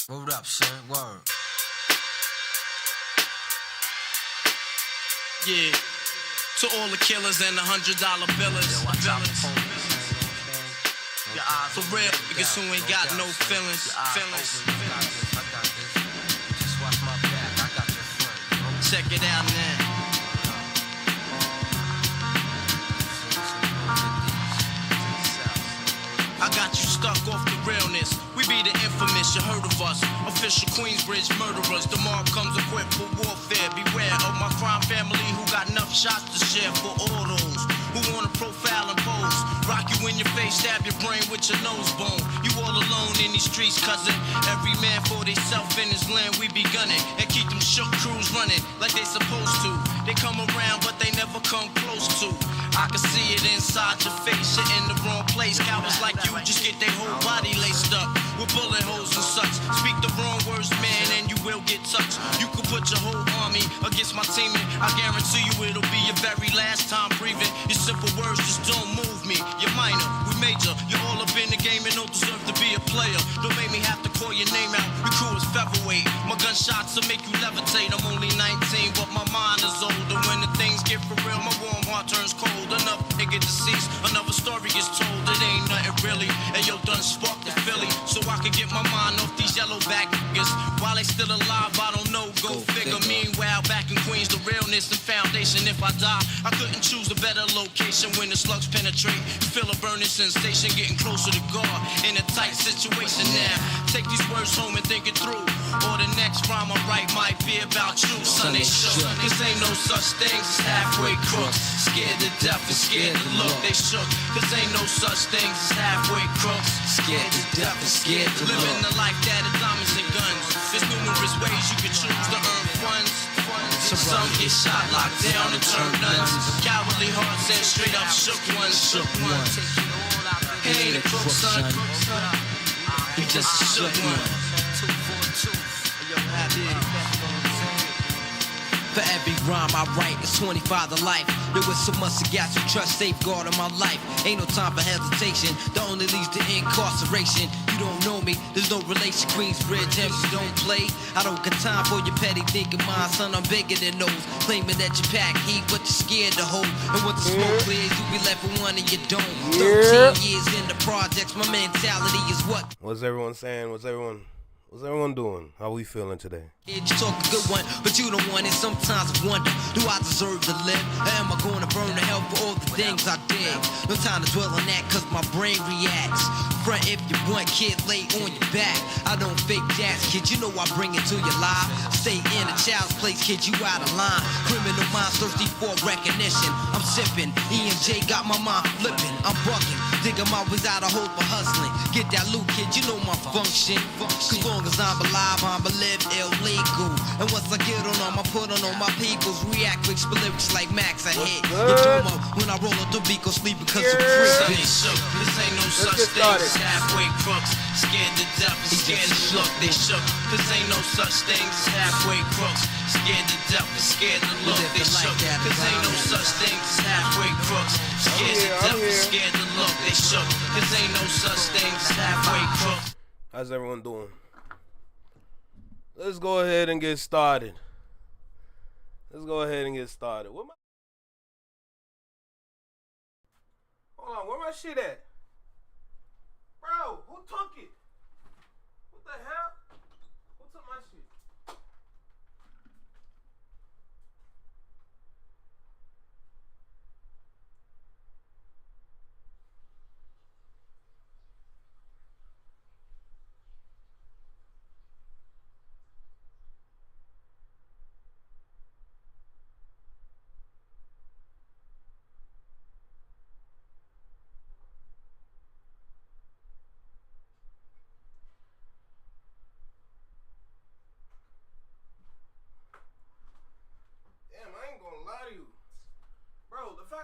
Word up, son. Word. Yeah. To all the killers and the $100 billers. For real, niggas who ain't got no feelings. Check it out now. I got you stuck off the realness. We be the infamous, you heard of us. Official Queensbridge murderers. The mob comes equipped for warfare. Beware of my crime family who got enough shots to share for all those who wanna profile and pose. Rock you in your face, stab your brain with your nose bone. You all alone in these streets, cousin. Every man for theyself in his land, we be gunning. And keep them shook crews running like they supposed to. They come around, but they never come close to. I can see it inside your face, you're in the wrong place. Cowards like you just get their whole body laced up with bullet holes and such. Speak the wrong words, man, and you will get touched. You could put your whole army against my team, and I guarantee you it'll be your very last time breathing. Your simple words just don't move me. You're minor, we major. You're all up in the game and don't deserve to be a player. Don't make me have to call your name out. Your crew is featherweight. My gunshots will make you levitate. I'm only 19, but my mind is older. When the things get for real, my warm heart turns cold. Enough nigga deceased, another story is told. It ain't nothing really. And yo, done sparked the Philly, so I can get my mind off these yellow back niggas. While they still alive, I don't know. Go figure. Meanwhile, back in Queens, the realness and foundation. If I die, I couldn't choose a better location. When the slugs penetrate, you feel a burning sensation, getting closer to God in a tight situation now. Take these words home and think it through. Or the next rhyme I write might be about you. Son, they shook. Cause ain't no such things as halfway crooks. Scared to death and scared to look. They shook. Cause ain't no such things as halfway crooks. Scared to death and scared to look. Living the life that is diamonds and guns. There's numerous ways you can choose to earn funds. Some get shot, locked down, and turn nuns. Cowardly hearts and straight up shook ones. Shook ones. He ain't a crook, son. He just a shook one. For every rhyme I write, it's 25 to life. There was so much I got to trust, safeguard in my life. Ain't no time for hesitation, that only leads to incarceration. You don't know me, there's no relation. Queensbridge, MC don't play. I don't got time for your petty thinking, mine, son, I'm bigger than those. Claiming that you pack heat, but you're scared to hold. And when the smoke clears, you be left with one and you don't. 13 years in the projects, my mentality is what? What's everyone saying? What's everyone doing? How we feeling today? You talk a good one, but you don't want it. Sometimes I wonder, do I deserve to live? Or am I going to burn to hell for all the things I did? No time to dwell on that, cause my brain reacts. Front if you want, kid, lay on your back. I don't fake jazz, kid, you know I bring it to your life. Stay in a child's place, kid, you out of line. Criminal minds thirsty for recognition. I'm sipping, E&J got my mind flipping. I'm bugging, digging my ways out of hope for hustling. Get that loot, kid, you know my function. As long as I'm alive, I'm a live illegal. And once I get on them, I put on all my peoples. React quick, spit lyrics like Max, I hit. You know when I roll up the beat, go sleep because I'm free. This ain't no such thing as halfway crooks. Scared to death and scared to look. They shook. This ain't no such thing as halfway crooks. Scared to death and scared to look. They shook. This ain't no such thing as halfway crooks. Scared to death and scared to look. They shook. This ain't no such thing as halfway crooks. How's everyone doing? Let's go ahead and get started. Hold on, where my shit at? Bro, who took it? What the hell? Who took my shit?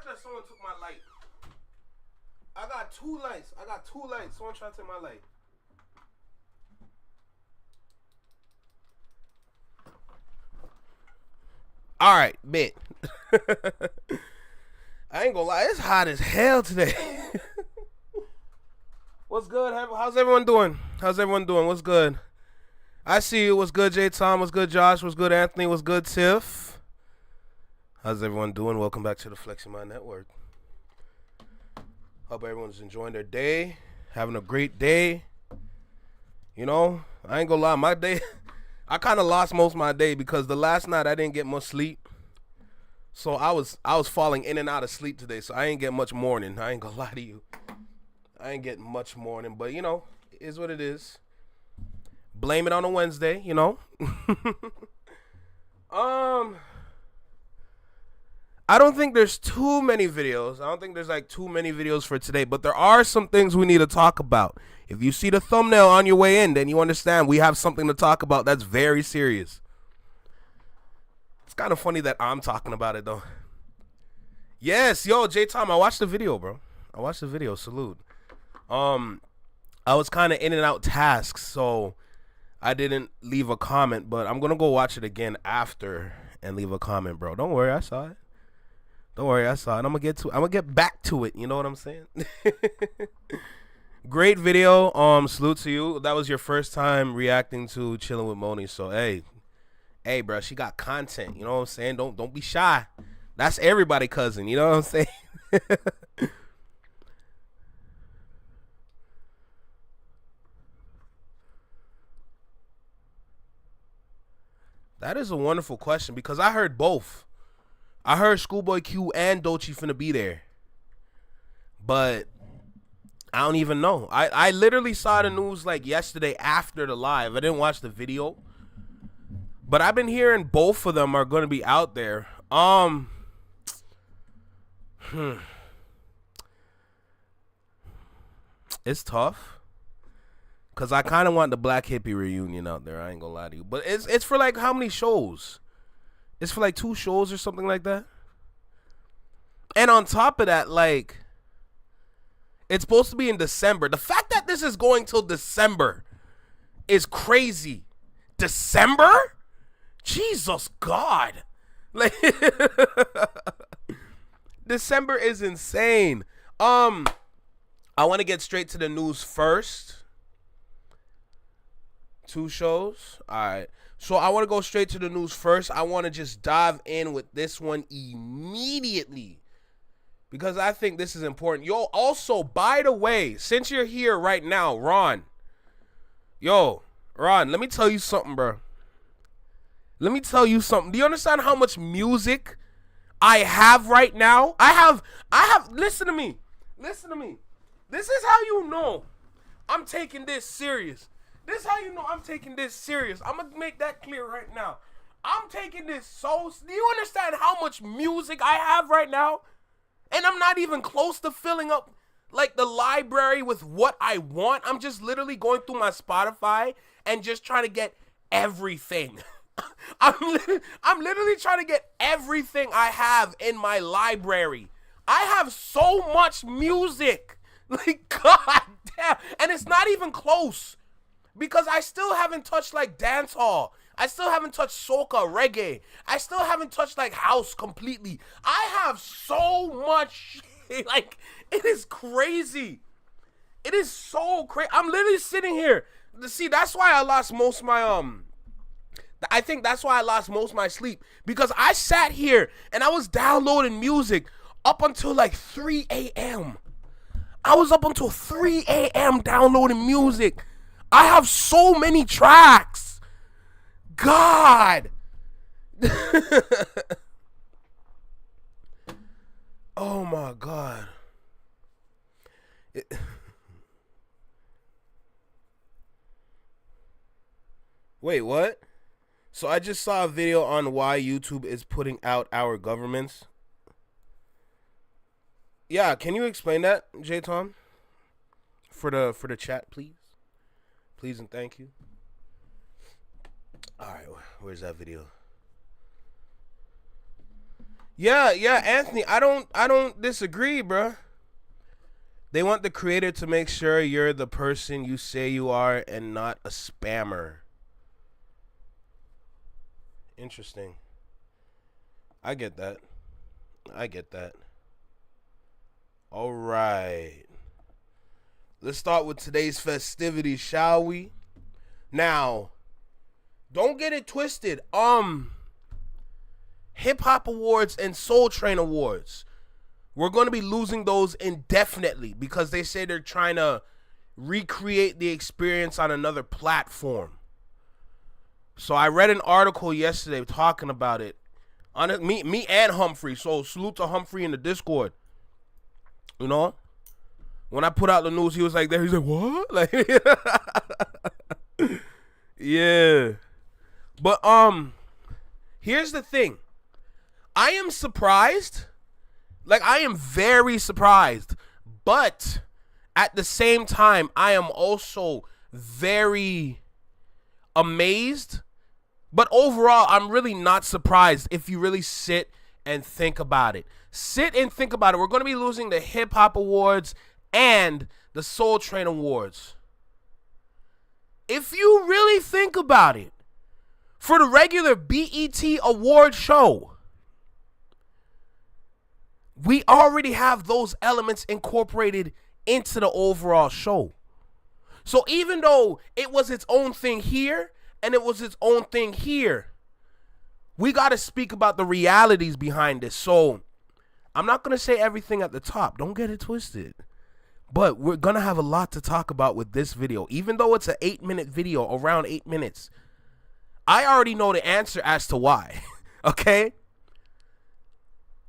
That someone took my light. I got two lights. Someone tried to take my light. All right, bet. I ain't gonna lie, it's hot as hell today. What's good? How's everyone doing? What's good? I see you. What's good, J. Tom? What's good, Josh? What's good, Anthony? What's good, Tiff? How's everyone doing? Welcome back to the Flexing Mind Network. Hope everyone's enjoying their day, having a great day. You know, I ain't gonna lie, my day, I kind of lost most of my day because the last night I didn't get much sleep. So I was falling in and out of sleep today, so I ain't get much morning. I ain't gonna lie to you. I ain't getting much morning, but you know, it is what it is. Blame it on a Wednesday, you know. I don't think there's too many videos. I don't think there's like too many videos for today, but there are some things we need to talk about. If you see the thumbnail on your way in, then you understand we have something to talk about that's very serious. It's kind of funny that I'm talking about it though. Yes, yo, J-Tom, I watched the video, bro. I watched the video. Salute. I was kind of in and out tasks, so I didn't leave a comment, but I'm gonna go watch it again after and leave a comment, bro. Don't worry, I saw it. Don't worry, I saw it. I'm gonna get back to it. You know what I'm saying? Great video. Salute to you. That was your first time reacting to Chilling with Moni. So hey, bro, she got content. You know what I'm saying? Don't be shy. That's everybody cousin. You know what I'm saying? That is a wonderful question because I heard both. I heard Schoolboy Q and Doechii finna be there. But I don't even know. I literally saw the news like yesterday after the live. I didn't watch the video. But I've been hearing both of them are going to be out there. It's tough. Because I kind of want the Black Hippie reunion out there. I ain't going to lie to you. But it's for like how many shows? It's for like 2 shows or something like that. And on top of that, like, it's supposed to be in December. The fact that this is going till December is crazy. December? Jesus God. Like, December is insane. I want to get straight to the news first. 2 shows. All right. So I want to go straight to the news first. I want to just dive in with this one immediately because I think this is important. Yo, also, by the way, since you're here right now, Ron. Yo, Ron, let me tell you something, bro. Let me tell you something. Do you understand how much music I have right now? I have, listen to me. Listen to me. This is how you know I'm taking this serious. This is how you know I'm taking this serious. I'm going to make that clear right now. I'm taking this so... Do you understand how much music I have right now? And I'm not even close to filling up, like, the library with what I want. I'm just literally going through my Spotify and just trying to get everything. I'm literally trying to get everything I have in my library. I have so much music. Like, God damn. And it's not even close. Because I still haven't touched, like, dancehall. I still haven't touched soca, reggae. I still haven't touched, like, house completely. I have so much shit. Like, it is crazy. It is so crazy. I'm literally sitting here. See, that's why I lost most of my, I think that's why I lost most of my sleep. Because I sat here and I was downloading music up until, like, 3 a.m. I was up until 3 a.m. downloading music. I have so many tracks. God. Oh my God. Wait, what? So I just saw a video on why YouTube is putting out our governments. Yeah, can you explain that, J. Tom? For the chat, please. Please and thank you. All right, where's that video? Yeah, Anthony, I don't disagree, bruh. They want the creator to make sure you're the person you say you are and not a spammer. Interesting. I get that. All right. Let's start with today's festivities, shall we? Now, don't get it twisted. Hip Hop Awards and Soul Train Awards, we're going to be losing those indefinitely because they say they're trying to recreate the experience on another platform. So I read an article yesterday talking about it. Me and Humphrey. So salute to Humphrey in the Discord. You know, when I put out the news, he was like, "There." He's like, "What?" Like, yeah. But here's the thing. I am surprised. Like, I am very surprised. But at the same time, I am also very amazed. But overall, I'm really not surprised if you really sit and think about it. Sit and think about it. We're going to be losing the Hip Hop Awards and the Soul Train Awards. If you really think about it, for the regular BET award show, we already have those elements incorporated into the overall show. So even though it was its own thing here and it was its own thing here, we got to speak about the realities behind this. So I'm not going to say everything at the top. Don't get it twisted. But we're going to have a lot to talk about with this video. Even though it's an 8-minute video, around 8 minutes, I already know the answer as to why. Okay?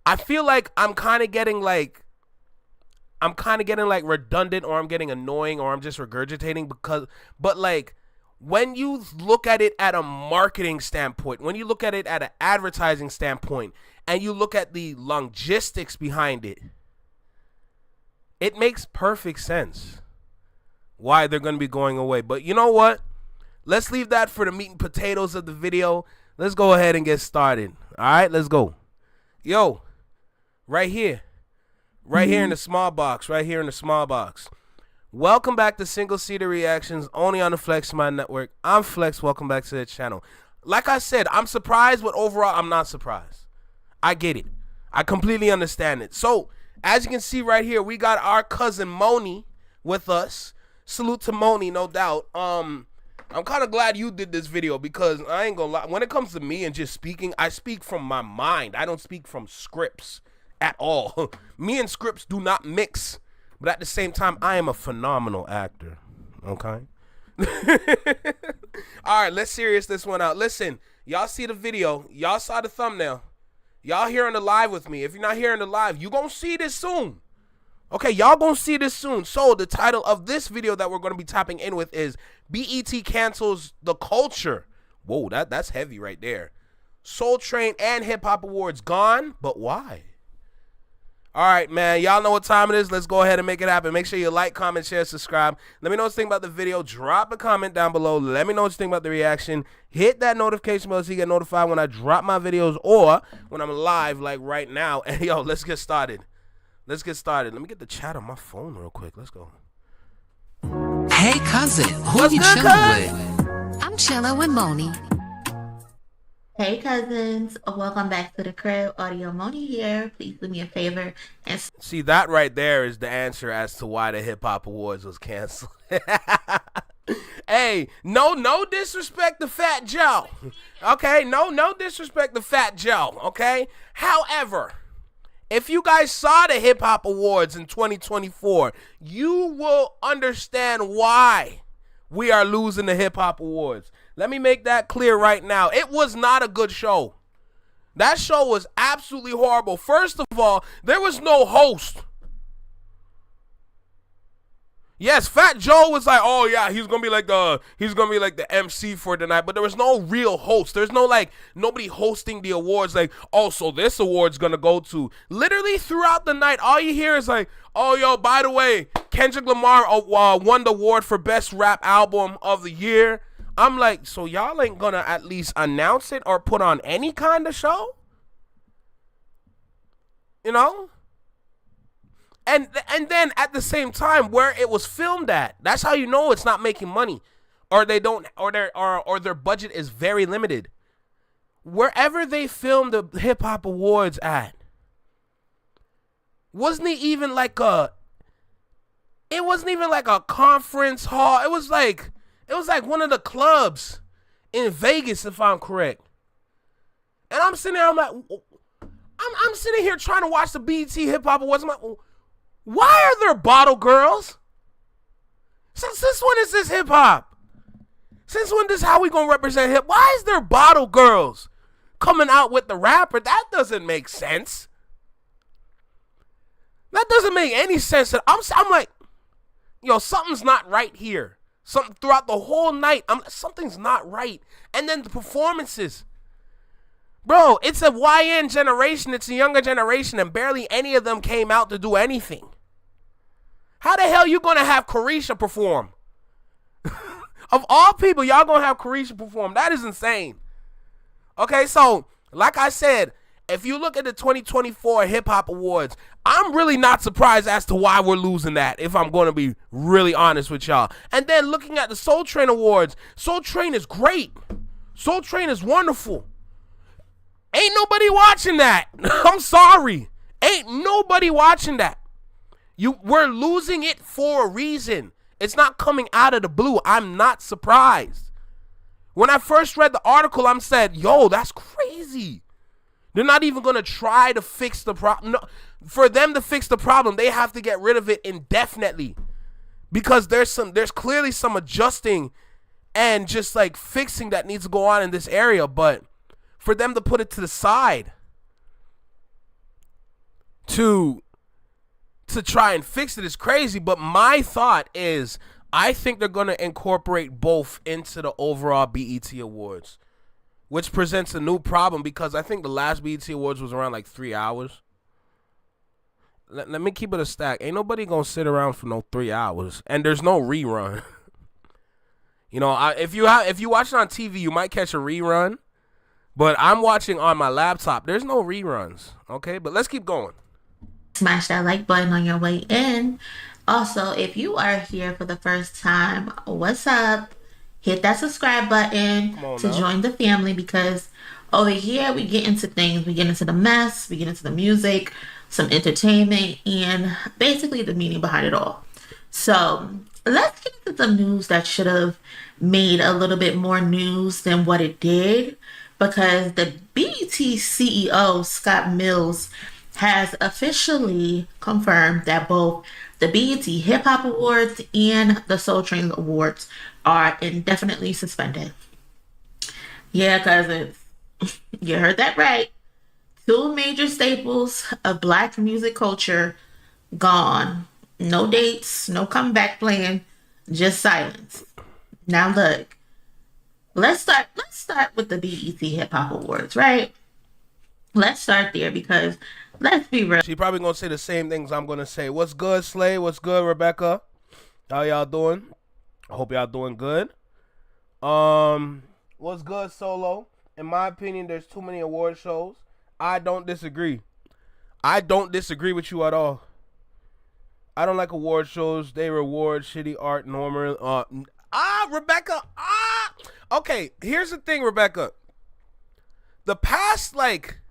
I feel like I'm kind of getting like redundant, or I'm getting annoying, or I'm just regurgitating but like, when you look at it at a marketing standpoint, when you look at it at an advertising standpoint, and you look at the logistics behind it, it makes perfect sense why they're going to be going away. But you know what? Let's leave that for the meat and potatoes of the video. Let's go ahead and get started. All right, let's go. Yo, right here in the small box, welcome back to Single Seater Reactions, only on the Flex Mind Network. I'm Flex. Welcome back to the channel. Like I said, I'm surprised, but overall, I'm not surprised. I get it. I completely understand it. So, as you can see right here, we got our cousin Moni with us. Salute to Moni, no doubt. I'm kind of glad you did this video because I ain't gonna lie. When it comes to me and just speaking, I speak from my mind. I don't speak from scripts at all. Me and scripts do not mix. But at the same time, I am a phenomenal actor. Okay? All right, let's serious this one out. Listen, y'all see the video. Y'all saw the thumbnail. Y'all hearing the live with me. If you're not hearing the live, you gonna see this soon. Okay, y'all gonna see this soon. So the title of this video that we're gonna be tapping in with is BET cancels the culture. Whoa, that's heavy right there. Soul Train and Hip Hop Awards gone, but why? All right, man. Y'all know what time it is. Let's go ahead and make it happen. Make sure you like, comment, share, subscribe. Let me know what you think about the video. Drop a comment down below. Let me know what you think about the reaction. Hit that notification bell so you get notified when I drop my videos or when I'm live like right now. And, yo, let's get started. Let's get started. Let me get the chat on my phone real quick. Let's go. Hey, cousin. Who What's you good, chilling cuz? with? I'm chilling with Moni. Hey cousins, welcome back to the crib. Audio Moni here. Please do me a favor and See, that right there is the answer as to why the Hip Hop Awards was canceled. Hey, no disrespect to Fat Joe. Okay, no disrespect to Fat Joe. Okay, however, if you guys saw the Hip Hop Awards in 2024, you will understand why we are losing the Hip Hop Awards. Let me make that clear right now. It was not a good show. That show was absolutely horrible. First of all, there was no host. Yes, Fat Joe was like, oh yeah, he's gonna be like the MC for tonight, but there was no real host. There's no like nobody hosting the awards. Like, oh, so this award's gonna go to. Literally throughout the night, all you hear is like, oh yo, by the way, Kendrick Lamar won the award for Best Rap Album of the Year. I'm like, so y'all ain't gonna at least announce it or put on any kind of show? You know? And then at the same time, where it was filmed at, that's how you know it's not making money, or they don't, or their budget is very limited. Wherever they filmed the Hip Hop Awards at, wasn't even like a conference hall. It was like one of the clubs in Vegas, if I'm correct. And I'm sitting there, I'm like, I'm sitting here trying to watch the BET Hip Hop Awards. I'm like, why are there bottle girls? Since when is this hip hop? Since when this how we gonna represent hip? Why is there bottle girls coming out with the rapper? That doesn't make sense. That doesn't make any sense. I'm like, yo, something's not right here. Something throughout the whole night, something's not right. And then the performances. Bro, it's a YN generation. It's a younger generation, and barely any of them came out to do anything. How the hell you gonna have Carisha perform? Of all people, y'all gonna have Carisha perform. That is insane. Okay, so, like I said, if you look at the 2024 Hip Hop Awards, I'm really not surprised as to why we're losing that, if I'm going to be really honest with y'all. And then looking at the Soul Train Awards, Soul Train is great. Soul Train is wonderful. Ain't nobody watching that. I'm sorry. Ain't nobody watching that. We're losing it for a reason. It's not coming out of the blue. I'm not surprised. When I first read the article, I said, yo, that's crazy. They're not even going to try to fix the problem. No, for them to fix the problem, they have to get rid of it indefinitely. Because there's clearly some adjusting and just like fixing that needs to go on in this area. But for them to put it to the side to try and fix it is crazy. But my thought is, I think they're going to incorporate both into the overall BET Awards, which presents a new problem because I think the last BET Awards was around like 3 hours. Let me keep it a stack. Ain't nobody going to sit around for no 3 hours. And there's no rerun. You know, if you watch it on TV, you might catch a rerun. But I'm watching on my laptop. There's no reruns. Okay, but let's keep going. Smash that like button on your way in. Also, if you are here for the first time, what's up? Hit that subscribe button to join the family, because over here we get into things. We get into the mess, we get into the music, some entertainment, and basically the meaning behind it all. So let's get into some news that should have made a little bit more news than what it did, because the BET CEO, Scott Mills, has officially confirmed that both the BET Hip Hop Awards and the Soul Train Awards are indefinitely suspended. Yeah, cousins, you heard that right. Two major staples of Black music culture gone. No dates, no comeback plan, just silence. Now look, let's start with the BET Hip Hop Awards, right? Let's start there, because let's be real. She probably gonna say the same things I'm gonna say. What's good, Slay? What's good, Rebecca? How y'all doing? I hope y'all doing good. What's good, Solo? In my opinion, there's too many award shows. I don't disagree. I don't disagree with you at all. I don't like award shows. They reward shitty art normally. Rebecca. Okay, here's the thing, Rebecca. The past, like,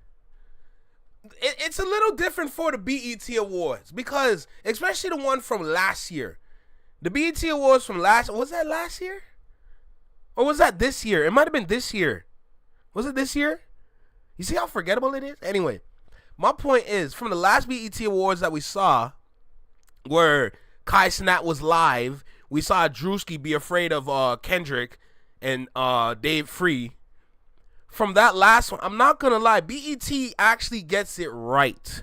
it's a little different for the BET Awards, because especially the one from last year. The BET Awards from was that last year? Or was that this year? It might have been this year. Was it this year? You see how forgettable it is? Anyway, my point is, from the last BET Awards that we saw, where Kai Cenat was live, we saw Drewski be afraid of Kendrick and Dave Free. From that last one, I'm not gonna lie, BET actually gets it right.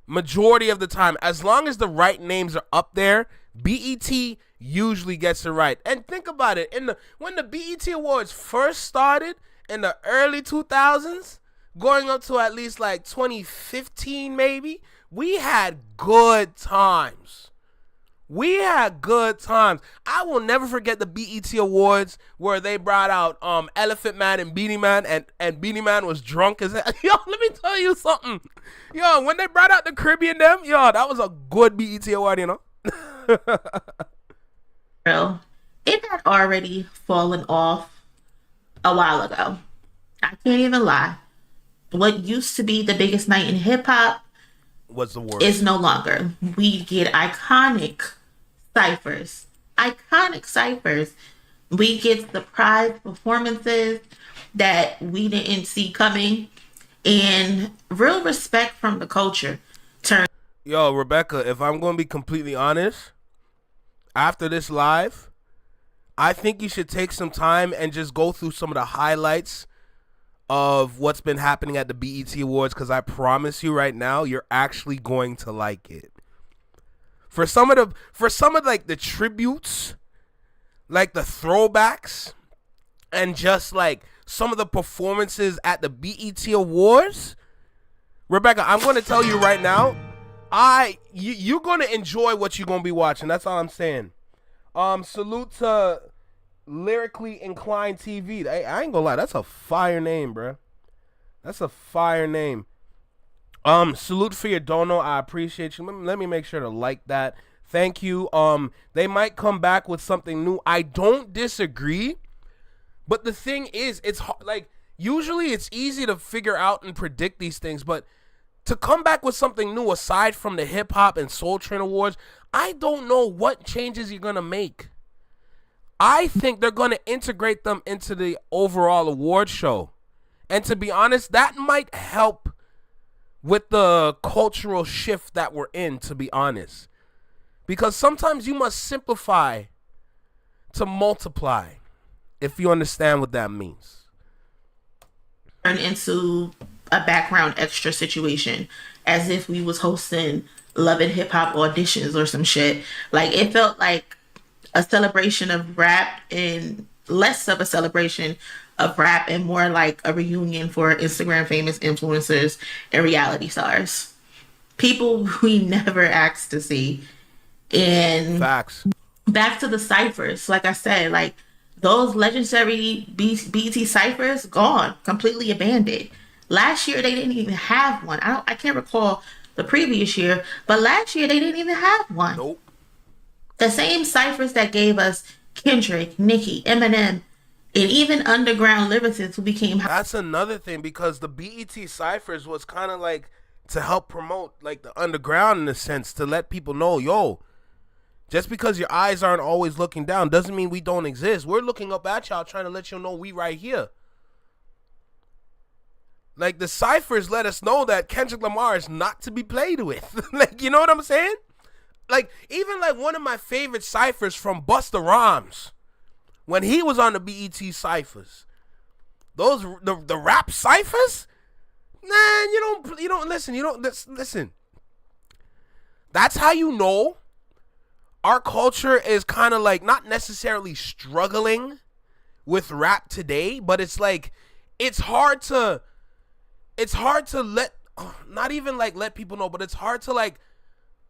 Majority of the time, as long as the right names are up there, BET usually gets it right. And think about it, when the BET Awards first started in the early 2000s, going up to at least like 2015 maybe, we had good times. We had good times. I will never forget the BET Awards where they brought out Elephant Man and Beanie Man, and Beanie Man was drunk as hell. Yo, let me tell you something. Yo, when they brought out the Caribbean them, yo, that was a good BET Award, you know? It had already fallen off a while ago. I can't even lie. What used to be the biggest night in hip hop was the worst. Is no longer. We get iconic ciphers We get the prize performances that we didn't see coming, and real respect from the culture. Yo, Rebecca, if I'm going to be completely honest, after this live, I think you should take some time and just go through some of the highlights of what's been happening at the BET Awards, because I promise you right now, you're actually going to like it. For some of like the tributes, like the throwbacks, and just like some of the performances at the BET Awards, Rebecca, I'm going to tell you right now, you're going to enjoy what you're going to be watching. That's all I'm saying. Salute to Lyrically Inclined TV. I ain't gonna lie, that's a fire name, bro. That's a fire name. Salute for your dono. I appreciate you. Let me make sure to like that. Thank you. They might come back with something new. I don't disagree, but the thing is, it's like usually it's easy to figure out and predict these things, but to come back with something new aside from the Hip Hop and Soul Train Awards, I don't know what changes you're going to make. I think they're going to integrate them into the overall award show. And to be honest, that might help with the cultural shift that we're in, to be honest. Because sometimes you must simplify to multiply, if you understand what that means. Turn into a background extra situation, as if we was hosting Love and Hip Hop auditions or some shit. Like, it felt like a celebration of rap, and less of a celebration of rap and more like a reunion for Instagram famous influencers and reality stars. People we never asked to see. And facts. Back to the ciphers, like I said, like those legendary BET ciphers gone, completely abandoned. Last year they didn't even have one. I can't recall the previous year, but last year they didn't even have one. Nope. The same ciphers that gave us Kendrick, Nicki, Eminem, and even underground lyricists who became. That's another thing, because the BET ciphers was kind of like to help promote like the underground in a sense, to let people know, yo, just because your eyes aren't always looking down doesn't mean we don't exist. We're looking up at y'all, trying to let you know we right here. Like, the ciphers let us know that Kendrick Lamar is not to be played with. Like, you know what I'm saying? Like, even like one of my favorite ciphers from Busta Rhymes, when he was on the BET ciphers, those the rap ciphers, man, you don't listen. That's how you know our culture is kind of like not necessarily struggling with rap today, but it's like it's hard to let, not even like let people know, but it's hard to like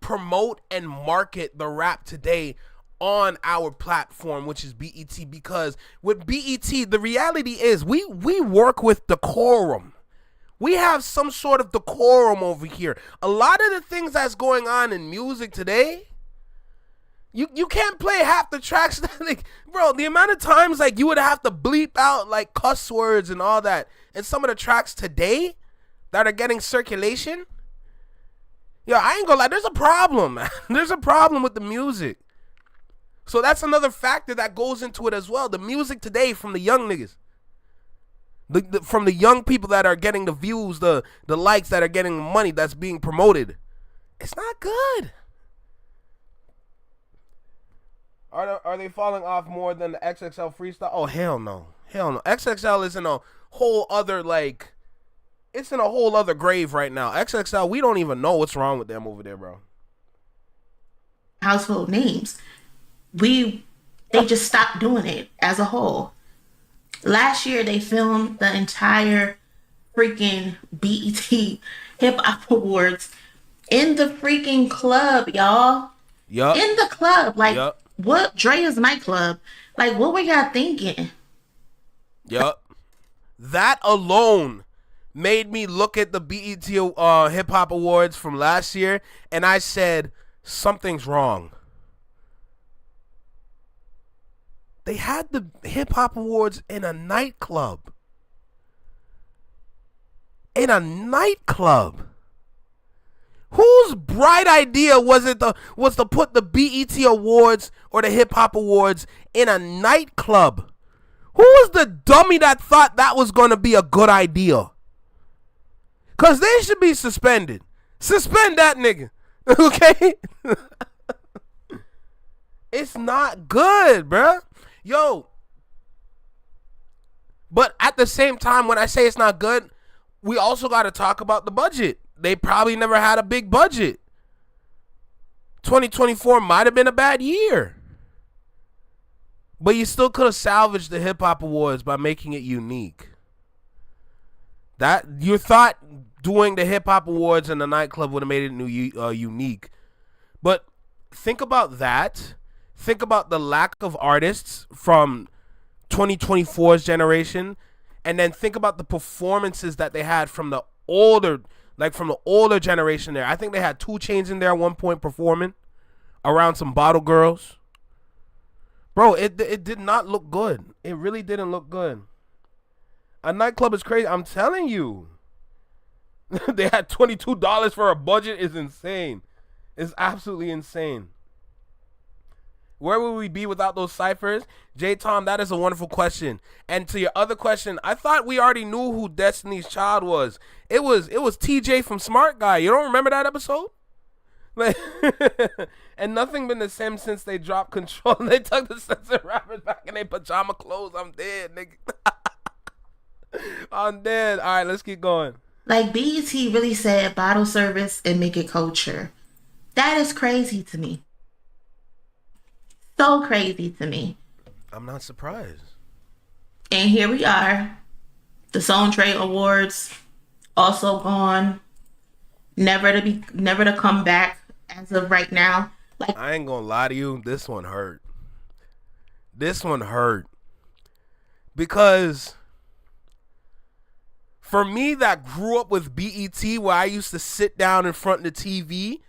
promote and market the rap today on our platform, which is BET, because with BET, the reality is we work with decorum. We have some sort of decorum over here. A lot of the things that's going on in music today, you can't play half the tracks. Like, bro, the amount of times like you would have to bleep out like cuss words and all that in some of the tracks today that are getting circulation. Yo, I ain't gonna lie, there's a problem, man. There's a problem with the music. So that's another factor that goes into it as well. The music today from the young niggas. From the young people that are getting the views, the likes, that are getting the money that's being promoted. It's not good. Are they falling off more than the XXL freestyle? Oh, hell no. Hell no. XXL is in a whole other, like, it's in a whole other grave right now. XXL, we don't even know what's wrong with them over there, bro. Household names. They just stopped doing it as a whole. Last year, they filmed the entire freaking BET Hip Hop Awards in the freaking club, y'all. Yup. In the club. Like, what? Drea's nightclub. Like, what were y'all thinking? Yup. That alone made me look at the BET Hip Hop Awards from last year, and I said, something's wrong. They had the Hip Hop Awards in a nightclub. In a nightclub. Whose bright idea was to put the BET Awards or the Hip Hop Awards in a nightclub? Who was the dummy that thought that was going to be a good idea? Because they should be suspended. Suspend that nigga. Okay? It's not good, bruh. Yo. But at the same time, when I say it's not good, we also got to talk about the budget. They probably never had a big budget. 2024 might have been a bad year. But you still could have salvaged the Hip Hop Awards by making it unique. That you thought doing the Hip Hop Awards in the nightclub would have made it unique. But think about that. Think about the lack of artists from 2024's generation. And then think about the performances that they had from the older generation there. I think they had 2 Chainz in there at one point performing around some Bottle Girls. Bro, it did not look good. It really didn't look good. A nightclub is crazy. I'm telling you. They had $22 for a budget is insane. It's absolutely insane. Where would we be without those ciphers? J. Tom, that is a wonderful question. And to your other question, I thought we already knew who Destiny's Child was. It was TJ from Smart Guy. You don't remember that episode? Like, and nothing been the same since they dropped Control. They took the censored rappers back in their pajama clothes. I'm dead, nigga. I'm dead. All right, let's keep going. Like, BET really said bottle service and make it culture. That is crazy to me. So crazy to me. I'm not surprised. And here we are. The Soul Train Awards also gone. Never to come back as of right now. Like, I ain't gonna lie to you, this one hurt. This one hurt. Because for me that grew up with BET, where I used to sit down in front of the TV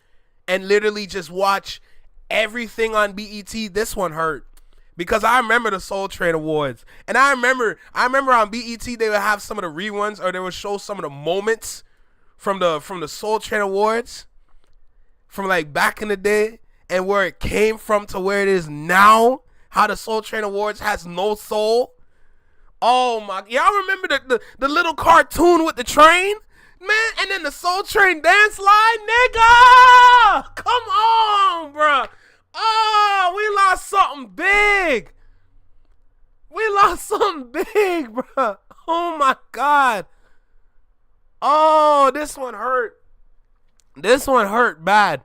and literally just watch everything on BET, this one hurt. Because I remember the Soul Train Awards. And I remember on BET they would have some of the reruns, or they would show some of the moments from the Soul Train Awards from like back in the day, and where it came from to where it is now, how the Soul Train Awards has no soul. Oh my, y'all remember the little cartoon with the train? Man, and then the Soul Train dance line, nigga! Come on, bruh. Oh, we lost something big. We lost something big, bruh. Oh my God. Oh, this one hurt. This one hurt bad.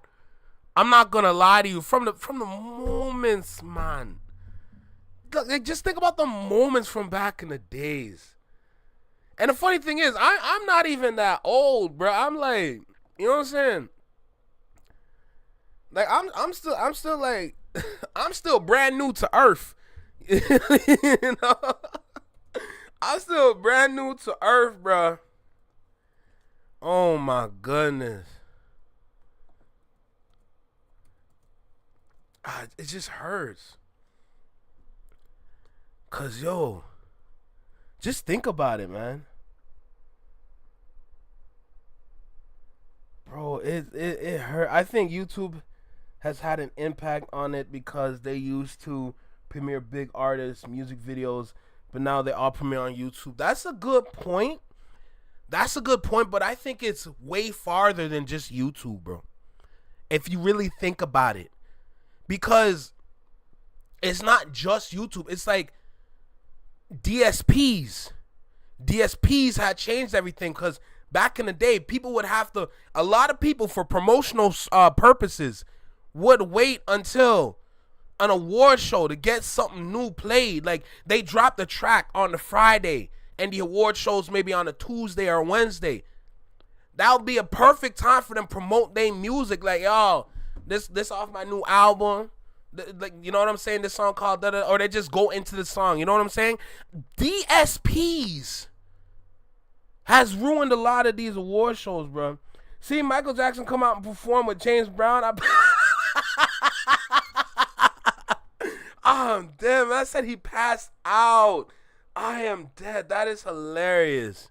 I'm not gonna lie to you. From the moments, man. Like, just think about the moments from back in the days. And the funny thing is, I'm not even that old, bro. I'm like, you know what I'm saying? Like, I'm still like, I'm still brand new to Earth. You know? I'm still brand new to Earth, bro. Oh my goodness. It just hurts. Cause yo, just think about it, man. Bro, it hurt. I think YouTube has had an impact on it because they used to premiere big artists, music videos, but now they all premiere on YouTube. That's a good point. But I think it's way farther than just YouTube, bro. If you really think about it. Because it's not just YouTube. It's like DSPs. DSPs had changed everything, because back in the day, people would have to, a lot of people for promotional purposes would wait until an award show to get something new played. Like, they dropped the track on the Friday and the award shows maybe on a Tuesday or Wednesday. That would be a perfect time for them to promote their music. Like, yo, this off my new album. Like, you know what I'm saying? This song called da-da, or they just go into the song. You know what I'm saying? DSPs has ruined a lot of these award shows, bro. See Michael Jackson come out and perform with James Brown. Oh, damn. I said he passed out. I am dead. That is hilarious.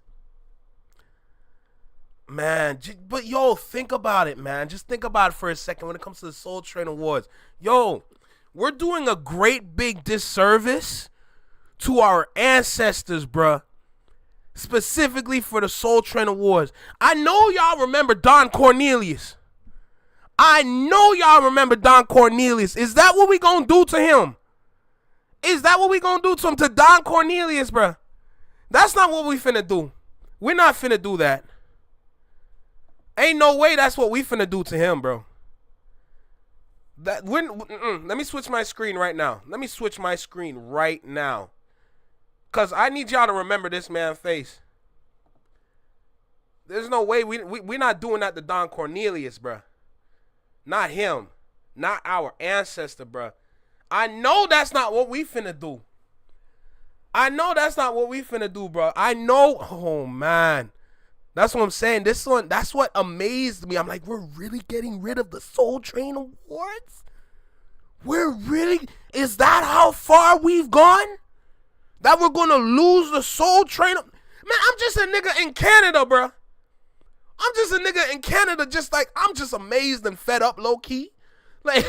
Man, but yo, think about it, man. Just think about it for a second when it comes to the Soul Train Awards. Yo, we're doing a great big disservice to our ancestors, bruh. Specifically for the Soul Train Awards. I know y'all remember Don Cornelius. I know y'all remember Don Cornelius. Is that what we gonna do to him? Is that what we gonna do to him, to Don Cornelius, bruh? That's not what we finna do. We're not finna do that. Ain't no way that's what we finna do to him, bro. Let me switch my screen right now. Because I need y'all to remember this man's face. There's no way we're not doing that to Don Cornelius, bro. Not him. Not our ancestor, bro. I know that's not what we finna do. Bro. I know. Oh, man. That's what I'm saying. This one, that's what amazed me. I'm like, we're really getting rid of the Soul Train Awards? Is that how far we've gone? That we're gonna lose the Soul Train? Man, I'm just a nigga in Canada, bro. Just like, I'm just amazed and fed up, low key. Like,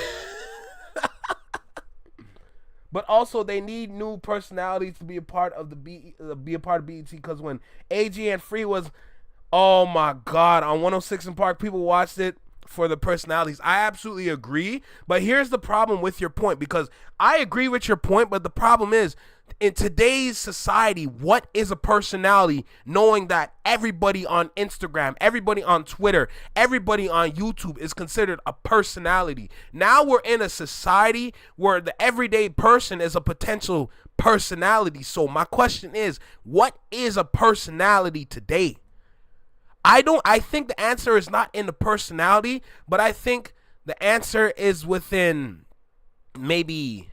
but also they need new personalities to be a part of BET, because when AG and Free was, oh my God, on 106 in Park, people watched it for the personalities. I absolutely agree, but here's the problem with your point, because I agree with your point, but the problem is, in today's society, what is a personality, knowing that everybody on Instagram, everybody on Twitter, everybody on YouTube is considered a personality? Now we're in a society where the everyday person is a potential personality. So my question is, what is a personality today? I think the answer is not in the personality, but I think the answer is within maybe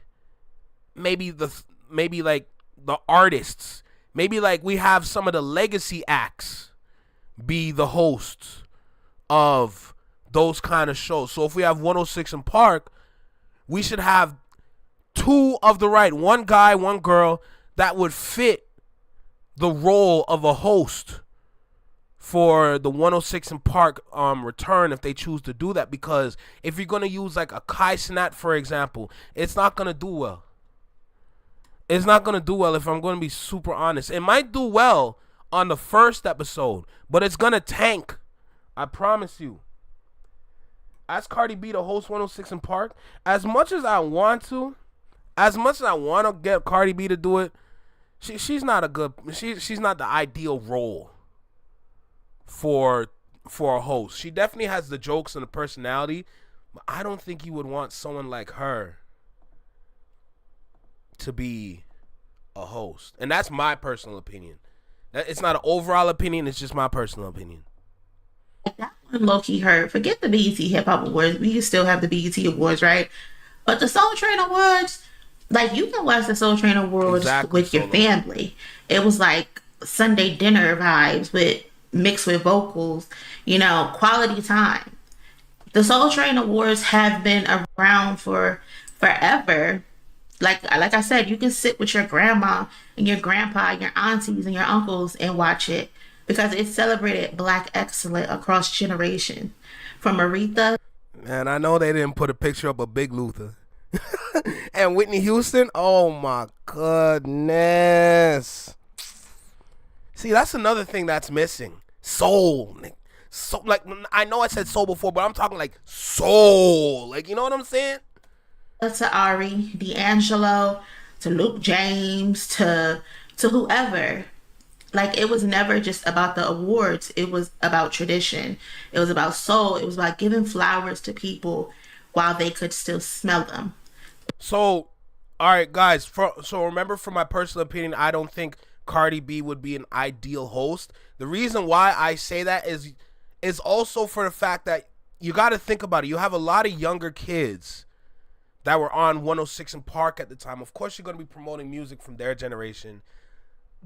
like the artists. Maybe like we have some of the legacy acts be the hosts of those kind of shows. So if we have 106 in Park, we should have two of the right, one guy, one girl, that would fit the role of a host for the 106 in Park return, if they choose to do that. Because if you're going to use like a Kai Cenat, for example, it's not going to do well. It's not going to do well, if I'm going to be super honest. It might do well on the first episode, but it's going to tank. I promise you. As Cardi B to host 106 in Park, as much as I want to get Cardi B to do it, she's not the ideal role for a host. She definitely has the jokes and the personality, but I don't think you would want someone like her to be a host. And that's my personal opinion. It's not an overall opinion, it's just my personal opinion. That one low-key hurt. Forget the BET Hip Hop Awards. We can still have the BET Awards, right? But the Soul Train Awards, like, you can watch the Soul Train Awards with your family. It was like Sunday dinner vibes mixed with vocals, quality time. The Soul Train Awards have been around for forever. Like I said, you can sit with your grandma and your grandpa and your aunties and your uncles and watch it, because it celebrated Black excellence across generation. From Aretha. Man, I know they didn't put a picture up of Big Luther. And Whitney Houston. Oh my goodness. See, that's another thing that's missing. Soul. So, like, I know I said soul before, but I'm talking like soul. Like, you know what I'm saying? To Ari, D'Angelo, to Luke James, to whoever. Like, it was never just about the awards. It was about tradition. It was about soul. It was about giving flowers to people while they could still smell them. So, all right, guys. So remember, from my personal opinion, I don't think Cardi B would be an ideal host. The reason why I say that is also for the fact that you got to think about it. You have a lot of younger kids that were on 106 in Park at the time. Of course, you're going to be promoting music from their generation.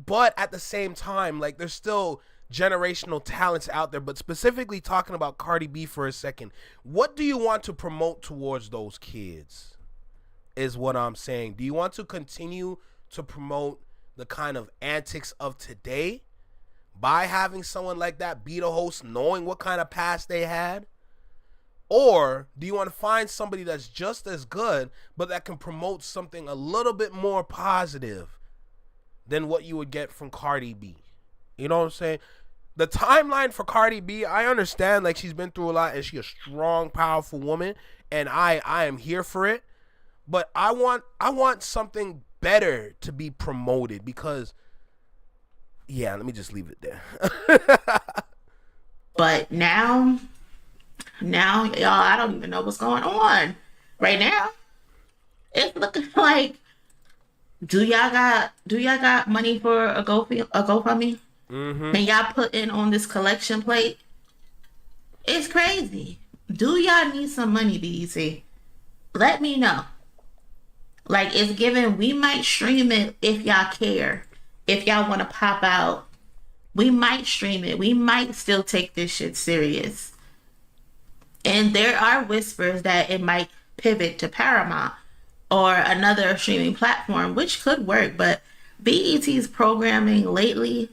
But at the same time, like, there's still generational talents out there. But specifically talking about Cardi B for a second, what do you want to promote towards those kids is what I'm saying. Do you want to continue to promote the kind of antics of today by having someone like that be the host, knowing what kind of past they had? Or do you want to find somebody that's just as good, but that can promote something a little bit more positive than what you would get from Cardi B? You know what I'm saying? The timeline for Cardi B, I understand, like, she's been through a lot and she's a strong, powerful woman, and I am here for it. But I want something better to be promoted because, yeah, let me just leave it there. But now, y'all, I don't even know what's going on right now. It's looking like, do y'all got money for a GoFundMe? Mm-hmm. And y'all put in on this collection plate? It's crazy. Do y'all need some money, BET? Let me know. Like, it's given, we might stream it if y'all care. If y'all want to pop out, we might stream it. We might still take this shit serious. And there are whispers that it might pivot to Paramount or another streaming platform, which could work. But BET's programming lately,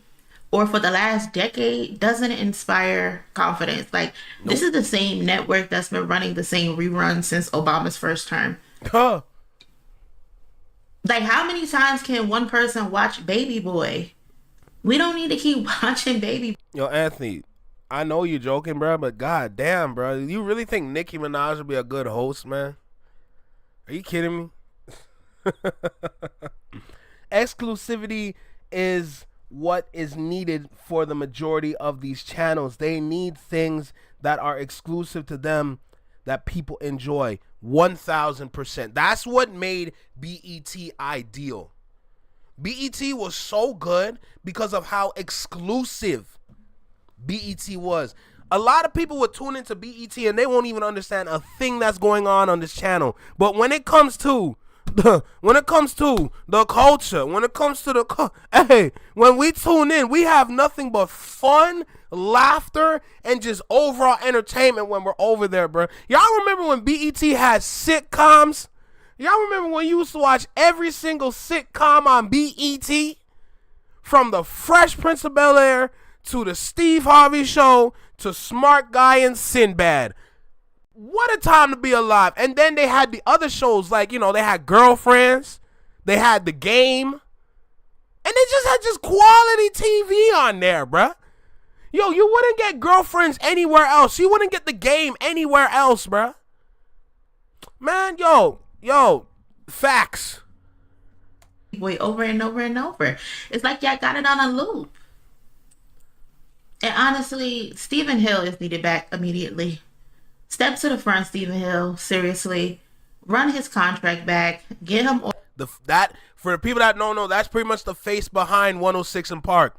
or for the last decade, doesn't inspire confidence. Like, nope. This is the same network that's been running the same reruns since Obama's first term. Huh. Like, how many times can one person watch Baby Boy? We don't need to keep watching Baby Boy. Yo, Anthony, I know you're joking, bro, but god damn, bro. You really think Nicki Minaj would be a good host, man? Are you kidding me? Exclusivity is what is needed for the majority of these channels. They need things that are exclusive to them that people enjoy. 1000%. That's what made BET ideal. BET was so good because of how exclusive BET was. A lot of people would tune into BET and they won't even understand a thing that's going on this channel. But when it comes to the culture, when it comes to hey, when we tune in, we have nothing but fun, laughter, and just overall entertainment when we're over there, bro. Y'all remember when BET had sitcoms? Y'all remember when you used to watch every single sitcom on BET? From the Fresh Prince of Bel-Air to the Steve Harvey Show to Smart Guy and Sinbad. What a time to be alive. And then they had the other shows, like, you know, they had Girlfriends, they had The Game, and they just had quality TV on there, bruh. Yo, you wouldn't get Girlfriends anywhere else. You wouldn't get The Game anywhere else, bruh. Man, yo, facts. Boy, over and over and over. It's like y'all got it on a loop. And honestly, Stephen Hill is needed back immediately. Step to the front, Stephen Hill. Seriously. Run his contract back. Get him. For the people that don't know, that's pretty much the face behind 106 & Park.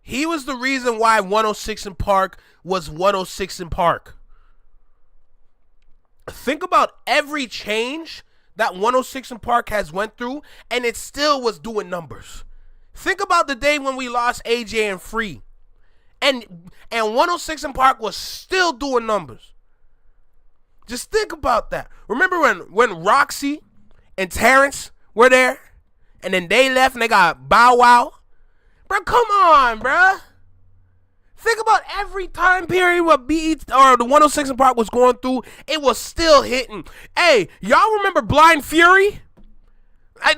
He was the reason why 106 & Park was 106 & Park. Think about every change that 106 & Park has went through, and it still was doing numbers. Think about the day when we lost AJ and Free. And 106 & Park was still doing numbers. Just think about that. Remember when Roxy and Terrence were there? And then they left and they got Bow Wow? Bro, come on, bro. Think about every time period what BET or the 106 & Park was going through, it was still hitting. Hey, y'all remember Blind Fury?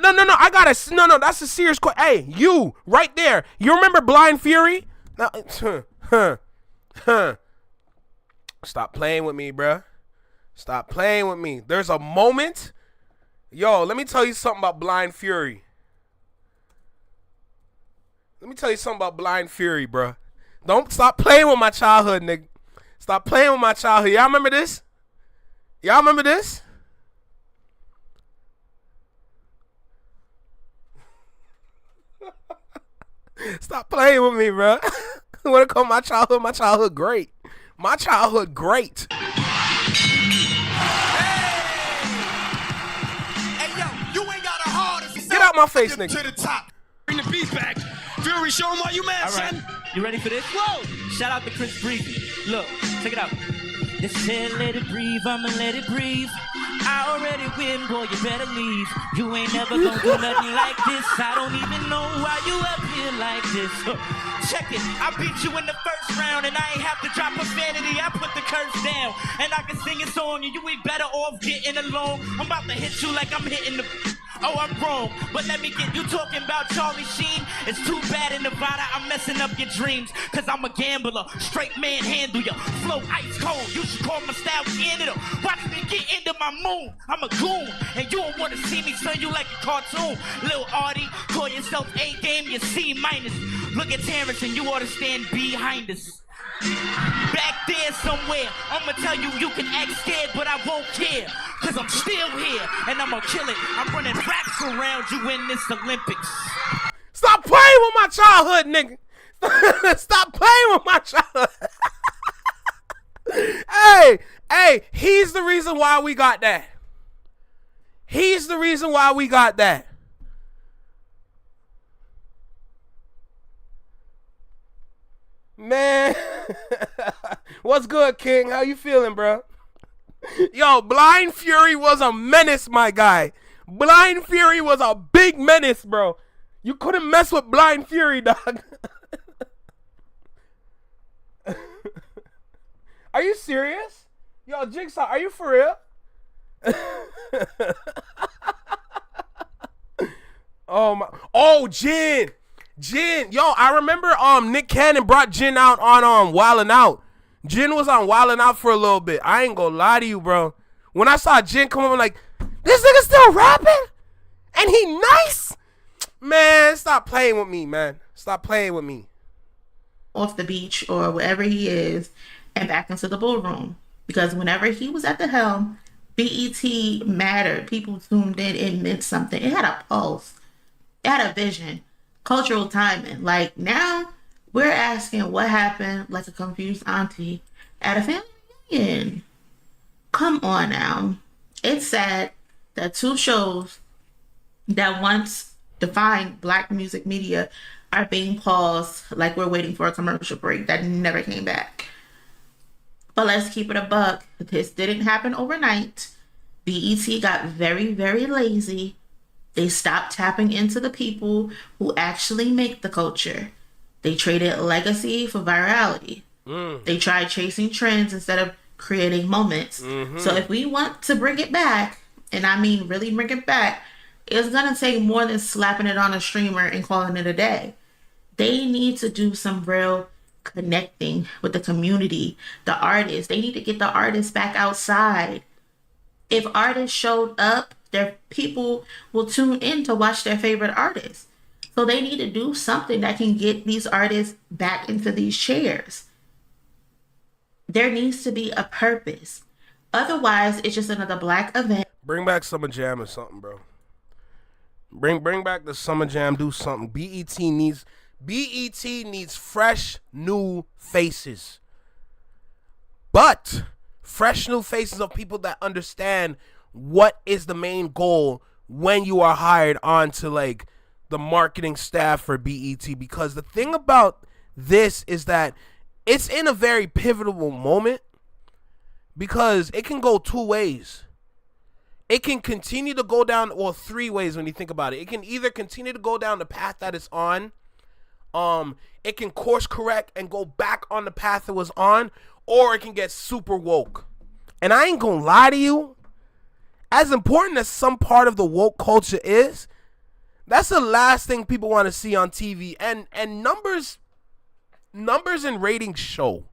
No, that's a serious question. Hey, you, right there. You remember Blind Fury? Now, Stop playing with me, bruh. Stop playing with me. There's a moment. Yo, let me tell you something about Blind Fury. Let me tell you something about Blind Fury, bruh. Don't stop playing with my childhood, nigga. Stop playing with my childhood. Y'all remember this? Y'all remember this? Stop playing with me, bro. I want to call my childhood great. My childhood great. Hey, yo, you ain't got a heart. Get out my face, nigga. To the top. Bring the beat back. Fury, show him why you mad, all right. son. You ready for this? Whoa! Shout out to Chris Breezy. Look, check it out. They said let it breathe, I'ma let it breathe. I already win, boy, you better leave. You ain't never gonna do nothing like this. I don't even know why you up here like this. Check it, I beat you in the first round, and I ain't have to drop profanity. I put the curse down, and I can sing a song, and you ain't better off getting along. I'm about to hit you like I'm hitting the... Oh, I'm wrong, but let me get you talking about Charlie Sheen. It's too bad in Nevada, I'm messing up your dreams. Cause I'm a gambler, straight man handle ya. Flow ice cold, you should call my style Canada. Watch me get into my moon, I'm a goon. And you don't wanna see me turn you like a cartoon. Lil Artie, call yourself A-game, you're C-. Look at Terrence and you ought to stand behind us. Back there somewhere, I'ma tell you you can act scared, but I won't care. Cause I'm still here, and I'ma kill it. I'm running raps around you in this Olympics. Stop playing with my childhood, nigga. Stop playing with my childhood. Hey, he's the reason why we got that. He's the reason why we got that. Man, what's good, King? How you feeling, bro? Yo, Blind Fury was a menace, my guy. Blind Fury was a big menace, bro. You couldn't mess with Blind Fury, dog. Are you serious? Yo, Jigsaw, are you for real? Oh my! Oh, Jin. Yo, I remember Nick Cannon brought Jin out on Wildin' Out. Jin was on Wildin' Out for a little bit. I ain't gonna lie to you, bro. When I saw Jin come up, I'm like, this nigga still rapping? And he nice? Man, stop playing with me, man. Stop playing with me. Off the beach or wherever he is and back into the ballroom. Because whenever he was at the helm, BET mattered. People tuned in. It meant something. It had a pulse. It had a vision. Cultural timing. Like now, we're asking what happened like a confused auntie at a family reunion. Come on now. It's sad that two shows that once defined Black music media are being paused like we're waiting for a commercial break that never came back. But let's keep it a buck. This didn't happen overnight. BET got very, very lazy. They stopped tapping into the people who actually make the culture. They traded legacy for virality. They tried chasing trends instead of creating moments. So if we want to bring it back, and I mean really bring it back, it's going to take more than slapping it on a streamer and calling it a day. They need to do some real connecting with the community, the artists. They need to get the artists back outside. If artists showed up, their people will tune in to watch their favorite artists. So they need to do something that can get these artists back into these chairs. There needs to be a purpose. Otherwise, it's just another Black event. Bring back Summer Jam or something, bro. Bring back the Summer Jam. Do something. BET needs fresh new faces. But fresh new faces of people that understand what is the main goal when you are hired onto like the marketing staff for BET. Because the thing about this is that it's in a very pivotal moment because it can go two ways. It can continue to go down, well, three ways when you think about it. It can either continue to go down the path that it's on. It can course correct and go back on the path it was on, or it can get super woke. And I ain't gonna lie to you, as important as some part of the woke culture is, that's the last thing people want to see on TV. And numbers and ratings show.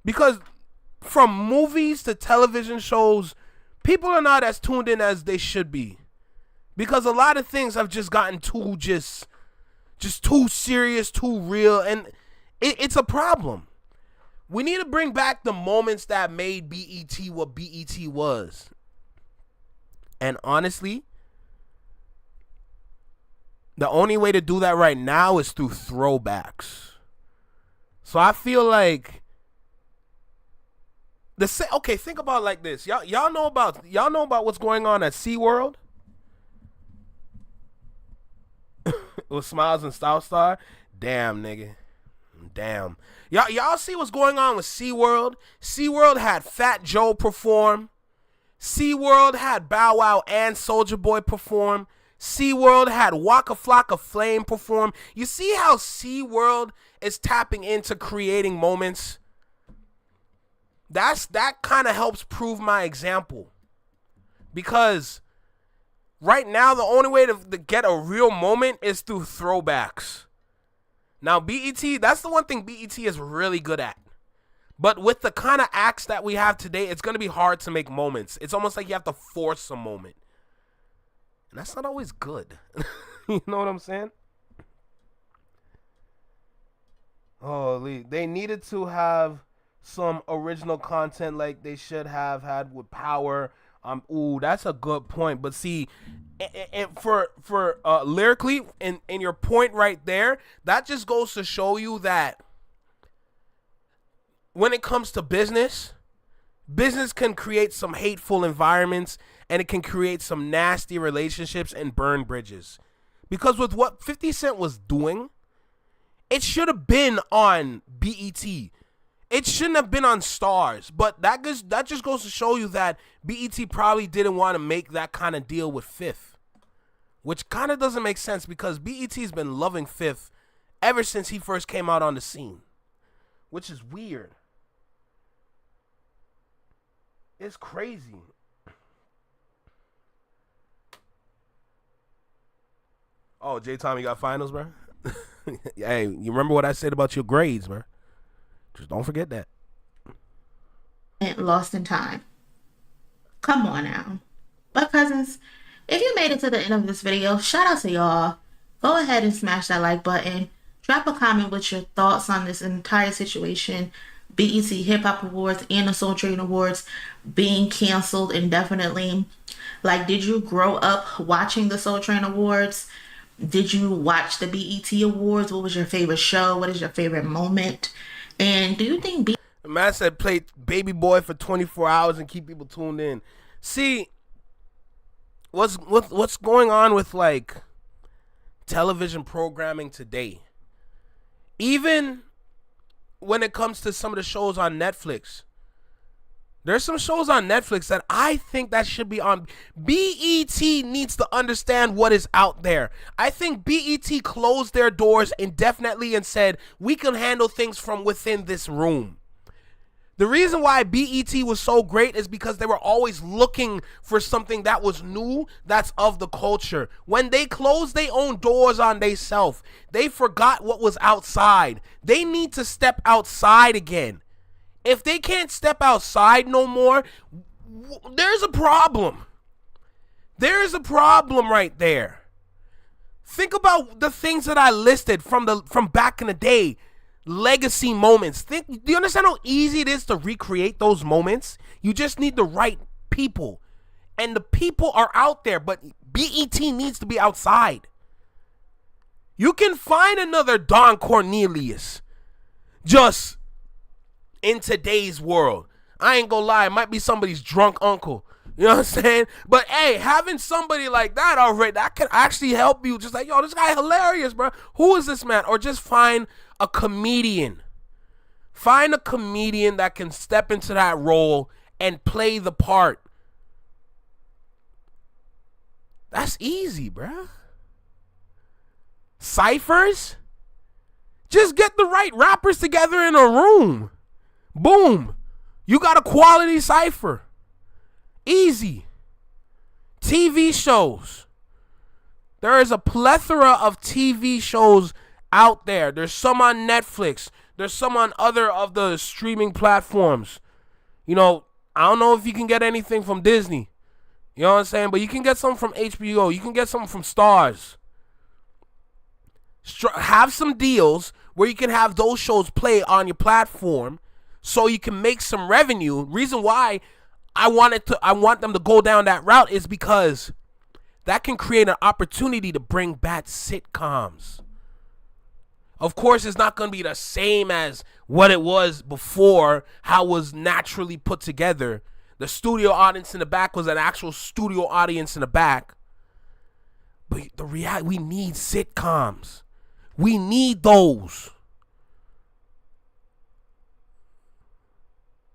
Because from movies to television shows, people are not as tuned in as they should be. Because a lot of things have just gotten too just too serious, too real, and it's a problem. We need to bring back the moments that made BET what BET was. And honestly, the only way to do that right now is through throwbacks. So I feel like okay, think about it like this. Y'all know about what's going on at SeaWorld? With Smiles and South Star? Damn, nigga. Damn. Y'all see what's going on with SeaWorld? SeaWorld had Fat Joe perform. SeaWorld had Bow Wow and Soulja Boy perform. SeaWorld had Waka Flocka Flame perform. You see how SeaWorld is tapping into creating moments? That kind of helps prove my example. Because right now, the only way to get a real moment is through throwbacks. Now, BET, that's the one thing BET is really good at. But with the kind of acts that we have today, it's going to be hard to make moments. It's almost like you have to force a moment. And that's not always good. You know what I'm saying? Holy, they needed to have some original content like they should have had with Power. Ooh, that's a good point. But see, for lyrically, in your point right there, that just goes to show you that when it comes to business can create some hateful environments, and it can create some nasty relationships and burn bridges. Because with what 50 Cent was doing, it should have been on BET. It shouldn't have been on Stars. But that just goes to show you that BET probably didn't want to make that kind of deal with Fifth. Which kind of doesn't make sense because BET's been loving Fifth ever since he first came out on the scene. Which is weird. It's crazy. Oh, J. Tommy got finals, bro? Hey, you remember what I said about your grades, bro? Just don't forget that. Lost in time. Come on now. But cousins, if you made it to the end of this video, shout out to y'all. Go ahead and smash that like button. Drop a comment with your thoughts on this entire situation. BET Hip Hop Awards and the Soul Train Awards being canceled indefinitely. Like, did you grow up watching the Soul Train Awards? Did you watch the BET Awards? What was your favorite show? What is your favorite moment? And do you think the man said play Baby Boy for 24 hours and keep people tuned in? See, what's going on with like television programming today? Even when it comes to some of the shows on Netflix, there's some shows on Netflix that I think that should be on. BET needs to understand what is out there. I think BET closed their doors indefinitely and said, we can handle things from within this room. The reason why BET was so great is because they were always looking for something that was new, that's of the culture. When they closed their own doors on themselves, they forgot what was outside. They need to step outside again. If they can't step outside no more, there's a problem. There's a problem right there. Think about the things that I listed from back in the day. Legacy moments. Do you understand how easy it is to recreate those moments? You just need the right people. And the people are out there, but BET needs to be outside. You can find another Don Cornelius just in today's world. I ain't gonna lie, it might be somebody's drunk uncle. You know what I'm saying? But hey, having somebody like that already, that can actually help you. Just like, yo, this guy hilarious, bro. Who is this man? Or just find a comedian. Find a comedian that can step into that role and play the part. That's easy, bro. Ciphers? Just get the right rappers together in a room. Boom. You got a quality cipher. Easy. TV shows. There is a plethora of TV shows out there. There's some on Netflix. There's some on other of the streaming platforms. You know, I don't know if you can get anything from Disney. You know what I'm saying? But you can get something from HBO. You can get something from Stars. Have some deals where you can have those shows play on your platform so you can make some revenue. Reason why I want them to go down that route is because that can create an opportunity to bring back sitcoms. Of course, it's not going to be the same as what it was before, how it was naturally put together. The studio audience in the back was an actual studio audience in the back. But the reality, we need sitcoms. We need those.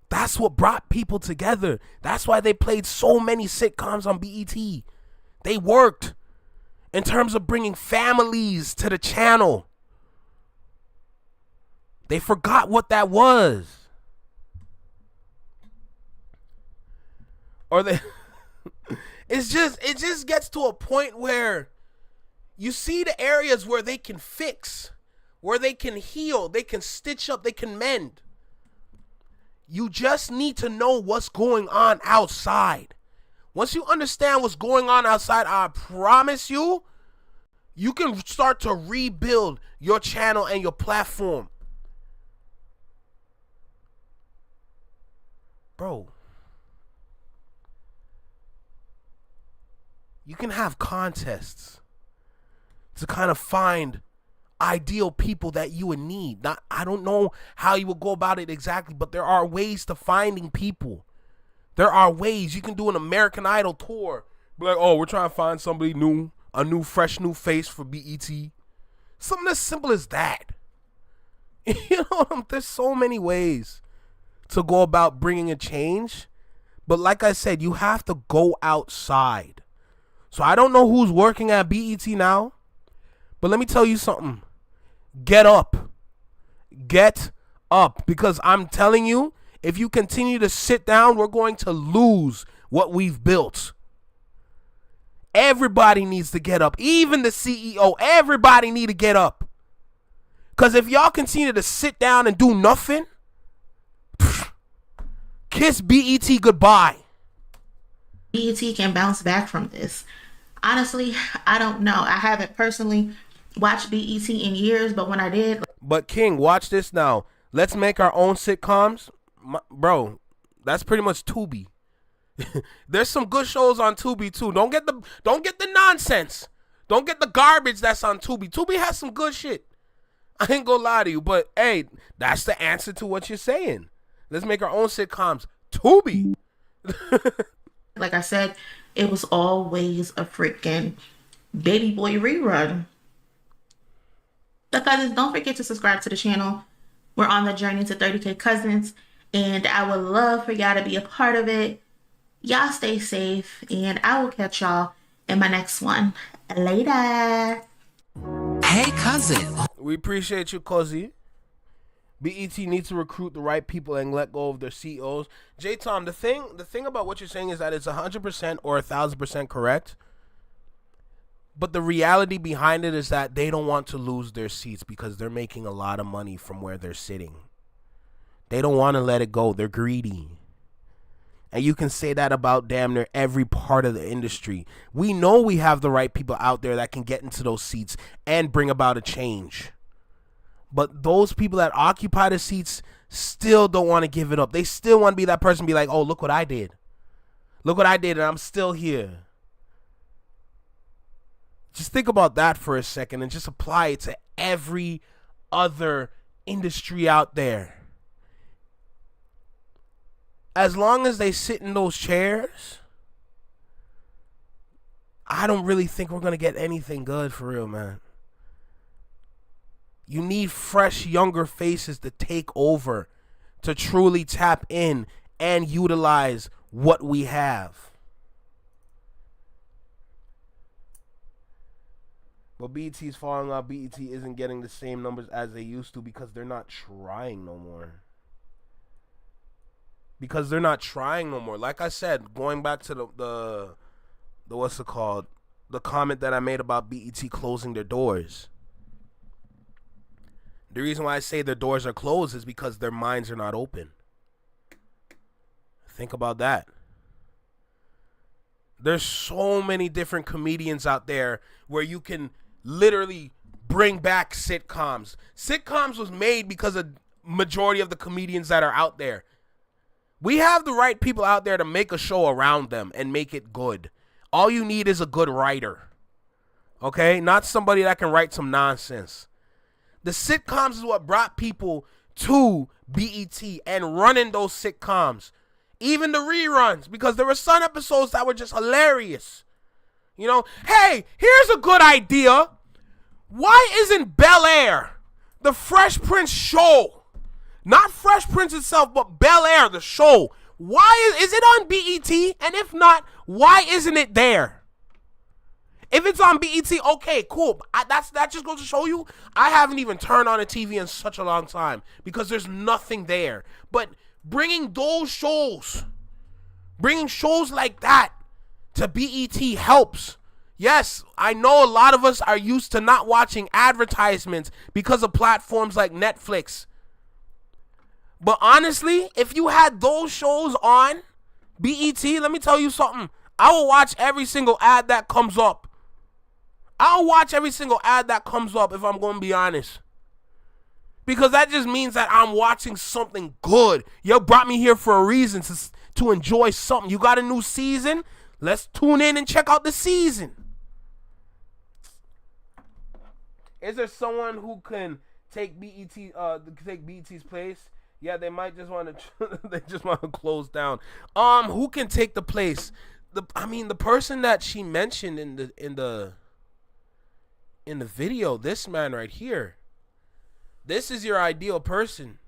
That's what brought people together. That's why they played so many sitcoms on BET. They worked in terms of bringing families to the channel. They forgot what that was. Or they it just gets to a point where you see the areas where they can fix, where they can heal, they can stitch up, they can mend. You just need to know what's going on outside. Once you understand what's going on outside, I promise you, you can start to rebuild your channel and your platform. Bro, you can have contests to kind of find ideal people that you would need. Not, I don't know how you would go about it exactly, but there are ways to finding people. There are ways. You can do an American Idol tour. Be like, oh, we're trying to find somebody new, a new, fresh, new face for BET. Something as simple as that. You know, there's so many ways to go about bringing a change. But like I said, you have to go outside. So I don't know who's working at BET now, but let me tell you something. Get up. Get up. Because I'm telling you, if you continue to sit down, we're going to lose what we've built. Everybody needs to get up. Even the CEO. Everybody need to get up. Because if y'all continue to sit down and do nothing, kiss BET goodbye. BET can bounce back from this. Honestly, I don't know. I haven't personally watched BET in years, but when I did... But King, watch this now. Let's make our own sitcoms. Bro, that's pretty much Tubi. There's some good shows on Tubi too. Don't get the nonsense. Don't get the garbage that's on Tubi. Tubi has some good shit. I ain't gonna lie to you, but hey, that's the answer to what you're saying. Let's make our own sitcoms. Tubi. Like I said, it was always a freaking Baby Boy rerun. So cousins, don't forget to subscribe to the channel. We're on the journey to 30K cousins, and I would love for y'all to be a part of it. Y'all stay safe, and I will catch y'all in my next one. Later. Hey, cousin. We appreciate you, Cozy. BET needs to recruit the right people and let go of their CEOs. J-Tom, the thing about what you're saying is that it's 100% or 1,000% correct. But the reality behind it is that they don't want to lose their seats because they're making a lot of money from where they're sitting. They don't want to let it go. They're greedy. And you can say that about damn near every part of the industry. We know we have the right people out there that can get into those seats and bring about a change. But those people that occupy the seats still don't want to give it up. They still want to be that person, be like, oh, look what I did. Look what I did, and I'm still here. Just think about that for a second and just apply it to every other industry out there. As long as they sit in those chairs, I don't really think we're going to get anything good for real, man. You need fresh, younger faces to take over, to truly tap in and utilize what we have. But BET's falling off. BET isn't getting the same numbers as they used to because they're not trying no more. Because they're not trying no more. Like I said, going back to the what's it called? The comment that I made about BET closing their doors. The reason why I say their doors are closed is because their minds are not open. Think about that. There's so many different comedians out there where you can literally bring back sitcoms. Sitcoms was made because of majority of the comedians that are out there. We have the right people out there to make a show around them and make it good. All you need is a good writer. Okay? Not somebody that can write some nonsense. The sitcoms is what brought people to BET and running those sitcoms. Even the reruns, because there were some episodes that were just hilarious. You know, hey, here's a good idea. Why isn't Bel Air, the Fresh Prince show, Not Fresh Prince itself, but Bel-Air, the show. Why is it on BET? And if not, why isn't it there? If it's on BET, okay, cool. That just goes to show you I haven't even turned on a TV in such a long time because there's nothing there. But bringing shows like that to BET helps. Yes, I know a lot of us are used to not watching advertisements because of platforms like Netflix. But honestly, if you had those shows on BET, let me tell you something. I will watch every single ad that comes up. I'll watch every single ad that comes up if I'm going to be honest. Because that just means that I'm watching something good. You brought me here for a reason, to enjoy something. You got a new season? Let's tune in and check out the season. Is there someone who can take BET's place? Yeah, they might just want to. They just want to close down. Who can take the place? The person that she mentioned in the video, this man right here. This is your ideal person.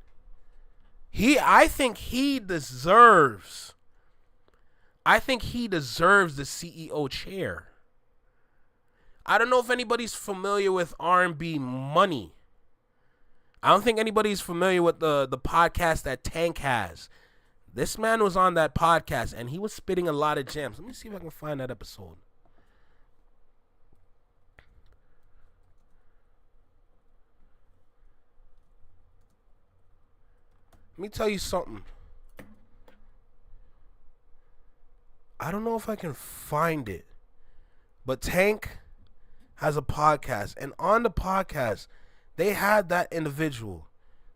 I think he deserves the CEO chair. I don't know if anybody's familiar with R&B Money. I don't think anybody's familiar with the podcast that Tank has. This man was on that podcast and he was spitting a lot of gems. Let me see if I can find that episode. Let me tell you something. I don't know if I can find it, but Tank has a podcast, and on the podcast, they had that individual.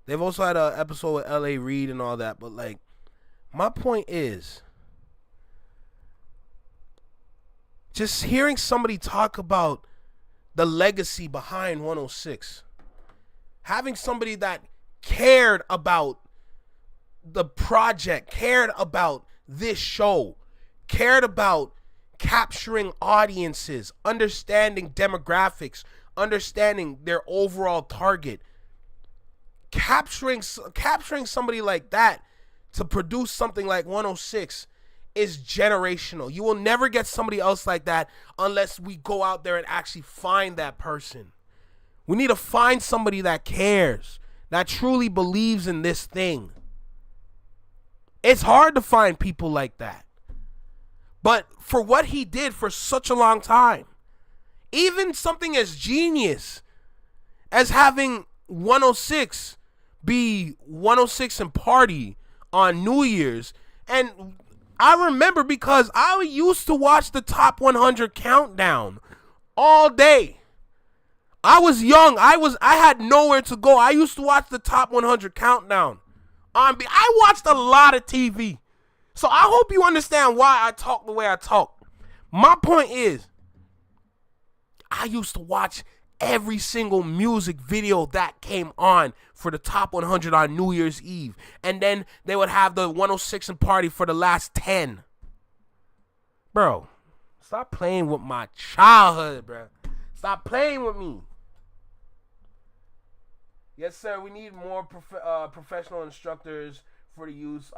They've also had an episode with L.A. Reid and all that, but like, my point is, just hearing somebody talk about the legacy behind 106, having somebody that cared about the project, cared about this show, cared about capturing audiences, understanding demographics, understanding their overall target, capturing somebody like that to produce something like 106 is generational. You will never get somebody else like that unless we go out there and actually find that person. We need to find somebody that cares, that truly believes in this thing. It's hard to find people like that. But for what he did for such a long time, even something as genius as having 106 be 106 and party on New Year's, and I remember because I used to watch the Top 100 countdown all day. I was young. I had nowhere to go. I used to watch the Top 100 countdown. I watched a lot of TV. So I hope you understand why I talk the way I talk. My point is, I used to watch every single music video that came on for the Top 100 on New Year's Eve. And then they would have the 106 and party for the last 10. Bro, stop playing with my childhood, bro. Stop playing with me. Yes, sir. We need more professional instructors for the use.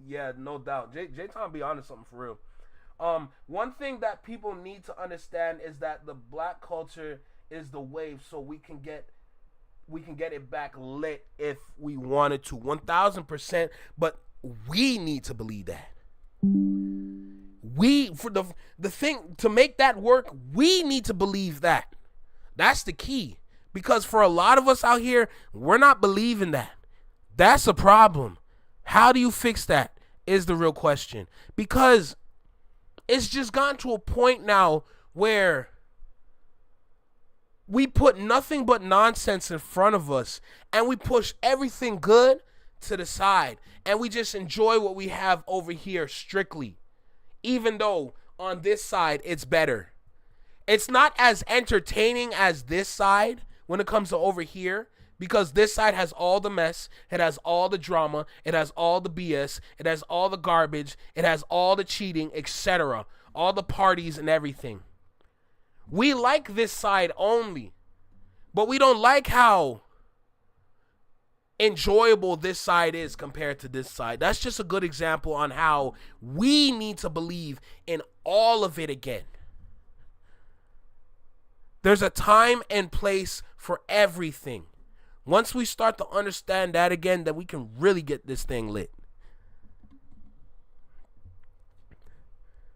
Yeah, no doubt. J-Tom be on to something for real. One thing that people need to understand is that the black culture is the wave, so we can get it back lit if we wanted to, 1,000%. But we need to believe that. For the thing to make that work, we need to believe that. That's the key. Because for a lot of us out here, we're not believing that. That's a problem. How do you fix that is the real question. Because it's just gotten to a point now where we put nothing but nonsense in front of us and we push everything good to the side and we just enjoy what we have over here strictly. Even though on this side it's better. It's not as entertaining as this side when it comes to over here, because this side has all the mess, it has all the drama, it has all the BS, it has all the garbage, it has all the cheating, etc., all the parties and everything. We like this side only, but we don't like how enjoyable this side is compared to this side. That's just a good example on how we need to believe in all of it again. There's a time and place for everything. Once we start to understand that again, then we can really get this thing lit.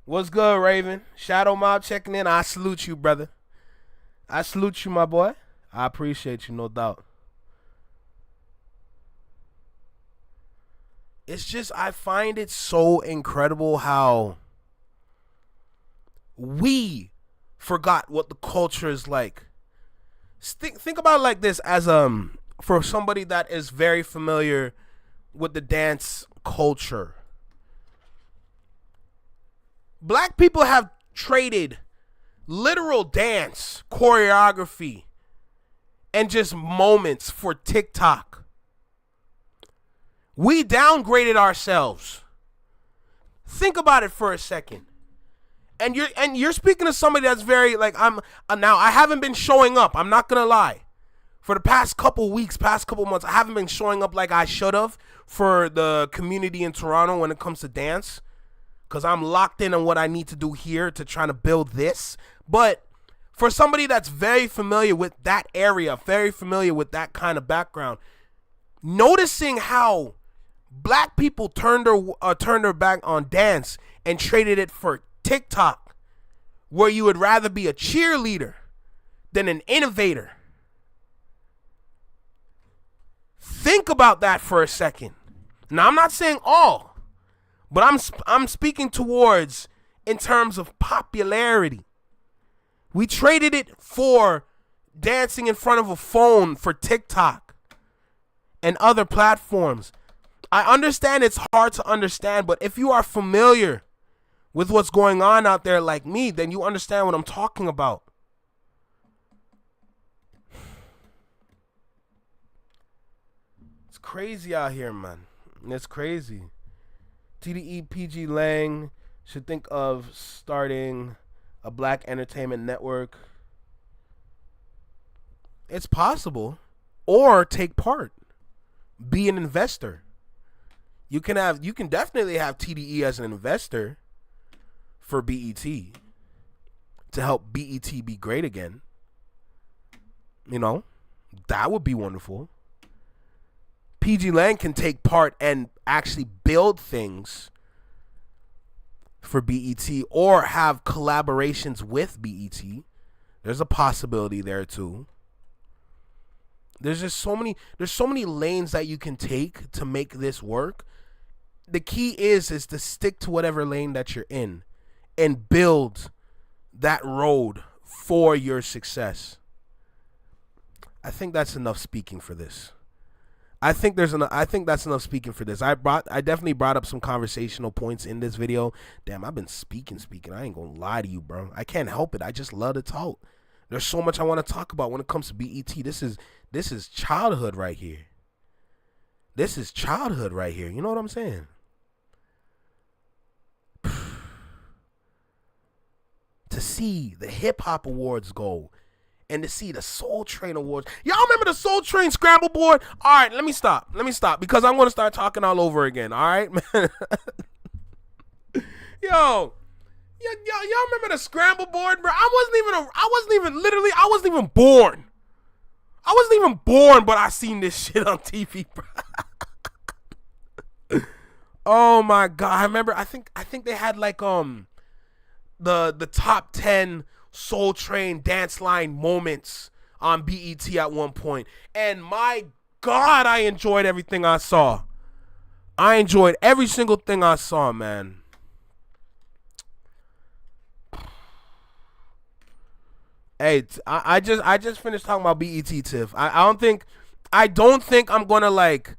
What's good, Raven? Shadow Mob checking in. I salute you, brother. I salute you, my boy. I appreciate you, no doubt. It's just, I find it so incredible how we forgot what the culture is like. Think about it like this, as for somebody that is very familiar with the dance culture. Black people have traded literal dance, choreography, and just moments for TikTok. We downgraded ourselves. Think about it for a second. And you're speaking to somebody that's very like, now I haven't been showing up. I'm not gonna lie. For the past couple weeks, past couple months, I haven't been showing up like I should have for the community in Toronto when it comes to dance. Because I'm locked in on what I need to do here to try to build this. But for somebody that's very familiar with that area, very familiar with that kind of background, noticing how black people turned their back on dance and traded it for TikTok, where you would rather be a cheerleader than an innovator. Think about that for a second. Now, I'm not saying all. But I'm speaking towards in terms of popularity. We traded it for dancing in front of a phone for TikTok and other platforms. I understand it's hard to understand, but if you are familiar with what's going on out there like me, then you understand what I'm talking about. It's crazy out here, man. It's crazy. TDE PG Lang should think of starting a black entertainment network. It's possible. Or take part. Be an investor. You can definitely have TDE as an investor for BET to help BET be great again. You know, that would be wonderful. PG Lang can take part and actually build things for BET or have collaborations with BET. There's a possibility there too. There's so many lanes that you can take to make this work. The key is to stick to whatever lane that you're in and build that road for your success. I think that's enough speaking for this. I think that's enough speaking for this. I definitely brought up some conversational points in this video. Damn, I've been speaking. I ain't gonna lie to you, bro. I can't help it. I just love to talk. There's so much I want to talk about when it comes to BET. This is childhood right here. This is childhood right here. You know what I'm saying? To see the hip hop awards go. And to see the Soul Train Awards. Y'all remember the Soul Train Scramble board? All right, let me stop. Because I'm going to start talking all over again. All right, man. Y'all remember the Scramble board, bro? I wasn't even born. I wasn't even born, but I seen this shit on TV, bro. Oh my God. I remember, I think they had like, the top 10 Soul Train dance line moments on BET at one point. And my God, I enjoyed everything I saw. I enjoyed every single thing I saw, man. Hey, I just finished talking about BET, Tiff. I don't think I'm gonna like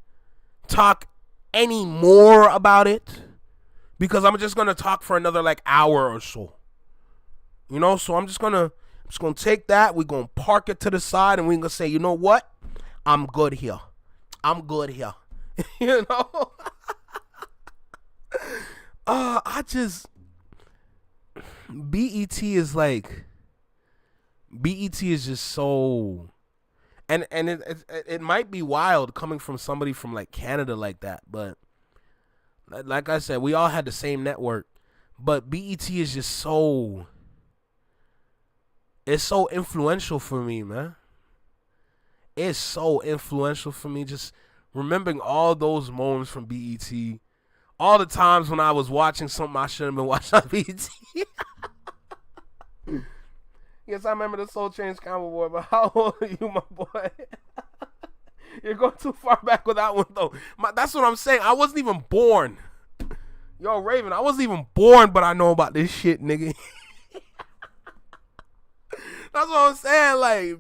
talk any more about it because I'm just gonna talk for another like hour or so. You know, so I'm just gonna take that. We're gonna park it to the side, and we're gonna say, you know what? I'm good here. You know. BET is just so, And it might be wild coming from somebody from like Canada like that, but like I said, we all had the same network. But BET is just so, it's so influential for me, man. It's so influential for me, just remembering all those moments from BET. All the times when I was watching something I shouldn't have been watching on BET. Yes, I remember the Soul Train Scramble Boy, but how old are you, my boy? You're going too far back with that one, though. That's what I'm saying. I wasn't even born. Yo, Raven, I wasn't even born, but I know about this shit, nigga. That's what I'm saying. Like,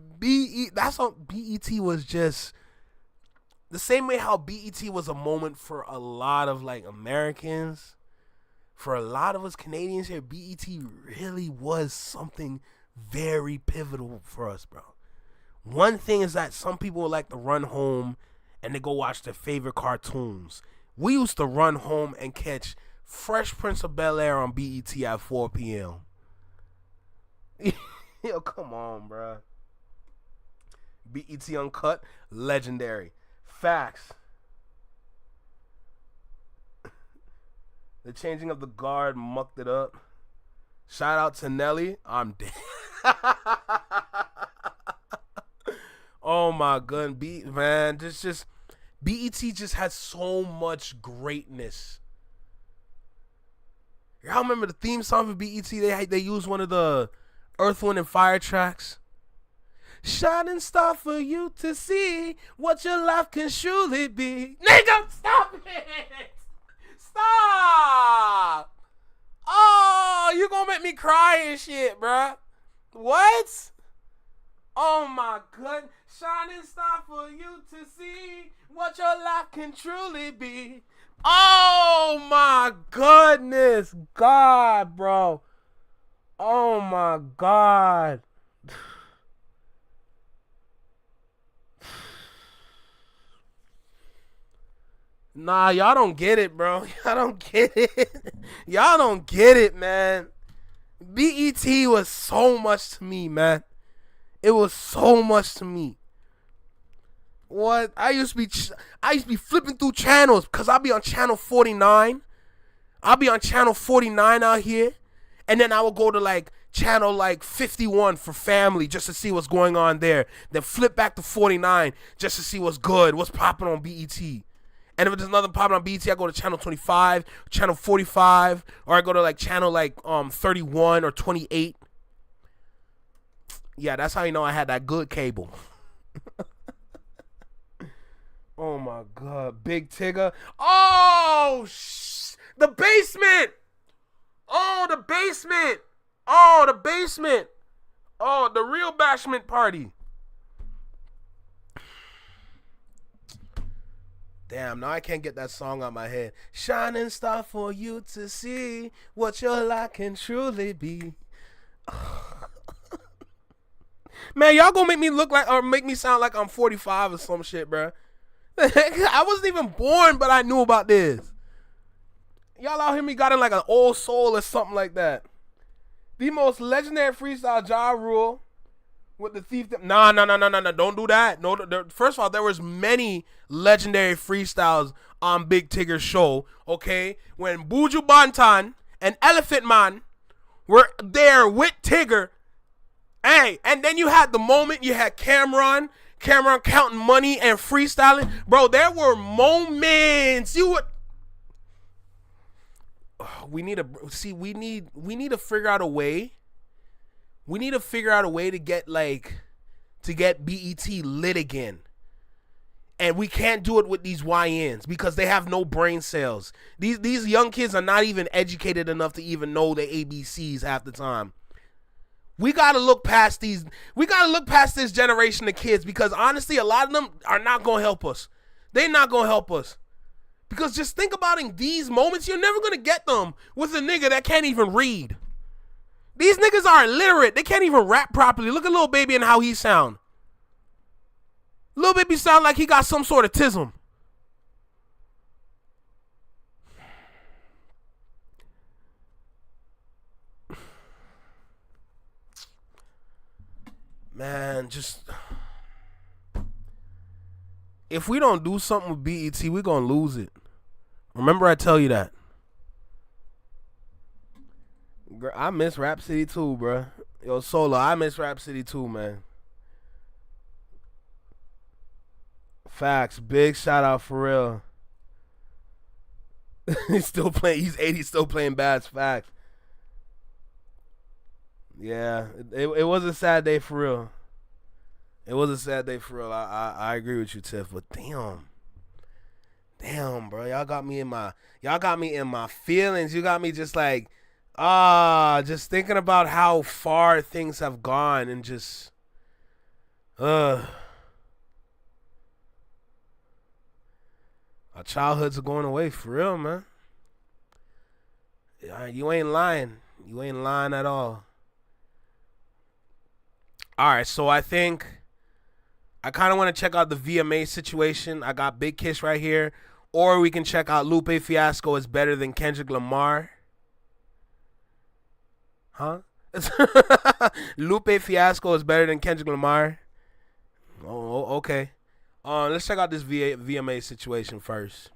that's what BET was just the same way how BET was a moment for a lot of like Americans. For a lot of us Canadians here, BET really was something very pivotal for us, bro. One thing is that some people like to run home and they go watch their favorite cartoons. We used to run home and catch Fresh Prince of Bel-Air on BET at 4 p.m. Yo, come on, bro. BET Uncut, legendary. Facts. The changing of the guard mucked it up. Shout out to Nelly. I'm dead. Oh my god, man, this just BET just had so much greatness. Y'all remember the theme song for BET? They used one of the Earth, Wind, and Fire tracks. Shining star for you to see what your life can surely be. Nigga, stop it! Stop! Oh, you gonna make me cry and shit, bruh. What? Oh my god. Shining star for you to see what your life can truly be. Oh my goodness. God, bro. Oh my God. Nah, y'all don't get it, bro. Y'all don't get it. Y'all don't get it, man. BET was so much to me, man. It was so much to me. What? I used to be flipping through channels because I'll be on channel 49. I'll be on channel 49 out here. And then I will go to like channel like 51 for family just to see what's going on there. Then flip back to 49 just to see what's good, what's popping on BET. And if there's another popping on BET, I go to channel 25, channel 45, or I go to like channel like 31 or 28. Yeah, that's how you know I had that good cable. Oh my God, Big Tigger. Oh, the basement. Oh, the basement. Oh, the basement. Oh, the real bashment party. Damn, now I can't get that song out of my head. Shining star for you to see what your life can truly be. Man, y'all gonna make me look like or make me sound like I'm 45 or some shit, bro. I wasn't even born, but I knew about this. Y'all out here me got in like an old soul or something like that. The most legendary freestyle, Ja Rule with the thief. Nah, don't do that. No, first of all, there was many legendary freestyles on Big Tigger's show. Okay, when Buju Banton and Elephant Man were there with Tigger. Hey, and then you had the moment you had Cameron counting money and freestyling. Bro, there were moments you would. We need to figure out a way. We need to figure out a way to get BET lit again. And we can't do it with these YNs because they have no brain cells. These young kids are not even educated enough to even know the ABCs half the time. We gotta look past these. We gotta look past this generation of kids because honestly, a lot of them are not gonna help us. They're not gonna help us. Because just think about in these moments, you're never gonna get them with a nigga that can't even read. These niggas are illiterate. They can't even rap properly. Look at Lil Baby and how he sound. Lil Baby sound like he got some sort of tism. Man, just if we don't do something with BET, we're gonna lose it. Remember, I tell you that. Girl, I miss Rap City too, bro. Yo, Solo, I miss Rap City too, man. Facts. Big shout out for real. He's still playing. He's 80, still playing Bads. Facts. Yeah, it was a sad day for real. It was a sad day for real. I agree with you, Tiff. But damn, bro, y'all got me in my feelings. You got me just like, just thinking about how far things have gone and just, our childhoods are going away for real, man. You ain't lying. You ain't lying at all. All right, so I think I kind of want to check out the VMA situation. I got Big Kiss right here. Or we can check out Lupe Fiasco is better than Kendrick Lamar. Huh? Lupe Fiasco is better than Kendrick Lamar. Oh, okay. Let's check out this VMA situation first.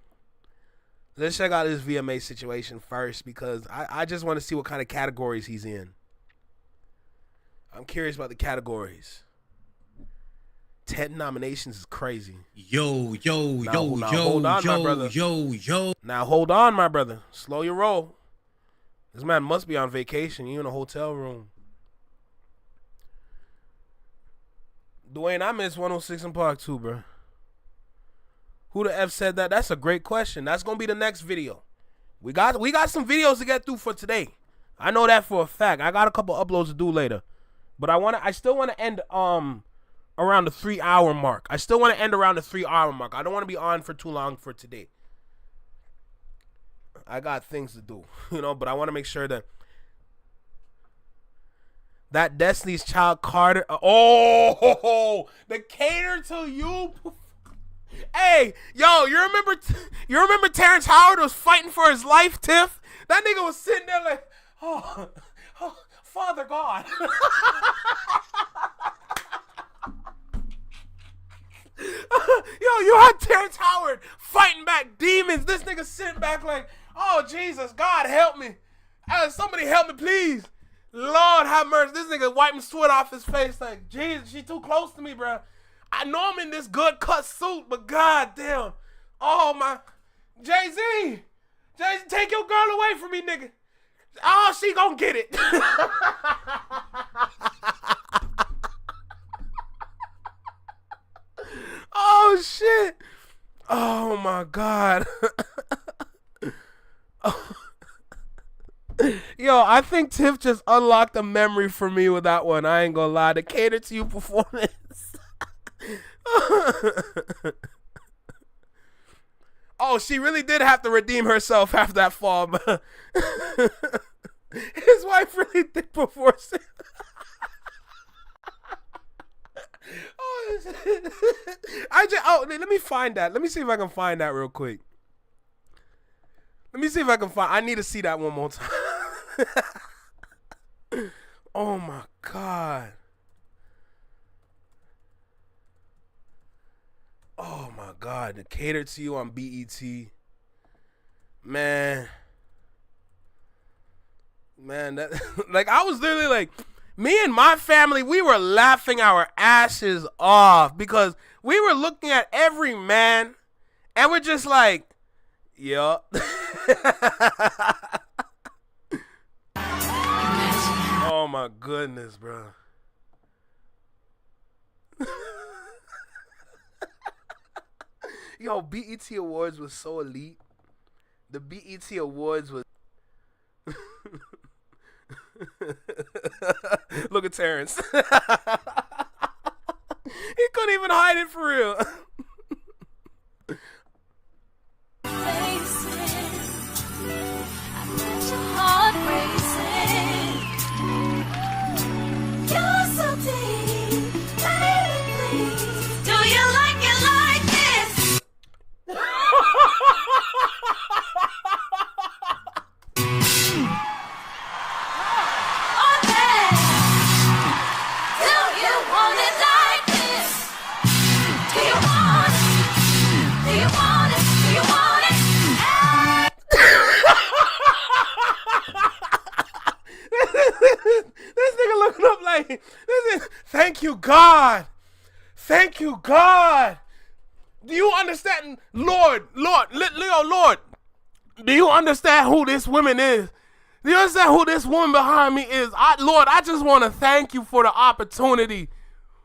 Because I just want to see what kind of categories he's in. I'm curious about the categories. 10 nominations is crazy. Yo. Now hold on, my brother. Slow your roll. This man must be on vacation. You in a hotel room. Dwayne, I miss 106 in Park too, bro. Who the F said that? That's a great question. That's gonna be the next video. We got some videos to get through for today. I know that for a fact. I got a couple uploads to do later. But I still want to end around the 3-hour mark. I don't want to be on for too long for today. I got things to do, but I want to make sure that Destiny's Child Carter. The Cater to You. Hey, yo, you remember Terrence Howard was fighting for his life, Tiff? That nigga was sitting there like, oh Father God. Yo, you had Terrence Howard fighting back demons. This nigga sitting back like, oh, Jesus, God, help me. Somebody help me, please. Lord have mercy. This nigga wiping sweat off his face like, Jesus, she too close to me, bro. I know I'm in this good cut suit, but God damn. Oh, my. Jay-Z, take your girl away from me, nigga. Oh, she gonna get it. Oh, shit. Oh, my God. Yo, I think Tiff just unlocked a memory for me with that one. I ain't gonna lie. The Cater to You performance. Oh, she really did have to redeem herself after that fall. His wife really did divorce him. Let me find that. Let me see if I can find that real quick. I need to see that one more time. Oh my God. Oh my God. The Cater to You on BET. Man, that like I was literally like, me and my family, we were laughing our asses off because we were looking at every man and we're just like, yup. Oh my goodness, bro. Yo, BET Awards was so elite. The BET Awards was... Look at Terrence. He couldn't even hide it for real. Thank you, God. Do you understand, Lord, Leo, Lord, do you understand who this woman is? Do you understand who this woman behind me is? Lord, I just want to thank you for the opportunity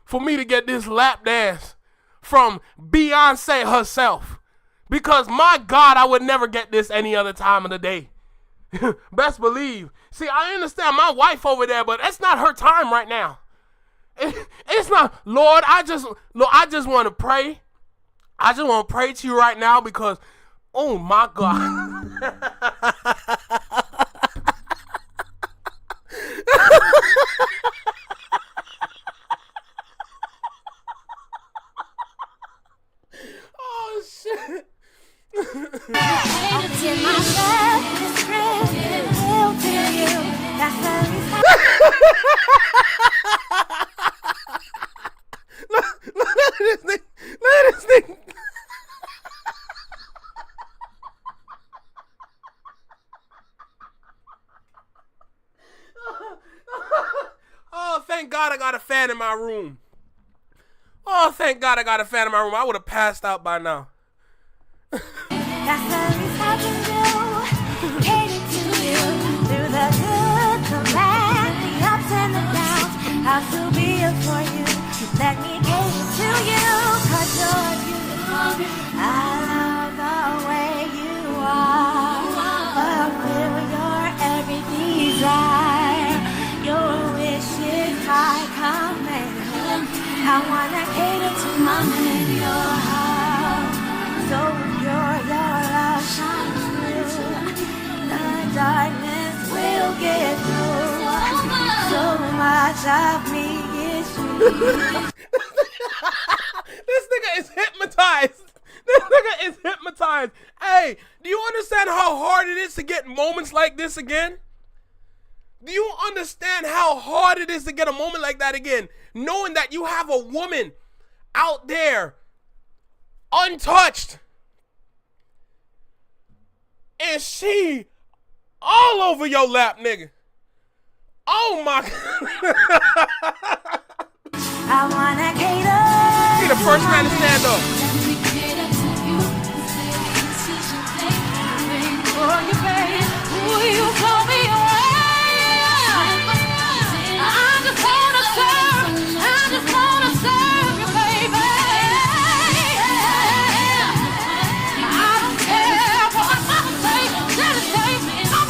for me to get this lap dance from Beyonce herself. Because my God, I would never get this any other time of the day. Best believe. See, I understand my wife over there, but that's not her time right now. It's not, Lord, I just want to pray. I just want to pray to you right now because, oh my God. Oh, shit. Look at this thing. Oh, thank God I got a fan in my room. Oh, thank God I got a fan in my room. I would have passed out by now. That's the least I can do. Cater to you through the good, the bad, the ups and the downs. I'll still be here for you. Let me cater to you, 'cause you're beautiful. I love the way you are. Fulfill your every desire. Your wish is my command. I wanna cater to my man in your house. So pure, your love shines through. The darkness will get through. So much of me is you. This nigga is hypnotized. This nigga is hypnotized. Hey, do you understand how hard it is to get moments like this again? Do you understand how hard it is to get a moment like that again? Knowing that you have a woman out there untouched and she all over your lap, nigga. Oh my God. I wanna cater. Be the first man to stand up. For you, baby. Will you call me away? I just wanna serve you, baby. I don't care what I say, let it say, no.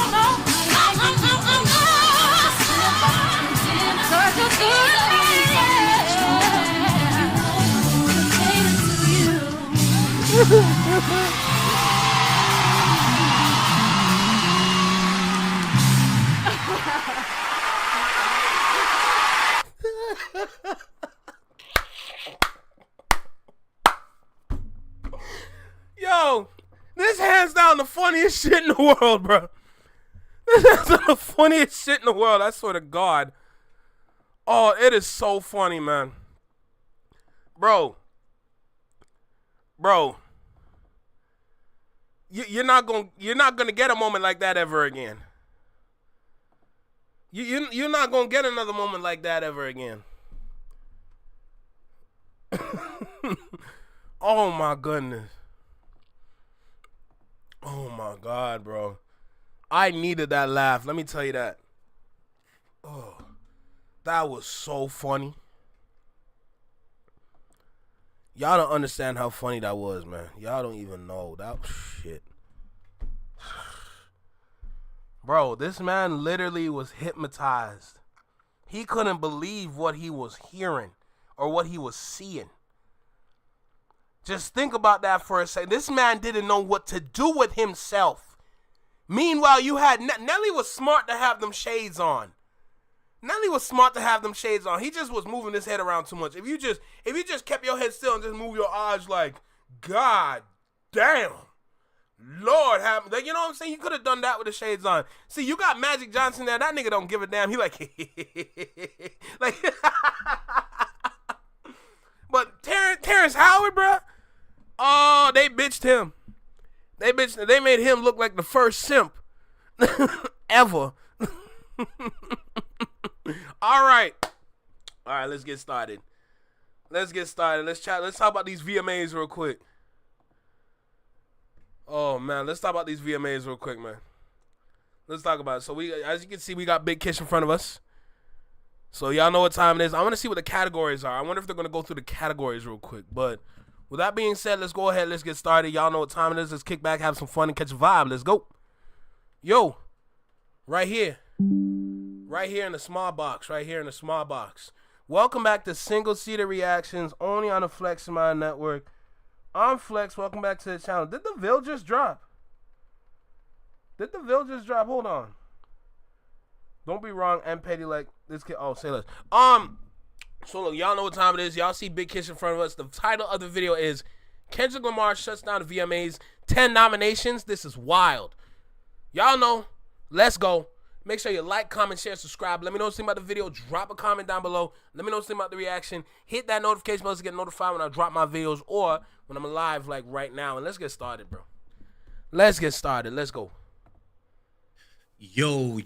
'Cause you're good to me, Yo, this hands down the funniest shit in the world, bro. This is the funniest shit in the world, I swear to God. Oh, it is so funny, man. Bro. You're not gonna get a moment like that ever again. You're not gonna get another moment like that ever again. Oh my goodness. Oh my God, bro. I needed that laugh. Let me tell you that. Oh, that was so funny. Y'all don't understand how funny that was, man. Y'all don't even know. That shit. Bro, this man literally was hypnotized. He couldn't believe what he was hearing or what he was seeing. Just think about that for a second. This man didn't know what to do with himself. Meanwhile, you had Nelly was smart to have them shades on. Nelly was smart to have them shades on. He just was moving his head around too much. If you just kept your head still and just move your eyes like, God damn, Lord have, like, you know what I'm saying? You could have done that with the shades on. See, you got Magic Johnson there. That nigga don't give a damn. He like, like, but Terrence Howard, bro. Oh, they bitched him. They made him look like the first simp ever. All right, let's get started. Let's get started. Let's chat. Let's talk about these VMAs real quick. Oh man, let's talk about these VMAs real quick, man. Let's talk about it. So as you can see, we got Big Kish in front of us. So y'all know what time it is. I want to see what the categories are. I wonder if they're gonna go through the categories real quick. But with that being said, let's go ahead. Let's get started. Y'all know what time it is. Let's kick back, have some fun, and catch a vibe. Let's go. Yo, right here in the small box. Right here in the small box. Welcome back to Single Seater Reactions, only on the Flex Mind Network. I'm Flex. Welcome back to the channel. Did the Ville just drop? Hold on. Don't be wrong. And petty like this kid. Oh, say less. So look, y'all know what time it is. Y'all see Big Kish in front of us. The title of the video is Kendrick Lamar shuts down the VMAs. 10 nominations. This is wild. Y'all know. Let's go. Make sure you like, comment, share, subscribe. Let me know what you think about the video. Drop a comment down below. Let me know what you think about the reaction. Hit that notification bell to get notified when I drop my videos or when I'm live like right now. And let's get started, bro. Let's get started. Let's go. Yo,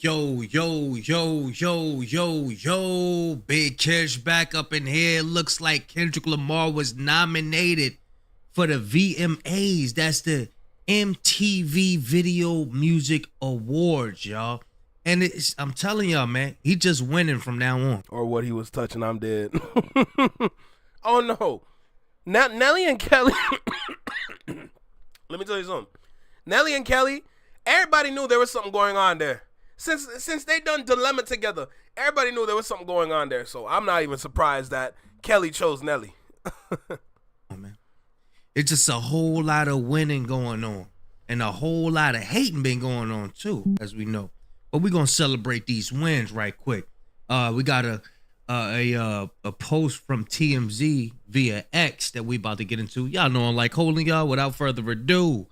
Big Kish back up in here. Looks like Kendrick Lamar was nominated for the VMAs. That's the MTV Video Music Awards, y'all. And I'm telling y'all, man, he just winning from now on. Or what he was touching, I'm dead. Oh, no. Now, Nelly and Kelly. Let me tell you something. Nelly and Kelly, everybody knew there was something going on there. Since they done Dilemma together, everybody knew there was something going on there. So I'm not even surprised that Kelly chose Nelly. Oh, man. It's just a whole lot of winning going on. And a whole lot of hating been going on, too, as we know. But we're going to celebrate these wins right quick. We got a post from TMZ via X that we about to get into. Y'all know I'm like holding y'all. Without further ado,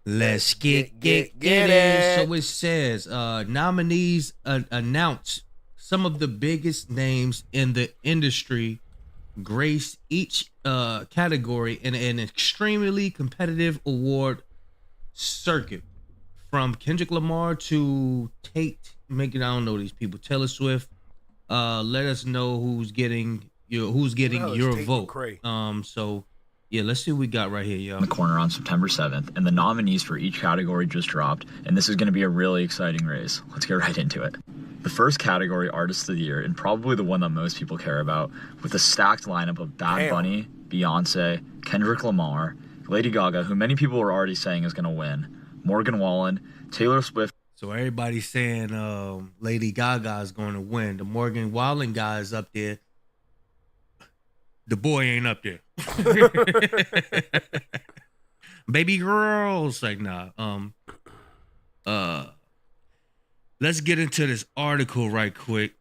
let's get it. So it says nominees announce some of the biggest names in the industry graced each category in an extremely competitive award circuit. From Kendrick Lamar to Tate, I don't know these people. Taylor Swift. Let us know who's getting your vote. So yeah, let's see what we got right here, y'all. The corner on September 7th, and the nominees for each category just dropped, and this is going to be a really exciting race. Let's get right into it. The first category, Artist of the Year, and probably the one that most people care about, with a stacked lineup of Bad Bunny, Beyonce, Kendrick Lamar, Lady Gaga, who many people are already saying is going to win, Morgan Wallen, Taylor Swift. So everybody's saying Lady Gaga is going to win. The Morgan Wallen guy is up there. The boy ain't up there. Baby girls, like nah. Let's get into this article right quick.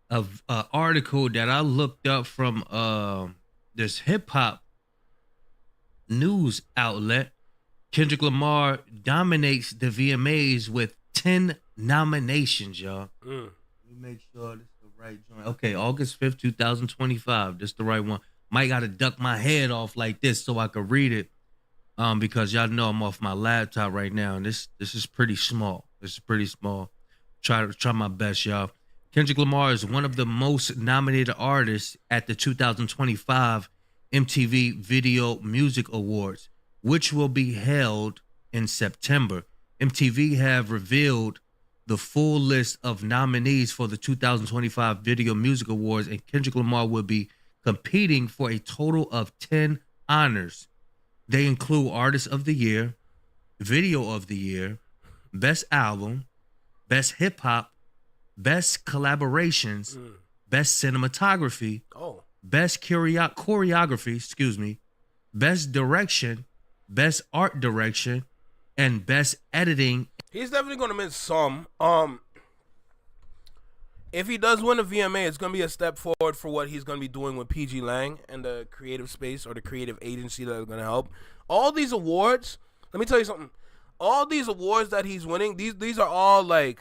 Of article that I looked up from this hip hop news outlet. Kendrick Lamar dominates the VMAs with 10 nominations, y'all. Let me make sure this is the right joint. Okay, August 5th, 2025. This is the right one. Might got to duck my head off like this so I could read it. Because y'all know I'm off my laptop right now, and this is pretty small. This is pretty small. Try my best, y'all. Kendrick Lamar is one of the most nominated artists at the 2025 MTV Video Music Awards, which will be held in September. MTV have revealed the full list of nominees for the 2025 Video Music Awards, and Kendrick Lamar will be competing for a total of 10 honors. They include Artist of the Year, Video of the Year, Best Album, Best Hip Hop, Best Collaborations, Best Cinematography, Best Choreography, Best Direction, Best Art Direction, and Best Editing. He's definitely going to miss some. If he does win a VMA, it's going to be a step forward for what he's going to be doing with PG Lang and the creative space or the creative agency that is going to help. All these awards, let me tell you something. All these awards that he's winning, these are all going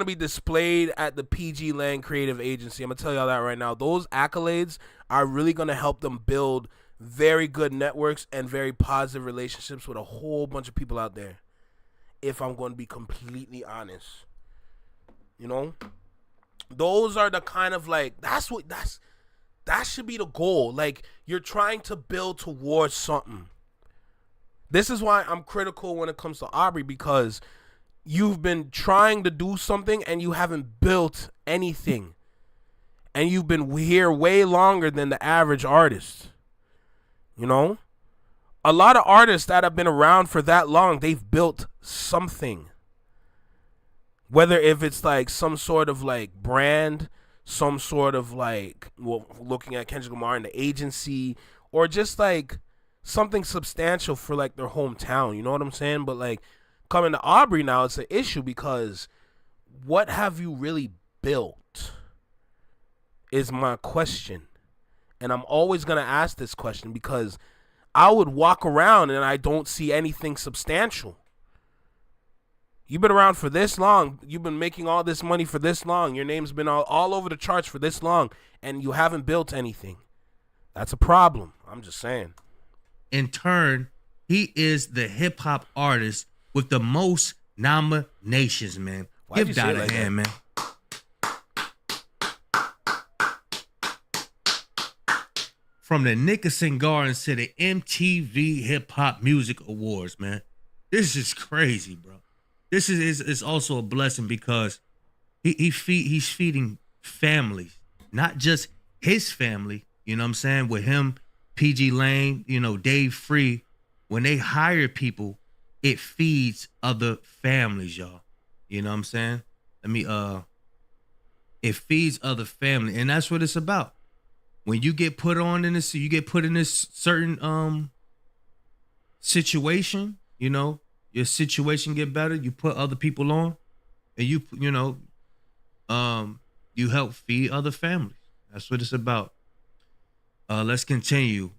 to be displayed at the PG Lang creative agency. I'm going to tell y'all that right now. Those accolades are really going to help them build very good networks and very positive relationships with a whole bunch of people out there. If I'm going to be completely honest. You know, those are the kind of like, That should be the goal. Like, you're trying to build towards something. This is why I'm critical when it comes to Aubrey, because you've been trying to do something and you haven't built anything. And you've been here way longer than the average artist. You know? A lot of artists that have been around for that long, they've built something. Whether if it's like some sort of like brand, some sort of like, well, looking at Kendrick Lamar and the agency, or just like something substantial for like their hometown. You know what I'm saying? But like coming to Aubrey now, it's an issue because what have you really built is my question. And I'm always going to ask this question because I would walk around and I don't see anything substantial. You've been around for this long. You've been making all this money for this long. Your name's been all over the charts for this long, and you haven't built anything. That's a problem. I'm just saying. In turn, he is the hip hop artist with the most nominations, man. Why'd Give you say Dot it a like hand, man. From the Nickerson Gardens to the MTV Hip Hop Music Awards, man. This is crazy, bro. This is also a blessing because he's feeding families, not just his family. You know what I'm saying? With him, PG Lane, you know, Dave Free, when they hire people, it feeds other families, y'all. You know what I'm saying? It feeds other family, and that's what it's about. When you get put on in this, you get put in this certain situation, you know, your situation get better, you put other people on, and you help feed other families. That's what it's about. Let's continue.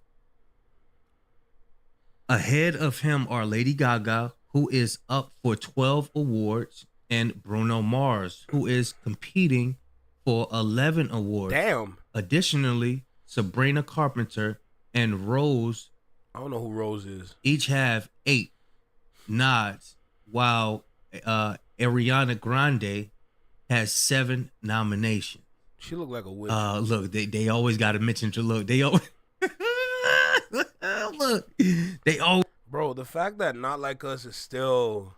Ahead of him are Lady Gaga, who is up for 12 awards, and Bruno Mars, who is competing for 11 awards. Damn. Additionally, Sabrina Carpenter and Rose, I don't know who Rose is, each have 8 nods, while Ariana Grande has 7 nominations. She look like a witch. Look, they always got to mention to look. They always look. They always. Bro, the fact that Not Like Us is still,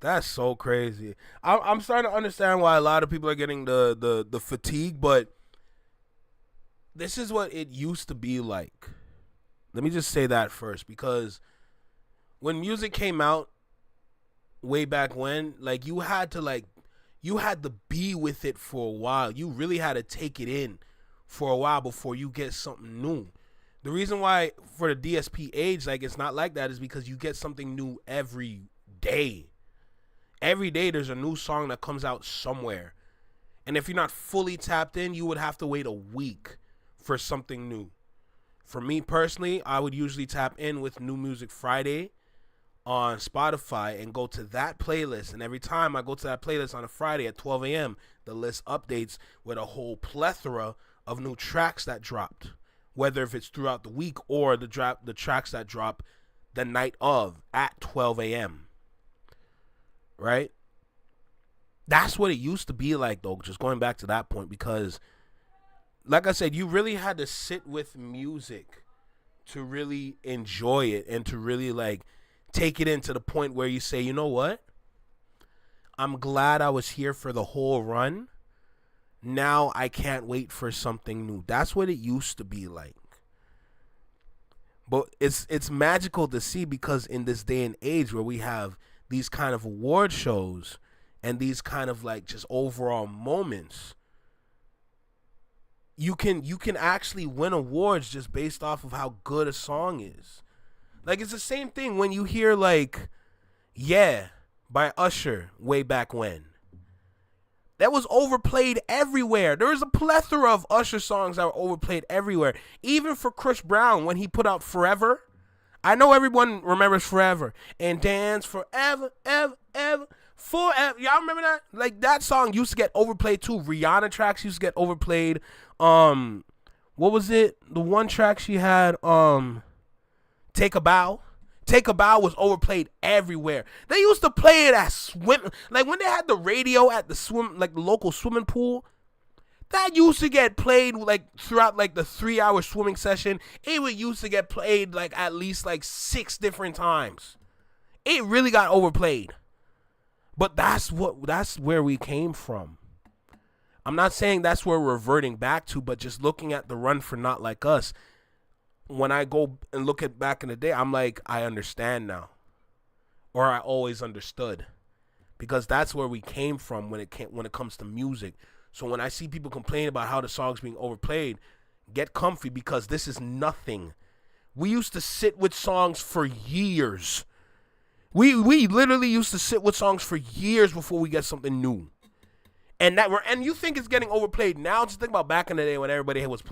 that's so crazy. I'm starting to understand why a lot of people are getting the fatigue, but this is what it used to be like. Let me just say that first, because when music came out way back when, like you had to be with it for a while. You really had to take it in for a while before you get something new. The reason why for the DSP age, like it's not like that, is because you get something new every day. Every day there's a new song that comes out somewhere. And if you're not fully tapped in, you would have to wait a week for something new. For me personally, I would usually tap in with New Music Friday on Spotify and go to that playlist. And every time I go to that playlist on a Friday at 12 a.m., the list updates with a whole plethora of new tracks that dropped, whether if it's throughout the week or the tracks that drop the night of at 12 a.m. Right? That's what it used to be like, though, just going back to that point, because like I said, you really had to sit with music to really enjoy it and to really like take it in to the point where you say, you know what? I'm glad I was here for the whole run. Now I can't wait for something new. That's what it used to be like. But it's magical to see, because in this day and age where we have these kind of award shows and these kind of like just overall moments, you can actually win awards just based off of how good a song is. Like, it's the same thing when you hear like Yeah by Usher way back when. That was overplayed everywhere. There was a plethora of Usher songs that were overplayed everywhere. Even for Chris Brown when he put out Forever. I know everyone remembers Forever. And Dance Forever, ever, ever, forever. Y'all remember that? Like, that song used to get overplayed too. Rihanna tracks used to get overplayed. What was it? The one track she had, Take a Bow. Take a Bow was overplayed everywhere. They used to play it at swim, like when they had the radio at the swim, like the local swimming pool. That used to get played like throughout like the 3-hour swimming session. It would used to get played like at least like 6 different times. It really got overplayed. But that's where we came from. I'm not saying that's where we're reverting back to, but just looking at the run for Not Like Us, when I go and look at back in the day, I'm like, I understand now. Or I always understood. Because that's where we came from when it comes to music. So when I see people complain about how the song's being overplayed, get comfy, because this is nothing. We used to sit with songs for years. We literally used to sit with songs for years before we get something new. And you think it's getting overplayed now? Just think about back in the day when everybody was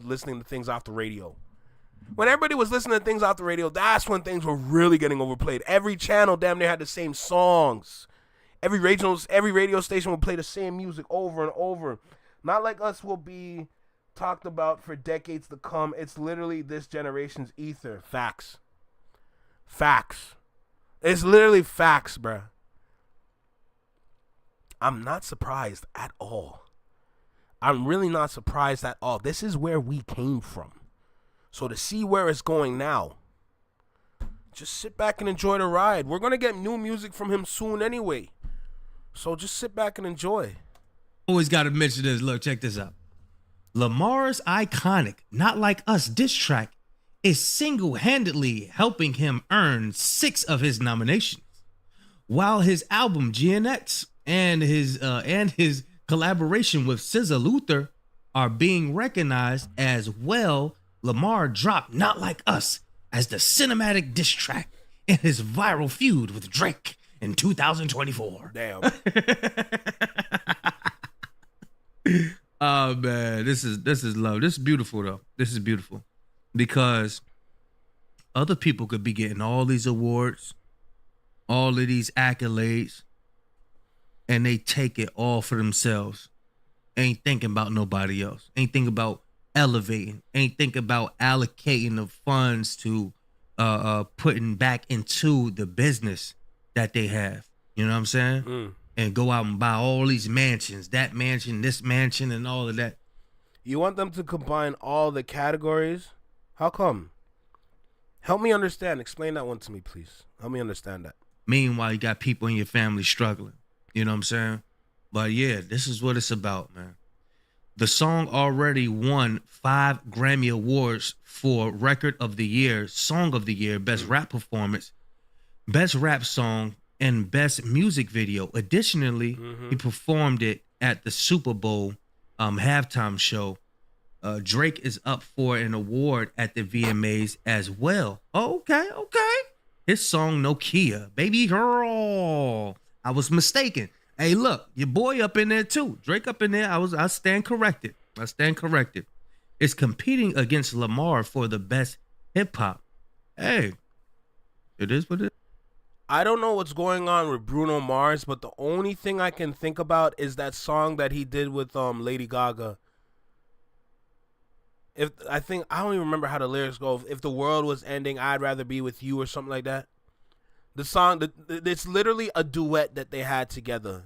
listening to things off the radio. When everybody was listening to things off the radio, that's when things were really getting overplayed. Every channel damn near had the same songs. Every radio station will play the same music over and over. Not Like Us will be talked about for decades to come. It's literally this generation's ether. Facts. It's literally facts, bruh. I'm not surprised at all. I'm really not surprised at all. This is where we came from. So to see where it's going now, just sit back and enjoy the ride. We're going to get new music from him soon anyway. So just sit back and enjoy. Always got to mention this. Look, check this out. Lamar's iconic Not Like Us diss track is single-handedly helping him earn 6 of his nominations, while his album GNX and his collaboration with SZA Luther are being recognized as well. Lamar dropped Not Like Us as the cinematic diss track in his viral feud with Drake in 2024. Damn. Oh man, this is love. This is beautiful though. This is beautiful because other people could be getting all these awards, all of these accolades, and they take it all for themselves. Ain't thinking about nobody else. Ain't thinking about elevating. Ain't thinking about allocating the funds to putting back into the business that they have. You know what I'm saying? And go out and buy all these mansions, that mansion, this mansion, and all of that. You want them to combine all the categories? How come? Help me understand. Explain that one to me, please. Help me understand that. Meanwhile, you got people in your family struggling. You know what I'm saying? But yeah, this is what it's about, man. The song already won 5 Grammy Awards for Record of the Year, Song of the Year, Best Rap Performance, Best Rap Song, and Best Music Video. Additionally, he performed it at the Super Bowl halftime show. Drake is up for an award at the VMAs as well. Okay. His song Nokia, Baby Girl. I was mistaken. Hey, look, your boy up in there too. Drake up in there. I stand corrected. It's competing against Lamar for the best hip hop. Hey, it is what it is. I don't know what's going on with Bruno Mars, but the only thing I can think about is that song that he did with Lady Gaga. I don't even remember how the lyrics go. If the world was ending, I'd rather be with you, or something like that. The song, it's literally a duet that they had together,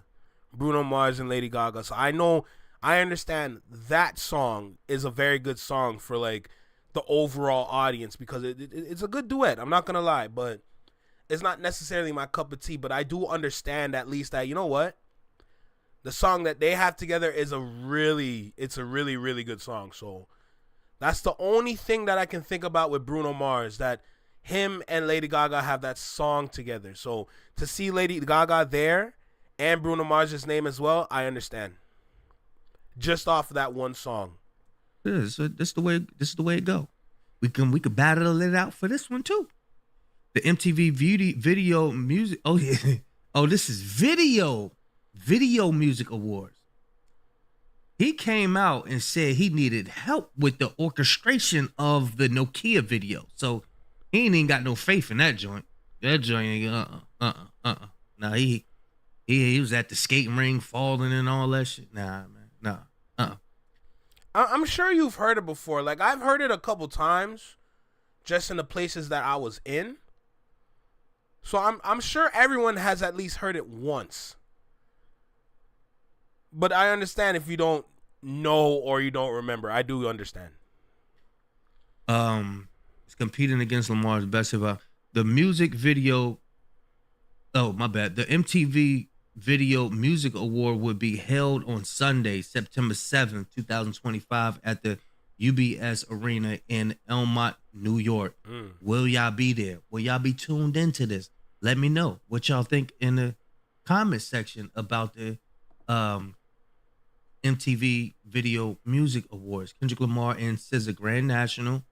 Bruno Mars and Lady Gaga. So I understand that song is a very good song for like the overall audience because it's a good duet. I'm not gonna lie, but it's not necessarily my cup of tea. But I do understand at least that, you know what, the song that they have together is a really good song. So that's the only thing that I can think about with Bruno Mars, that him and Lady Gaga have that song together. So to see Lady Gaga there and Bruno Mars' name as well, I understand. Just off of that one song. Yeah, so this is the way it go. We could battle it out for this one too. The MTV Video Music. Oh yeah. Oh, this is Video Music Awards. He came out and said he needed help with the orchestration of the Nokia video. So he ain't even got no faith in that joint. That joint ain't Nah, he was at the skating ring falling and all that shit. Nah, man. Nah. I'm sure you've heard it before. Like, I've heard it a couple times just in the places that I was in. So I'm sure everyone has at least heard it once. But I understand if you don't know or you don't remember. I do understand. It's competing against Lamar's best hip hop. The music video. Oh, my bad. The MTV Video Music Award would be held on Sunday, September 7th, 2025 at the UBS Arena in Elmont, New York. Will y'all be there? Will y'all be tuned into this? Let me know what y'all think in the comment section about the MTV Video Music Awards. Kendrick Lamar and SZA Grand National.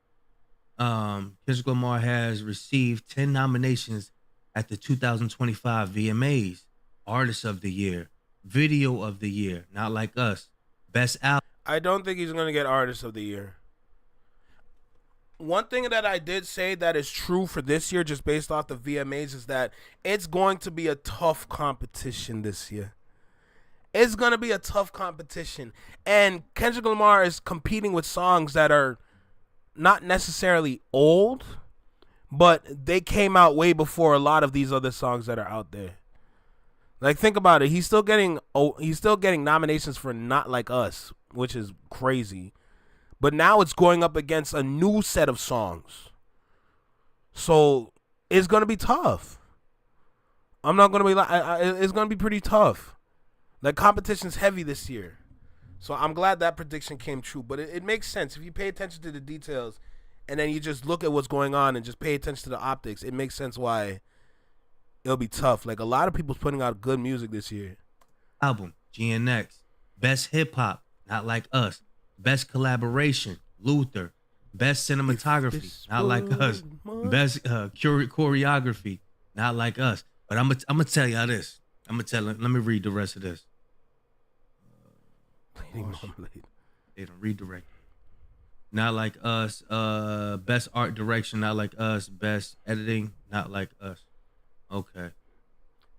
Kendrick Lamar has received 10 nominations at the 2025 VMAs. Artist of the Year, Video of the Year, Not Like Us, Best Album. I don't think he's going to get Artist of the Year. One thing that I did say that is true for this year, just based off the VMAs, is that it's going to be a tough competition this year. It's going to be a tough competition. And Kendrick Lamar is competing with songs that are not necessarily old, but they came out way before a lot of these other songs that are out there. Like, think about it. He's still getting nominations for Not Like Us, which is crazy. But now it's going up against a new set of songs. So it's going to be tough. I'm not going to be like, it's going to be pretty tough. Like, competition's heavy this year. So I'm glad that prediction came true. But it makes sense. If you pay attention to the details and then you just look at what's going on and just pay attention to the optics, it makes sense why it'll be tough. Like, a lot of people's putting out good music this year. Album, GNX. Best Hip Hop, Not Like Us. Best Collaboration, Luther. Best Cinematography, Not Like Us. Best Choreography, Not Like Us. But I'm gonna tell y'all this. Let me read the rest of this. They don't redirect. Not Like Us. Best Art Direction, Not Like Us. Best Editing, Not Like Us. Okay.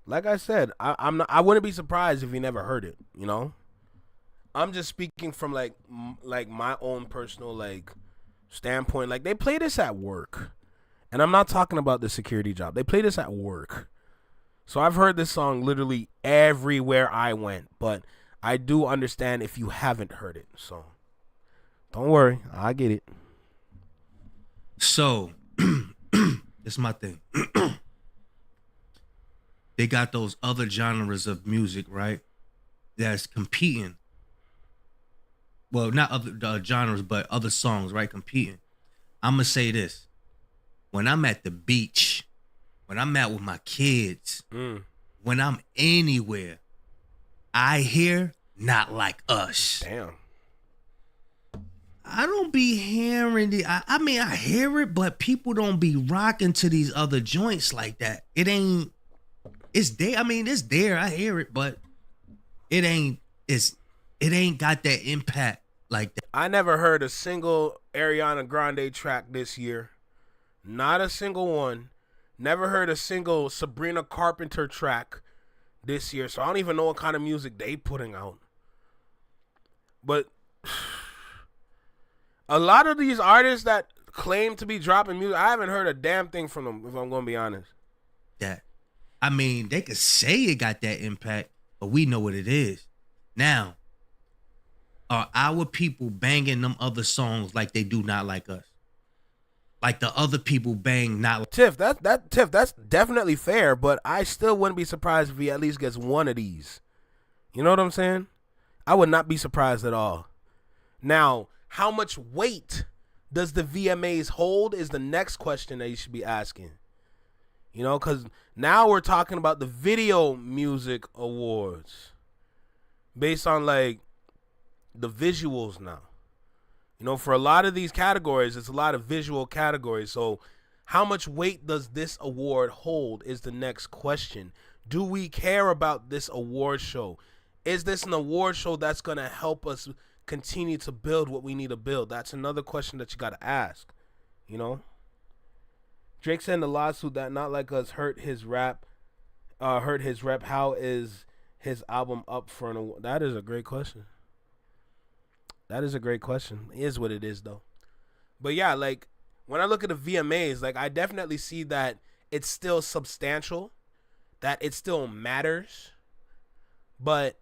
Like I said, I wouldn't be surprised if he never heard it, you know? I'm just speaking from like my own personal like standpoint. Like, they play this at work. And I'm not talking about the security job. They play this at work. So I've heard this song literally everywhere I went, but I do understand if you haven't heard it. So don't worry, I get it. So this is my thing. They got those other genres of music, right? That's competing. Well, not other genres, but other songs, right? Competing. I'm going to say this. When I'm at the beach, when I'm out with my kids, when I'm anywhere, I hear Not Like Us. Damn. I don't be hearing I mean, I hear it, but people don't be rocking to these other joints like that. It's there. I mean, it's there. I hear it, but it ain't got that impact like that. I never heard a single Ariana Grande track this year. Not a single one. Never heard a single Sabrina Carpenter track this year. So I don't even know what kind of music they putting out. But a lot of these artists that claim to be dropping music, I haven't heard a damn thing from them, if I'm going to be honest. I mean, they could say it got that impact, but we know what it is. Now, are our people banging them other songs like they do Not Like Us? Like the other people bang Not Like Tiff, that's definitely fair, but I still wouldn't be surprised if he at least gets one of these. You know what I'm saying? I would not be surprised at all. Now, how much weight does the VMAs hold is the next question that you should be asking. You know, because now we're talking about the Video Music Awards based on, like, the visuals now. You know, for a lot of these categories, it's a lot of visual categories. So how much weight does this award hold is the next question. Do we care about this award show? Is this an award show that's going to help us continue to build what we need to build? That's another question that you got to ask, you know? Drake said in the lawsuit that Not Like Us hurt his rep. How is his album up for an award? That is a great question. That is a great question. It is what it is, though. But yeah, like, when I look at the VMAs, like, I definitely see that it's still substantial, that it still matters. But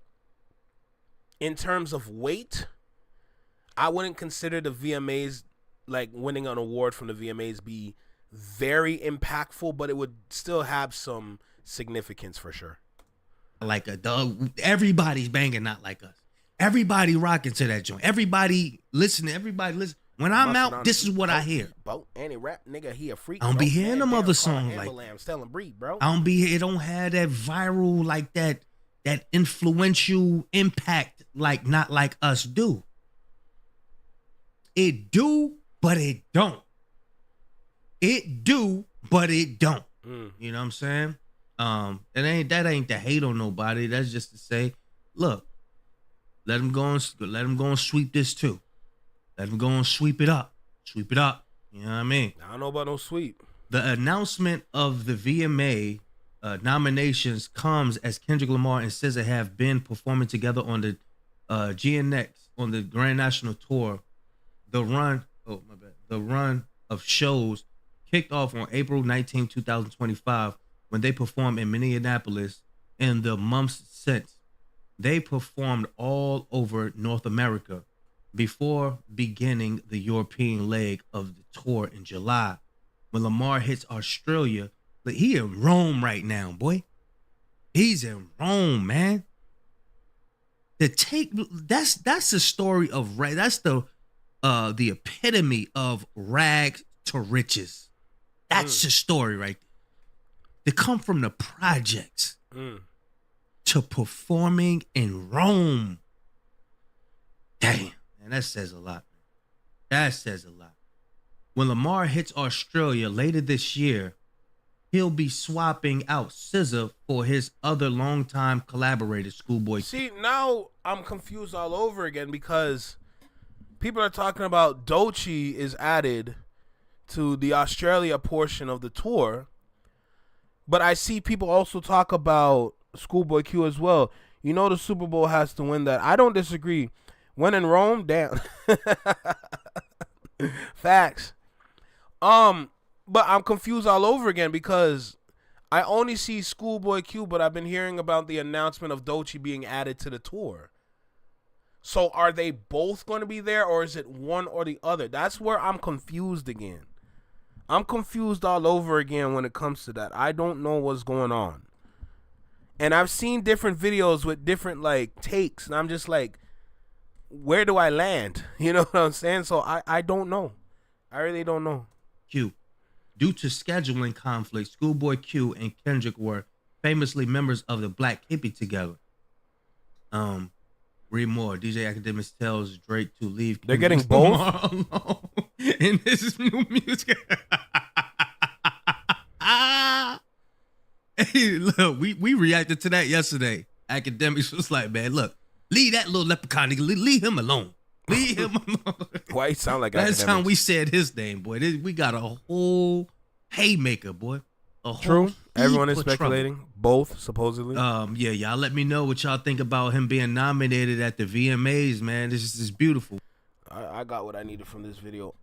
in terms of weight, I wouldn't consider the VMAs, like winning an award from the VMAs, be very impactful, but it would still have some significance for sure. Like a dog, everybody's banging Not Like Us. Everybody rocking to that joint. Everybody listening. When I'm out, this is what I hear. Boat any rap nigga, he a freak. I don't be hearing them other songs like Telling Bree, bro. I don't be. It don't have that viral like that influential impact like Not Like Us do. It do, but it don't. It do, but it don't. You know what I'm saying? That ain't to hate on nobody. That's just to say, look, let them go and sweep this too. Let them go and sweep it up. Sweep it up. You know what I mean? I don't know about no sweep. The announcement of the VMA nominations comes as Kendrick Lamar and SZA have been performing together on the GNX on the Grand National Tour. The run of shows kicked off on April 19, 2025, when they performed in Minneapolis. In the months since, they performed all over North America before beginning the European leg of the tour in July. When Lamar hits Australia, like he in Rome right now, boy. He's in Rome, man. That's the story of that's the epitome of rags to riches. That's the story right there. To come from the projects to performing in Rome. Damn, man, that says a lot. That says a lot. When Lamar hits Australia later this year, he'll be swapping out SZA for his other longtime collaborator, Schoolboy. See, now I'm confused all over again because people are talking about Doechii is added to the Australia portion of the tour, but I see people also talk about Schoolboy Q as well. You know the Super Bowl has to win that. I don't disagree. When in Rome, damn. Facts. But I'm confused all over again because I only see Schoolboy Q, but I've been hearing about the announcement of Doechii being added to the tour. So are they both going to be there, or is it one or the other? That's where I'm confused again. I'm confused all over again when it comes to that. I don't know what's going on. And I've seen different videos with different like takes, and I'm just like, where do I land? You know what I'm saying? So I don't know. I really don't know. Q. Due to scheduling conflicts, Schoolboy Q and Kendrick were famously members of the Black Hippie together. Read more. DJ Academics tells Drake to leave. They're getting both alone in his new music. Hey, look, we reacted to that yesterday. Academics was like, man, look, leave that little leprechaun nigga. Leave him alone. Leave him alone. Why he sound like That's Academics? how we said his name, boy. We got a whole haymaker, boy. True. Everyone is speculating. Trouble. Both, supposedly. Yeah, y'all let me know what y'all think about him being nominated at the VMAs, man. This is beautiful. I got what I needed from this video.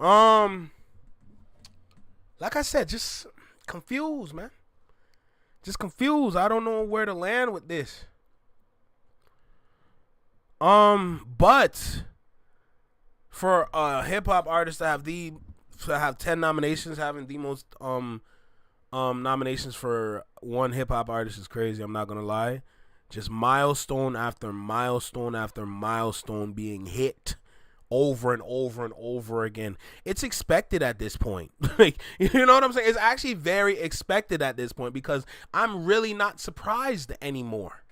Like I said, just confused, man. Just confused. I don't know where to land with this. But for a hip hop artist to have 10 nominations, having the most nominations for one hip hop artist is crazy. I'm not gonna lie. Just milestone after milestone after milestone being hit over and over and over again. It's expected at this point. Like, you know what I'm saying? It's actually very expected at this point because I'm really not surprised anymore.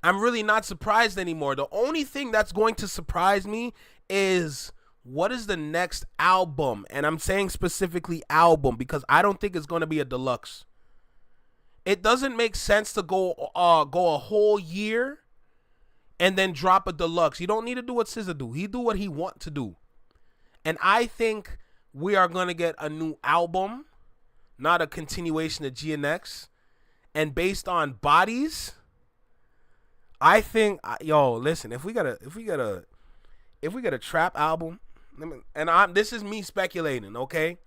The only thing that's going to surprise me is what is the next album? And I'm saying specifically album because I don't think it's going to be a deluxe. It doesn't make sense to go a whole year and then drop a deluxe. You don't need to do what SZA do. He do what he want to do. And I think we are going to get a new album, not a continuation of GNX. And based on bodies, I think, listen, if we got a trap album, this is me speculating, okay?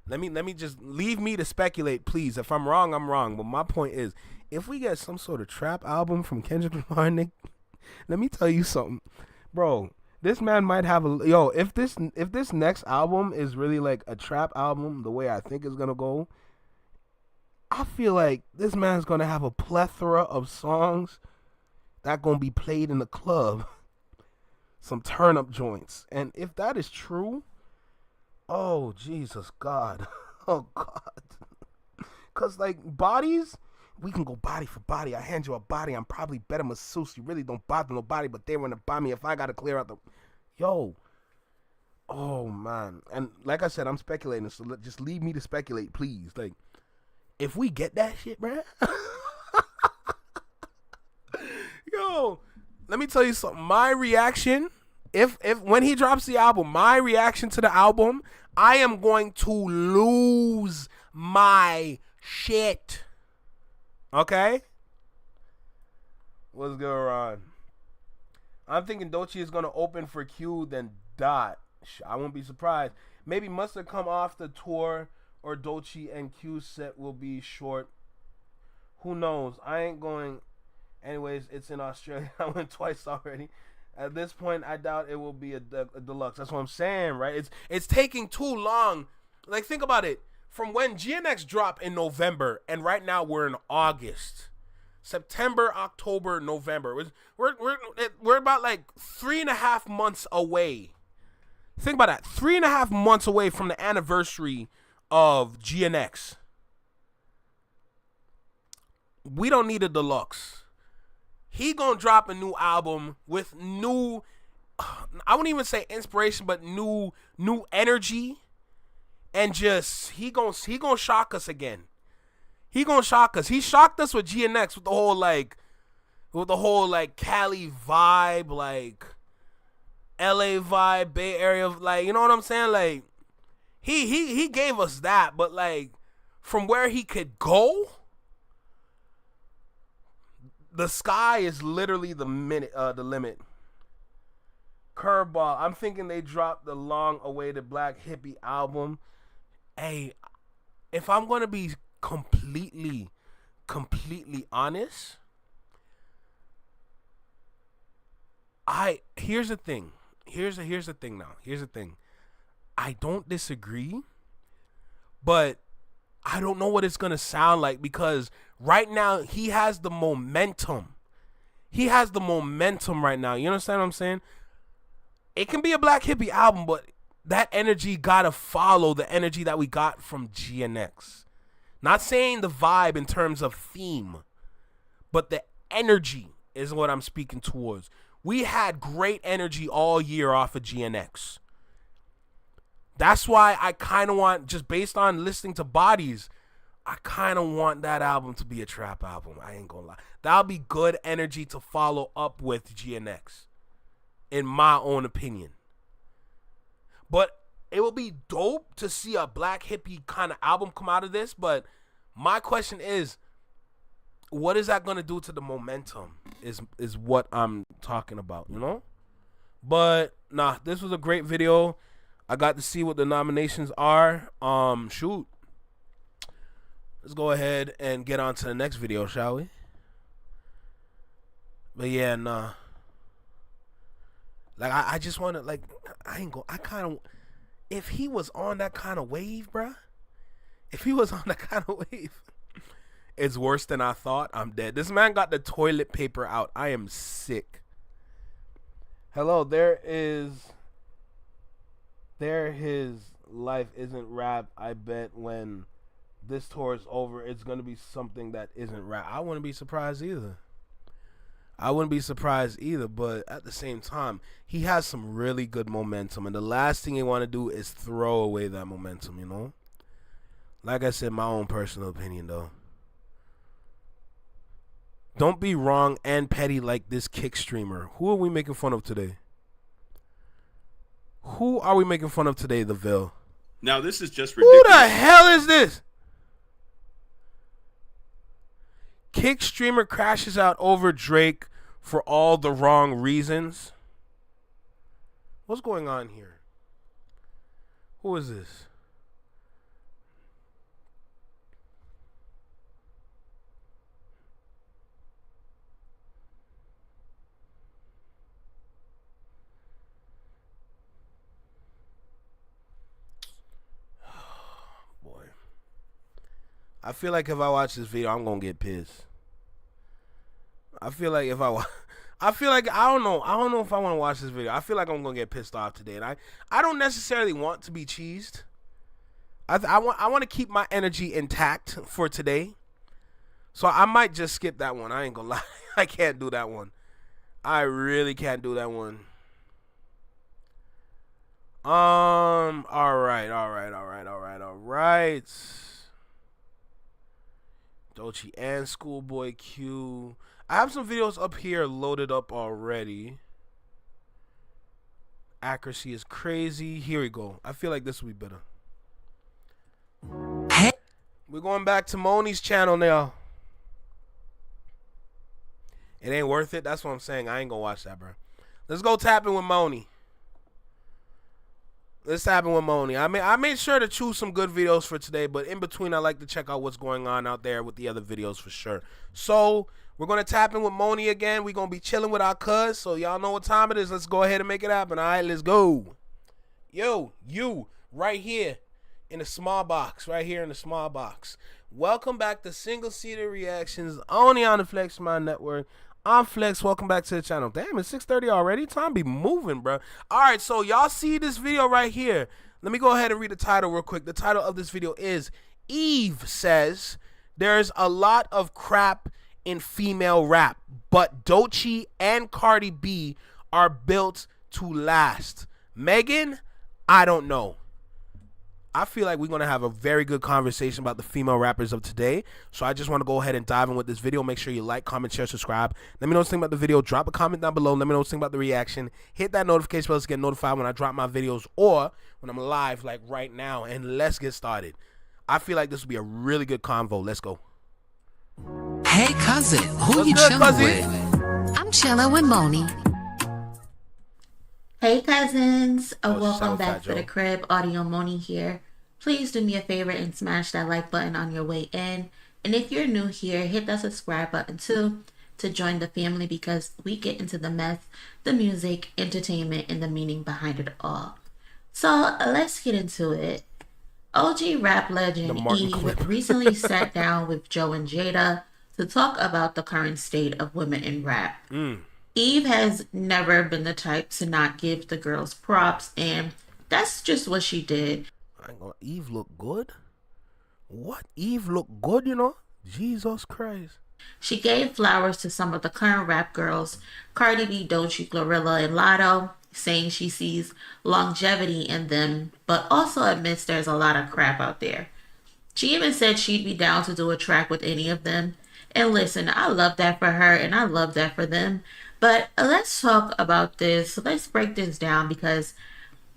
Let me just leave me to speculate, please. If I'm wrong, I'm wrong. But my point is, if we get some sort of trap album from Kendrick Lamar, Nick, let me tell you something, bro. This man might have a yo. If this next album is really like a trap album, the way I think it's gonna go, I feel like this man's gonna have a plethora of songs that gonna be played in the club, some turn up joints, and if that is true, oh Jesus God, oh God, cause like bodies. We can go body for body. I hand you a body. I'm probably better masseuse. You really don't bother nobody, but they want to buy me if I got to clear out the... Yo. Oh, man. And like I said, I'm speculating, so just leave me to speculate, please. Like, if we get that shit, bruh. Yo, let me tell you something. My reaction, if when he drops the album, my reaction to the album, I am going to lose my shit. Okay? What's good, Ron? I'm thinking Doechii is going to open for Q, then Dot. I won't be surprised. Maybe Mustard come off the tour, or Doechii and Q set will be short. Who knows? I ain't going. Anyways, it's in Australia. I went twice already. At this point, I doubt it will be a deluxe. That's what I'm saying, right? It's taking too long. Like, think about it. From when GNX dropped in November, and right now we're in August, September, October, November. We're about like 3.5 months away. Think about that, 3.5 months away from the anniversary of GNX. We don't need a deluxe. He gonna drop a new album with new, I wouldn't even say inspiration, but new energy. And just he gonna shock us again. He gonna shock us. He shocked us with GNX with the whole Cali vibe, like LA vibe, Bay Area, like, you know what I'm saying? Like he gave us that, but like from where he could go, the sky is literally the limit. Curveball. I'm thinking they dropped the long-awaited Black Hippie album. Hey, if I'm gonna be completely honest, here's the thing. Here's the thing now. Here's the thing. I don't disagree, but I don't know what it's gonna sound like, because right now he has the momentum. He has the momentum right now. You understand what I'm saying? It can be a Black Hippie album, but that energy gotta follow the energy that we got from GNX. Not saying the vibe in terms of theme, but the energy is what I'm speaking towards. We had great energy all year off of GNX. That's why I kind of want, just based on listening to Bodies, I kind of want that album to be a trap album. I ain't gonna lie. That'll be good energy to follow up with GNX, in my own opinion. But it will be dope to see a Black Hippie kind of album come out of this. But my question is, what is that going to do to the momentum is what I'm talking about, you know? But, nah, this was a great video. I got to see what the nominations are. Shoot. Let's go ahead and get on to the next video, shall we? But, yeah, nah. Like, I just want to, like, I kind of, if he was on that kind of wave, bruh, if he was on that kind of wave, it's worse than I thought. I'm dead. This man got the toilet paper out. I am sick. Hello, his life isn't rap. I bet when this tour is over, it's going to be something that isn't rap. I wouldn't be surprised either. But at the same time, he has some really good momentum, and the last thing you want to do is throw away that momentum, you know? Like I said, my own personal opinion, though. Don't be wrong and petty like this kick streamer. Who are we making fun of today? The Ville? Now, this is just ridiculous. Who the hell is this? Kick streamer crashes out over Drake for all the wrong reasons. What's going on here? Who is this? I feel like if I watch this video, I'm gonna get pissed. I feel like if I feel like I don't know if I want to watch this video. I feel like I'm gonna get pissed off today, and I don't necessarily want to be cheesed. I want to keep my energy intact for today, so I might just skip that one. I ain't gonna lie, I can't do that one. I really can't do that one. All right. Doechii and Schoolboy Q. I have some videos up here loaded up already. Accuracy is crazy. Here we go. I feel like this will be better. Hey. We're going back to Moni's channel now. It ain't worth it. That's what I'm saying. I ain't gonna watch that, bro. Let's go tapping with Moni. Let's happen with Moni. I made sure to choose some good videos for today, but in between, I like to check out what's going on out there with the other videos for sure. So we're gonna tap in with Moni again. We're gonna be chilling with our cuz. So y'all know what time it is. Let's go ahead and make it happen. All right, let's go. Yo, you right here in the small box, right here in the small box. Welcome back to Single Seater Reactions, only on the Flex Mind Network. I'm Flex. Welcome back to the channel. Damn, it's 6:30 already. Time be moving, bro. All right, so y'all see this video right here. Let me go ahead and read the title real quick. The title of this video is Eve says there's a lot of crap in female rap, but Doechii and Cardi B are built to last. Megan, I don't know. I feel like we're going to have a very good conversation about the female rappers of today. So I just want to go ahead and dive in with this video. Make sure you like, comment, share, subscribe. Let me know what you think about the video. Drop a comment down below. Let me know what you think about the reaction. Hit that notification bell to get notified when I drop my videos or when I'm live like right now. And let's get started. I feel like this will be a really good convo. Let's go. Hey, cousin. Who What's you good, chilling cousin? with? I'm chilling with Moni. Hey cousins, Oh, welcome shout back out, to the Joe. crib. Audio Moni here. Please do me a favor and smash that like button on your way in. And if you're new here, hit that subscribe button too to join the family because we get into the mess, the music, entertainment, and the meaning behind it all. So let's get into it. OG rap legend The Martin Eve clip. recently sat down with Joe and Jada to talk about the current state of women in rap. Eve has never been the type to not give the girls props, and that's just what she did. I ain't gonna, Eve look good? What? Eve look good, you know? Jesus Christ. She gave flowers to some of the current rap girls, Cardi B, Doechii, Glorilla, and Lotto, saying she sees longevity in them, but also admits there's a lot of crap out there. She even said she'd be down to do a track with any of them. And listen, I love that for her, and I love that for them. But let's talk about this. Let's break this down because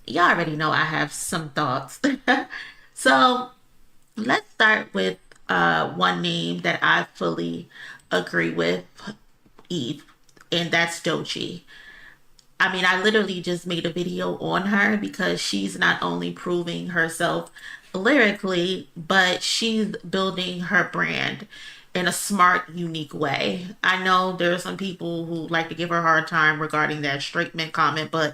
y'all already know I have some thoughts. So let's start with one name that I fully agree with, Eve, and that's Doechii. I mean, I literally just made a video on her because she's not only proving herself lyrically, but she's building her brand in a smart, unique way. I know there are some people who like to give her a hard time regarding that straight men comment, but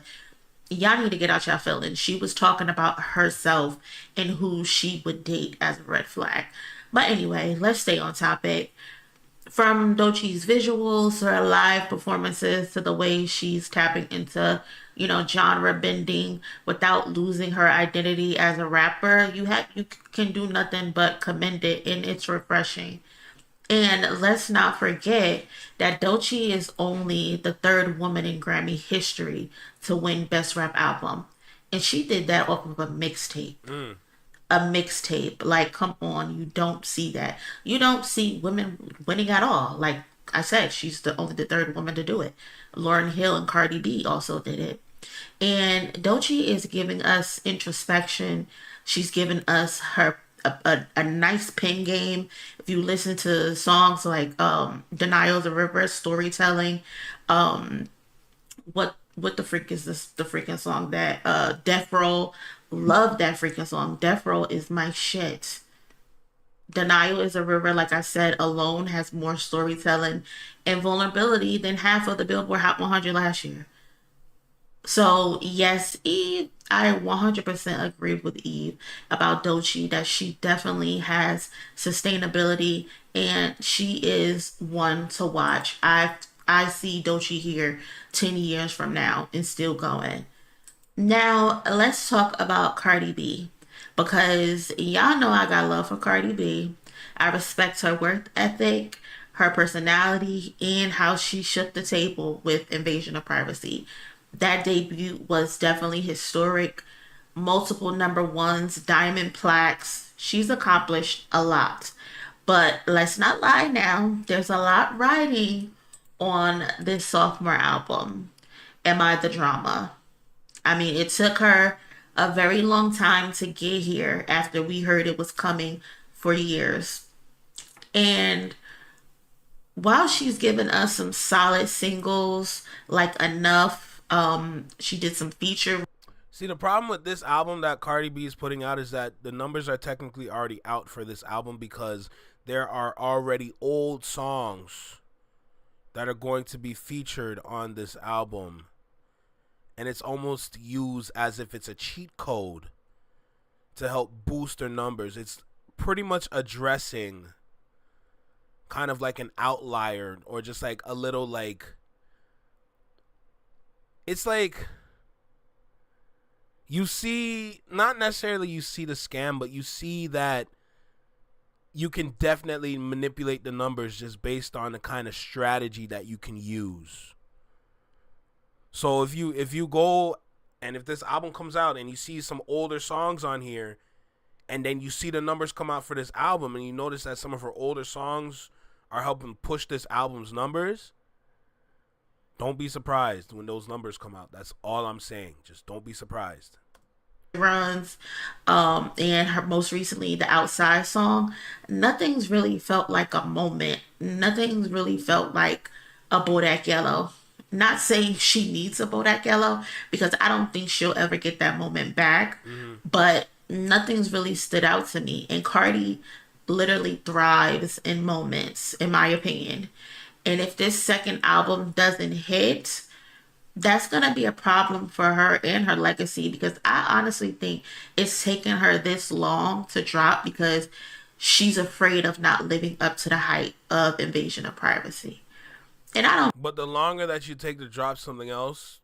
y'all need to get out y'all feelings. She was talking about herself and who she would date as a red flag. But anyway, let's stay on topic. From Doechii's visuals, her live performances, to the way she's tapping into, genre bending without losing her identity as a rapper, you can do nothing but commend it, and it's refreshing. And let's not forget that Doechii is only the third woman in Grammy history to win Best Rap Album. And she did that off of a mixtape. A mixtape. Like, come on, you don't see that. You don't see women winning at all. Like I said, she's only the third woman to do it. Lauryn Hill and Cardi B also did it. And Doechii is giving us introspection. She's giving us her a nice pen game. If you listen to songs like Denial the River, Storytelling, what the freak is this, the freaking song that Death Row, love that freaking song. Death Row is my shit. Denial is a River, like I said, alone has more storytelling and vulnerability than half of the Billboard Hot 100 last year. So yes, Eve, I 100% agree with Eve about Dochi that she definitely has sustainability and she is one to watch. I see Dochi here 10 years from now and still going. Now, let's talk about Cardi B because y'all know I got love for Cardi B. I respect her work ethic, her personality, and how she shook the table with Invasion of Privacy. That debut was definitely historic. Multiple number ones, diamond plaques. She's accomplished a lot. But let's not lie now, there's a lot riding on this sophomore album. Am I the Drama? I mean, it took her a very long time to get here after we heard it was coming for years. And while she's given us some solid singles like Enough, she did some feature. See, the problem with this album that Cardi B is putting out is that the numbers are technically already out for this album because there are already old songs that are going to be featured on this album. And it's almost used as if it's a cheat code to help boost their numbers. It's pretty much addressing kind of like an outlier or just like a little like, it's like you see, not necessarily you see the scam, but you see that you can definitely manipulate the numbers just based on the kind of strategy that you can use. So if you go and if this album comes out and you see some older songs on here and then you see the numbers come out for this album and you notice that some of her older songs are helping push this album's numbers, don't be surprised when those numbers come out. That's all I'm saying. Just don't be surprised. Runs, and her most recently the Outside song. Nothing's really felt like a moment. Nothing's really felt like a Bodak Yellow. Not saying she needs a Bodak Yellow because I don't think she'll ever get that moment back. But nothing's really stood out to me. And Cardi literally thrives in moments, in my opinion. And if this second album doesn't hit, that's going to be a problem for her and her legacy because I honestly think it's taken her this long to drop because she's afraid of not living up to the hype of Invasion of Privacy. And I don't. But the longer that you take to drop something else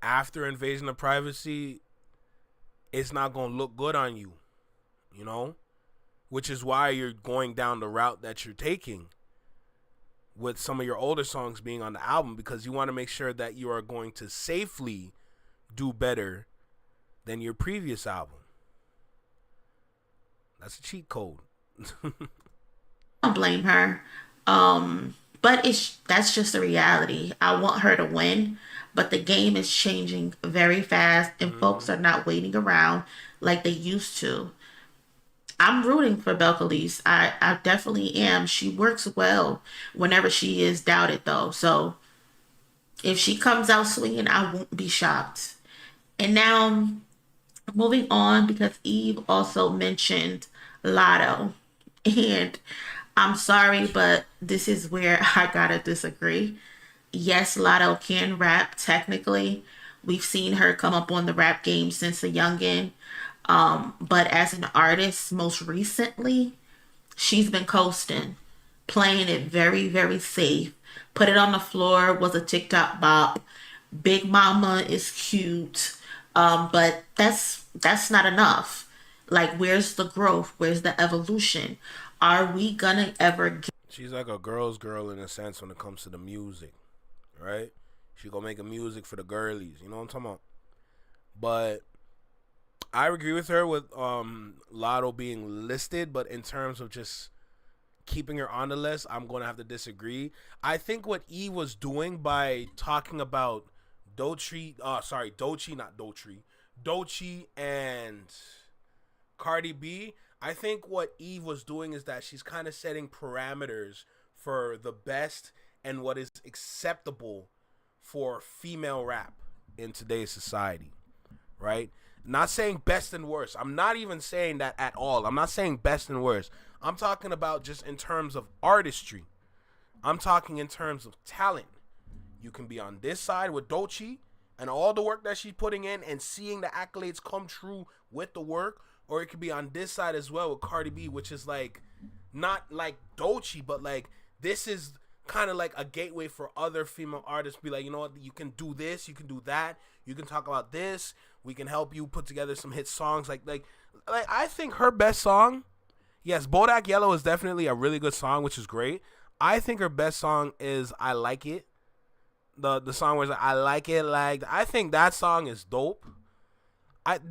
after Invasion of Privacy, it's not going to look good on you, you know? Which is why you're going down the route that you're taking with some of your older songs being on the album, because you want to make sure that you are going to safely do better than your previous album. That's a cheat code. I don't blame her. But that's just the reality. I want her to win, but the game is changing very fast and folks are not waiting around like they used to. I'm rooting for Belcalis. I definitely am. She works well whenever she is doubted, though. So if she comes out swinging, I won't be shocked. And now, moving on, because Eve also mentioned Lotto. And I'm sorry, but this is where I gotta disagree. Yes, Lotto can rap technically. We've seen her come up on the rap game since a youngin'. But as an artist, most recently, she's been coasting, playing it very, very safe. Put It on the Floor was a TikTok bop. Big Mama is cute. But that's not enough. Like, where's the growth? Where's the evolution? Are we gonna ever get... She's like a girl's girl in a sense when it comes to the music, right? She gonna make a music for the girlies, you know what I'm talking about? But I agree with her with Lotto being listed, but in terms of just keeping her on the list, I'm going to have to disagree. I think what E was doing by talking about Doechii and Cardi B, I think what Eve was doing is that she's kind of setting parameters for the best and what is acceptable for female rap in today's society, right? Not saying best and worst. I'm not even saying that at all. I'm not saying best and worst. I'm talking about just in terms of artistry. I'm talking in terms of talent. You can be on this side with Doechii and all the work that she's putting in and seeing the accolades come true with the work, or it could be on this side as well with Cardi B, which is like not like Doechii, but like this is kind of like a gateway for other female artists. Be like, you know what, you can do this, you can do that, you can talk about this, we can help you put together some hit songs. Like I think her best song, yes, Bodak Yellow is definitely a really good song, which is great. I think her best song is I Like It. The song where it's like, I like it like, I think that song is dope.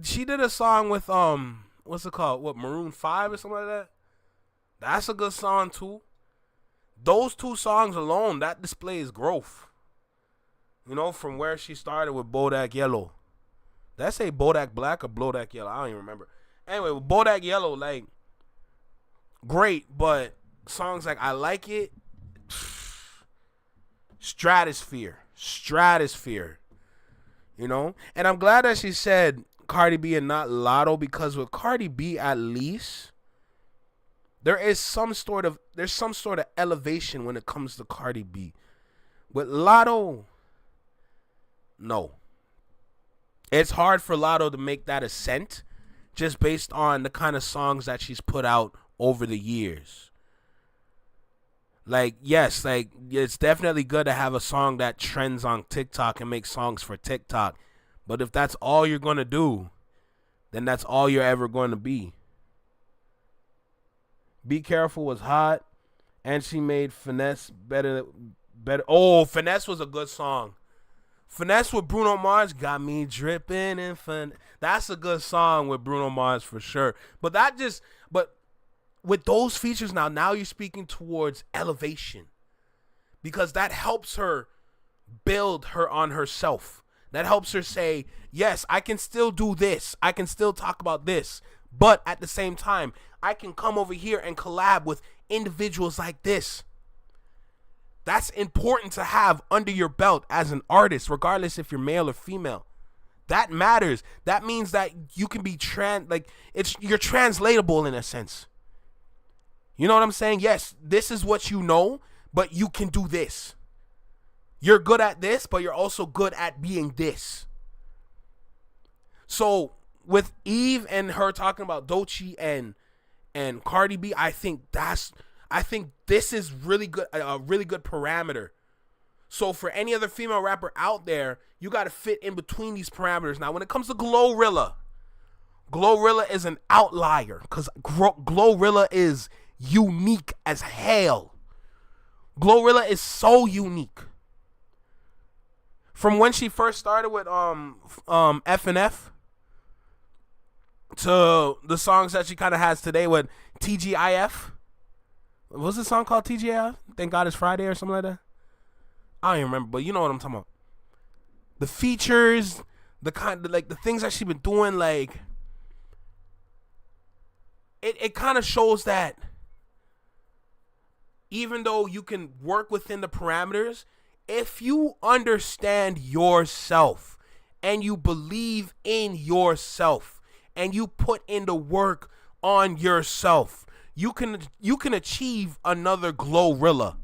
She did a song with what's it called? What, Maroon 5 or something like that? That's a good song too. Those two songs alone, that displays growth. You know, from where she started with Bodak Yellow. Did I say Bodak Black or Bodak Yellow? I don't even remember. Anyway, with Bodak Yellow, like, great, but songs like I Like It, stratosphere. You know? And I'm glad that she said Cardi B and not Lotto, because with Cardi B at least, there's some sort of elevation when it comes to Cardi B. With Lotto, no. It's hard for Lotto to make that ascent just based on the kind of songs that she's put out over the years. Like, yes, like, it's definitely good to have a song that trends on TikTok and make songs for TikTok. But if that's all you're going to do, then that's all you're ever going to be. Be Careful was hot, and she made Finesse better. Oh, Finesse was a good song. Finesse with Bruno Mars got me dripping in fun. That's a good song with Bruno Mars for sure. But with those features now you're speaking towards elevation, because that helps her build her on herself. That helps her say, yes, I can still do this. I can still talk about this. But at the same time, I can come over here and collab with individuals like this. That's important to have under your belt as an artist, regardless if you're male or female. That matters. That means that you can be you're translatable in a sense. You know what I'm saying? Yes, this is what you know, but you can do this. You're good at this, but you're also good at being this. So with Eve and her talking about Doechii and Cardi B, I think this is really good, a really good parameter. So for any other female rapper out there, you got to fit in between these parameters. Now, when it comes to Glorilla is an outlier, because Glorilla is unique as hell. Glorilla is so unique. From when she first started with F&F to the songs that she kind of has today with TGIF. What's the song called? TGIF? Thank God It's Friday or something like that? I don't even remember, but you know what I'm talking about. The features, the things that she's been doing, like, it kind of shows that even though you can work within the parameters, if you understand yourself and you believe in yourself and you put in the work on yourself, you can achieve another Glorilla.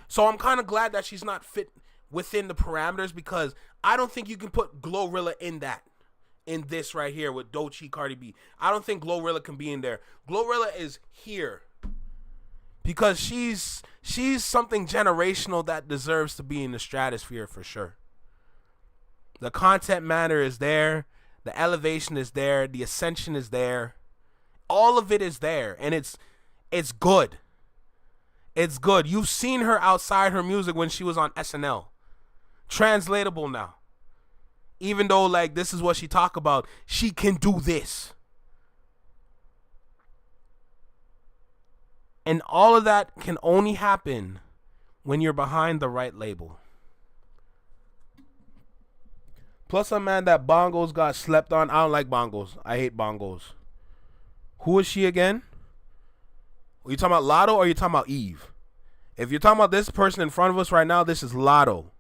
So I'm kind of glad that she's not fit within the parameters, because I don't think you can put Glorilla in this right here with Doechii, Cardi B. I don't think Glorilla can be in there. Glorilla is here because she's something generational that deserves to be in the stratosphere for sure. The content matter is there. The elevation is there. The ascension is there. All of it is there, and it's good. It's good. You've seen her outside her music when she was on SNL. Translatable now. Even though, like, this is what she talk about, she can do this. And all of that can only happen when you're behind the right label. Plus, I'm mad that Bongos got slept on. I don't like Bongos. I hate Bongos. Who is she again? Are you talking about Lotto or are you talking about Eve? If you're talking about this person in front of us right now, this is Lotto.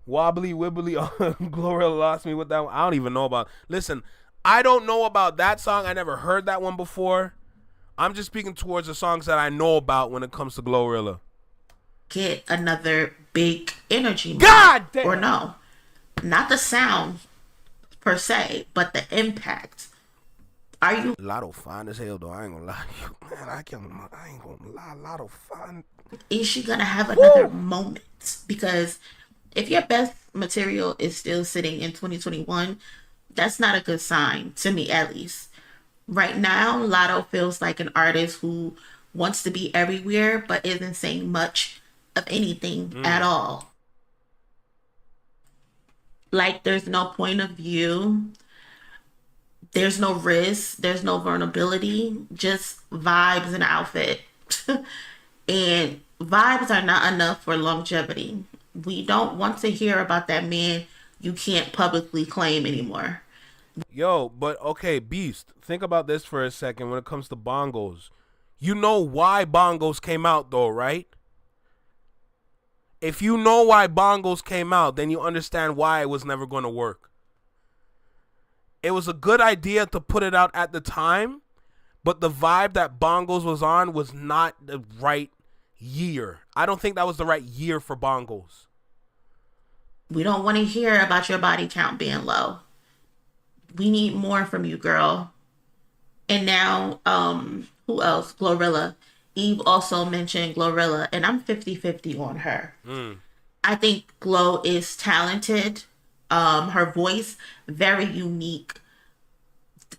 Wobbly Wibbly. Glorilla lost me with that one. I don't even know about. Listen, I don't know about that song. I never heard that one before. I'm just speaking towards the songs that I know about when it comes to Glorilla. get another big energy moment. God damn. Or no, not the sound per se, but the impact. Are you Lotto fine as hell though. I ain't gonna lie to you, man. I ain't gonna lie. Lotto fine. is she gonna have another moment? Because if your best material is still sitting in 2021, that's not a good sign to me, at least. Right now, Lotto feels like an artist who wants to be everywhere but isn't saying much of anything at all. Like, there's no point of view, there's no risk, there's no vulnerability, just vibes and outfit. And vibes are not enough for longevity. We don't want to hear about that man you can't publicly claim anymore. Yo, but okay, Beast, think about this for a second when it comes to bongos. You know why bongos came out though, right? If you know why bongos came out, then you understand why it was never going to work. It was a good idea to put it out at the time, but the vibe that bongos was on was not the right year. I don't think that was the right year for bongos. We don't want to hear about your body count being low. We need more from you, girl. And now, who else? Glorilla. Eve also mentioned Glorilla, and I'm 50-50 on her. I think Glo is talented. Her voice, very unique.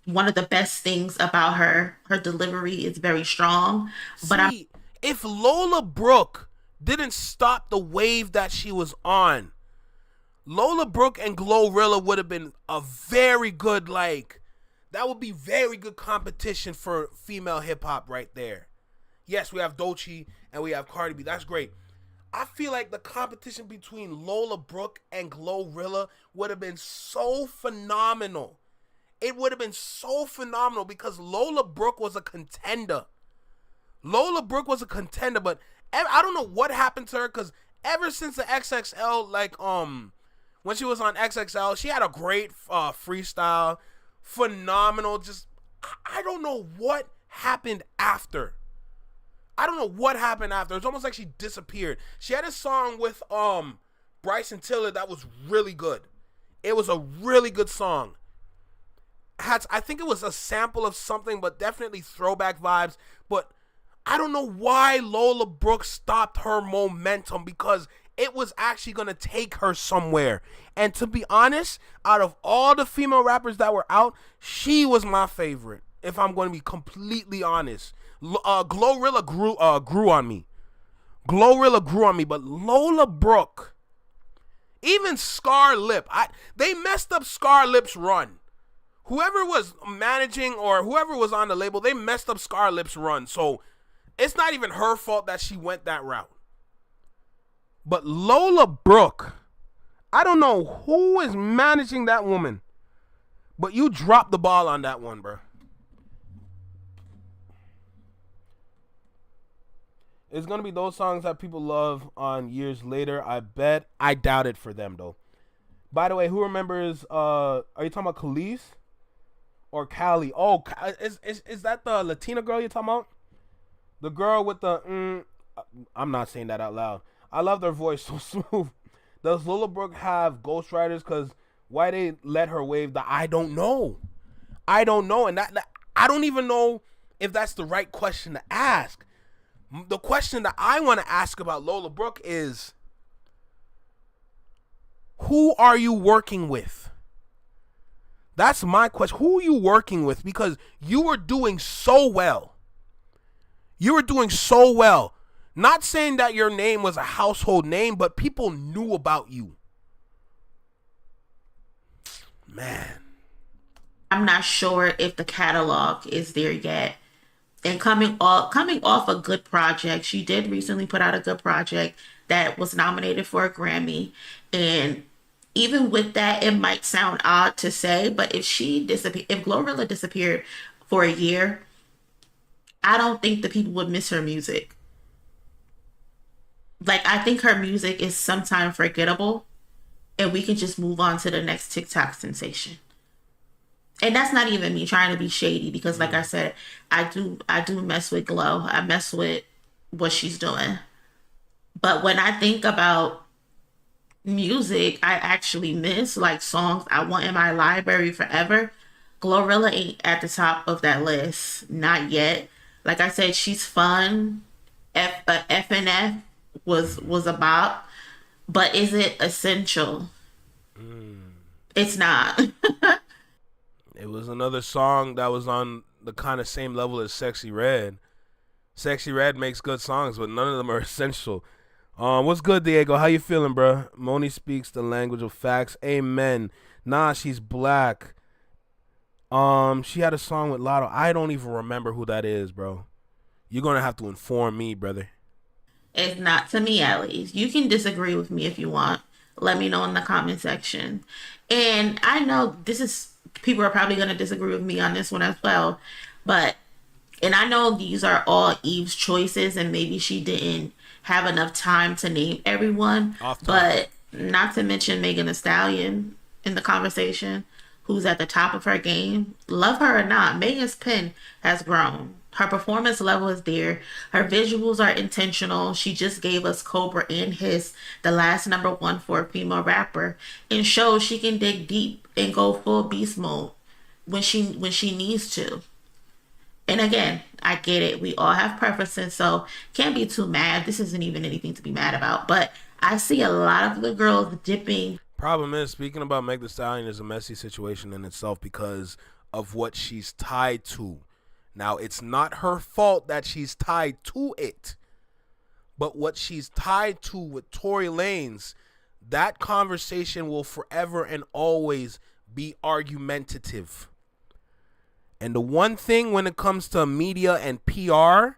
One of the best things about her delivery is very strong. But if Lola Brooke didn't stop the wave that she was on, Lola Brooke and Glorilla would have been a very good, that would be very good competition for female hip-hop right there. Yes, we have Doechii and we have Cardi B. That's great. I feel like the competition between Lola Brooke and Glorilla would have been so phenomenal. It would have been so phenomenal because Lola Brooke was a contender. Lola Brooke was a contender, but I don't know what happened to her because ever since the XXL, when she was on XXL, she had a great freestyle, phenomenal. Just, I don't know what happened after. It's almost like she disappeared. She had a song with Bryson Tiller that was really good. It was a really good song. I think it was a sample of something, but definitely throwback vibes. But I don't know why Lola Brooke stopped her momentum because it was actually going to take her somewhere. And to be honest, out of all the female rappers that were out, she was my favorite, if I'm going to be completely honest. Glorilla grew on me. But Lola Brooke, even Scar Lip, they messed up Scar Lip's run. Whoever was managing or whoever was on the label, they messed up Scar Lip's run. So it's not even her fault that she went that route. But Lola Brooke, I don't know who is managing that woman, but you dropped the ball on that one, bro. It's going to be those songs that people love on years later, I bet. I doubt it for them, though. By the way, who remembers, are you talking about Khalees or Cali? Oh, is that the Latina girl you're talking about? The girl with the, I'm not saying that out loud. I love their voice, so smooth. Does Lola Brooke have ghostwriters? Because why they let her wave the I don't know. And that I don't even know if that's the right question to ask. The question that I want to ask about Lola Brooke is, who are you working with? That's my question. Who are you working with? Because you were doing so well. Not saying that your name was a household name, but people knew about you. Man. I'm not sure if the catalog is there yet. And coming off a good project, she did recently put out a good project that was nominated for a Grammy. And even with that, it might sound odd to say, but if Glorilla disappeared for a year, I don't think the people would miss her music. I think her music is sometimes forgettable, and we can just move on to the next TikTok sensation. And that's not even me trying to be shady because, like I said, I do mess with Glo. I mess with what she's doing. But when I think about music I actually miss, like songs I want in my library forever, Glorilla ain't at the top of that list. Not yet. Like I said, she's fun. FNF was a bop, but is it essential? It's not. It was another song that was on the kind of same level as Sexy Red. Sexy Red makes good songs, but none of them are essential. What's good, Diego? How you feeling, bro? Moni speaks the language of facts. Amen. Nah, she's black. She had a song with Lotto. I don't even remember who that is, bro. You're gonna have to inform me, brother. It's not, to me at least. You can disagree with me if you want. Let me know in the comment section. And I know people are probably going to disagree with me on this one as well. And I know these are all Eve's choices, and maybe she didn't have enough time to name everyone. But not to mention Megan Thee Stallion in the conversation, who's at the top of her game. Love her or not, Megan's pen has grown. Her performance level is there. Her visuals are intentional. She just gave us Cobra and Hiss, the last #1 for a female rapper, and shows she can dig deep and go full beast mode when she needs to. And again, I get it. We all have preferences, so can't be too mad. This isn't even anything to be mad about. But I see a lot of the girls dipping. Problem is, speaking about Meg Thee Stallion is a messy situation in itself because of what she's tied to. Now, it's not her fault that she's tied to it, but what she's tied to with Tory Lanez, that conversation will forever and always be argumentative. And the one thing when it comes to media and PR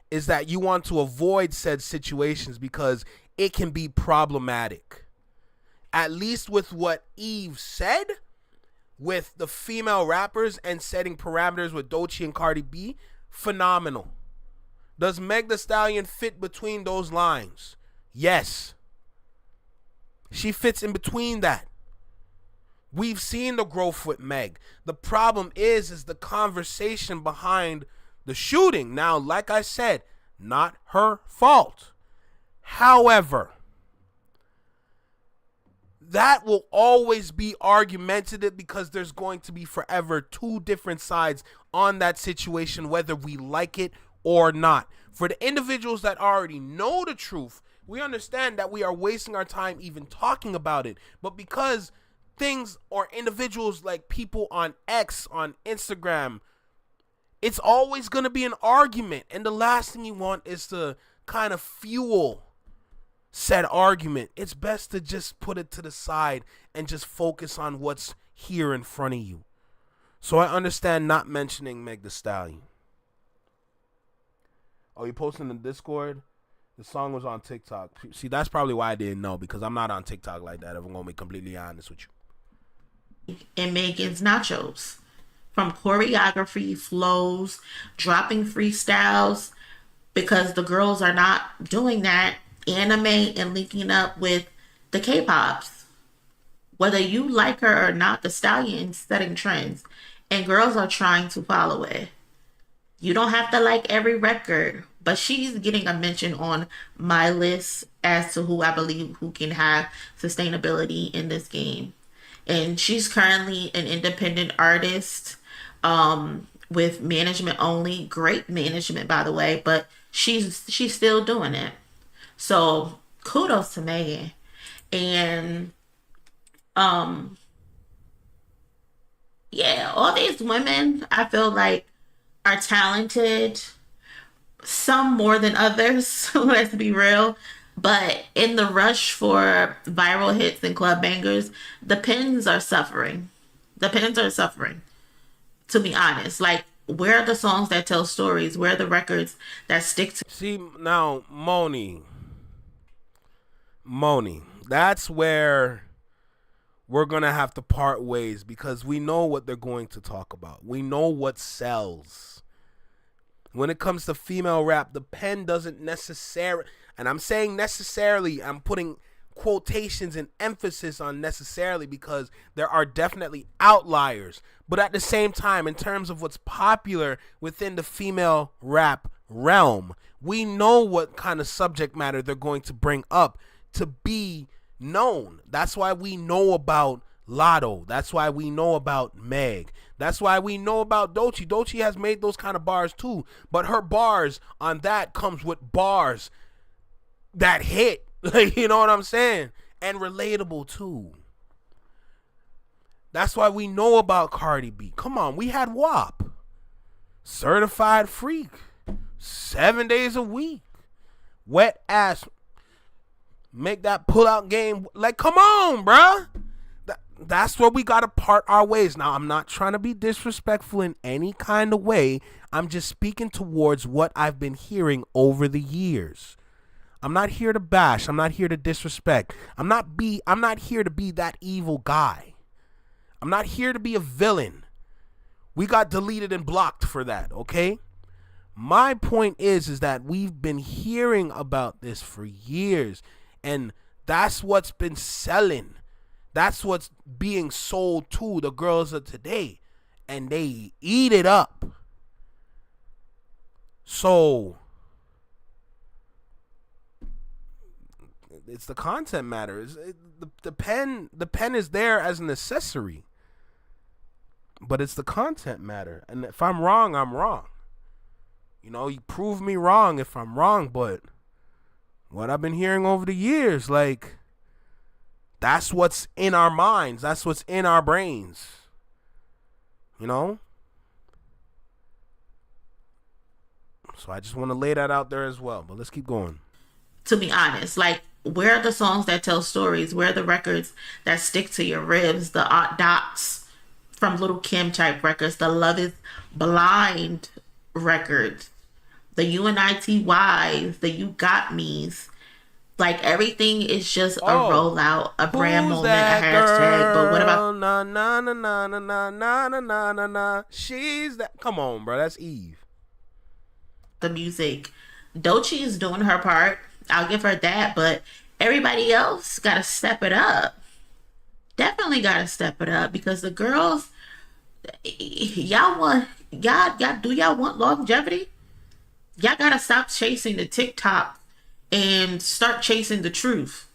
is that you want to avoid said situations because it can be problematic. At least with what Eve said, with the female rappers and setting parameters with Doechii and Cardi B, phenomenal. Does Meg Thee Stallion fit between those lines? Yes. She fits in between that. We've seen the growth with Meg. The problem is the conversation behind the shooting. Now, like I said, not her fault. However, that will always be argumentative because there's going to be forever two different sides on that situation, whether we like it or not. For the individuals that already know the truth, we understand that we are wasting our time even talking about it. But because things or individuals like people on X, on Instagram, it's always going to be an argument. And the last thing you want is to kind of fuel said argument. It's best to just put it to the side and just focus on what's here in front of you. So I understand not mentioning Meg Thee Stallion. Oh, you posting in the Discord? The song was on TikTok. See, that's probably why I didn't know, because I'm not on TikTok like that, if I'm going to be completely honest with you. And Megan's nachos. From choreography, flows, dropping freestyles, because the girls are not doing that, anime and linking up with the K-pops. Whether you like her or not, the Stallion's setting trends, and girls are trying to follow it. You don't have to like every record, but she's getting a mention on my list as to who I believe who can have sustainability in this game. And she's currently an independent artist with management only. Great management, by the way, but she's still doing it. So kudos to Megan. And yeah, all these women I feel like are talented, some more than others, let's be real. But in the rush for viral hits and club bangers, the pens are suffering. The pens are suffering, to be honest. Like, where are the songs that tell stories? Where are the records that stick to? See, now, Moni, that's where we're going to have to part ways, because we know what they're going to talk about. We know what sells. When it comes to female rap, the pen doesn't necessarily, and I'm saying necessarily, I'm putting quotations and emphasis on necessarily, because there are definitely outliers. But at the same time, in terms of what's popular within the female rap realm, We know what kind of subject matter they're going to bring up to be known. That's why we know about Lotto. That's why we know about Meg. That's why we know about Doechii. Doechii has made those kind of bars too, but her bars on that comes with bars that hit. Like, you know what I'm saying? And relatable too. That's why we know about Cardi B. Come on, we had WAP. Certified Freak. 7 days a week. Wet ass. Make that pull-out game. Like, come on, bruh. That's where we got to part our ways. Now, I'm not trying to be disrespectful in any kind of way. I'm just speaking towards what I've been hearing over the years. I'm not here to bash. I'm not here to disrespect. I'm not here to be that evil guy. I'm not here to be a villain. We got deleted and blocked for that, okay? My point is that we've been hearing about this for years, and that's what's been selling. That's what's being sold to the girls of today, and they eat it up. So it's the content matters. The pen is there as an accessory, but it's the content matter. And if I'm wrong, I'm wrong. You know, you prove me wrong if I'm wrong, but what I've been hearing over the years, like, that's what's in our minds. That's what's in our brains. You know? So I just want to lay that out there as well. But let's keep going. To be honest, like, where are the songs that tell stories? Where are the records that stick to your ribs? The dots from Little Kim type records. The Love Is Blind records. The UNITYs. The You Got Me's. Like, everything is just a rollout, a brand moment, a hashtag. But what about na na na na na na na na na na? She's that. Come on, bro. That's Eve. the music? Doechii is doing her part. I'll give her that. But everybody else got to step it up. Definitely got to step it up, because the girls, y'all want longevity? Y'all got to stop chasing the TikTok and start chasing the truth.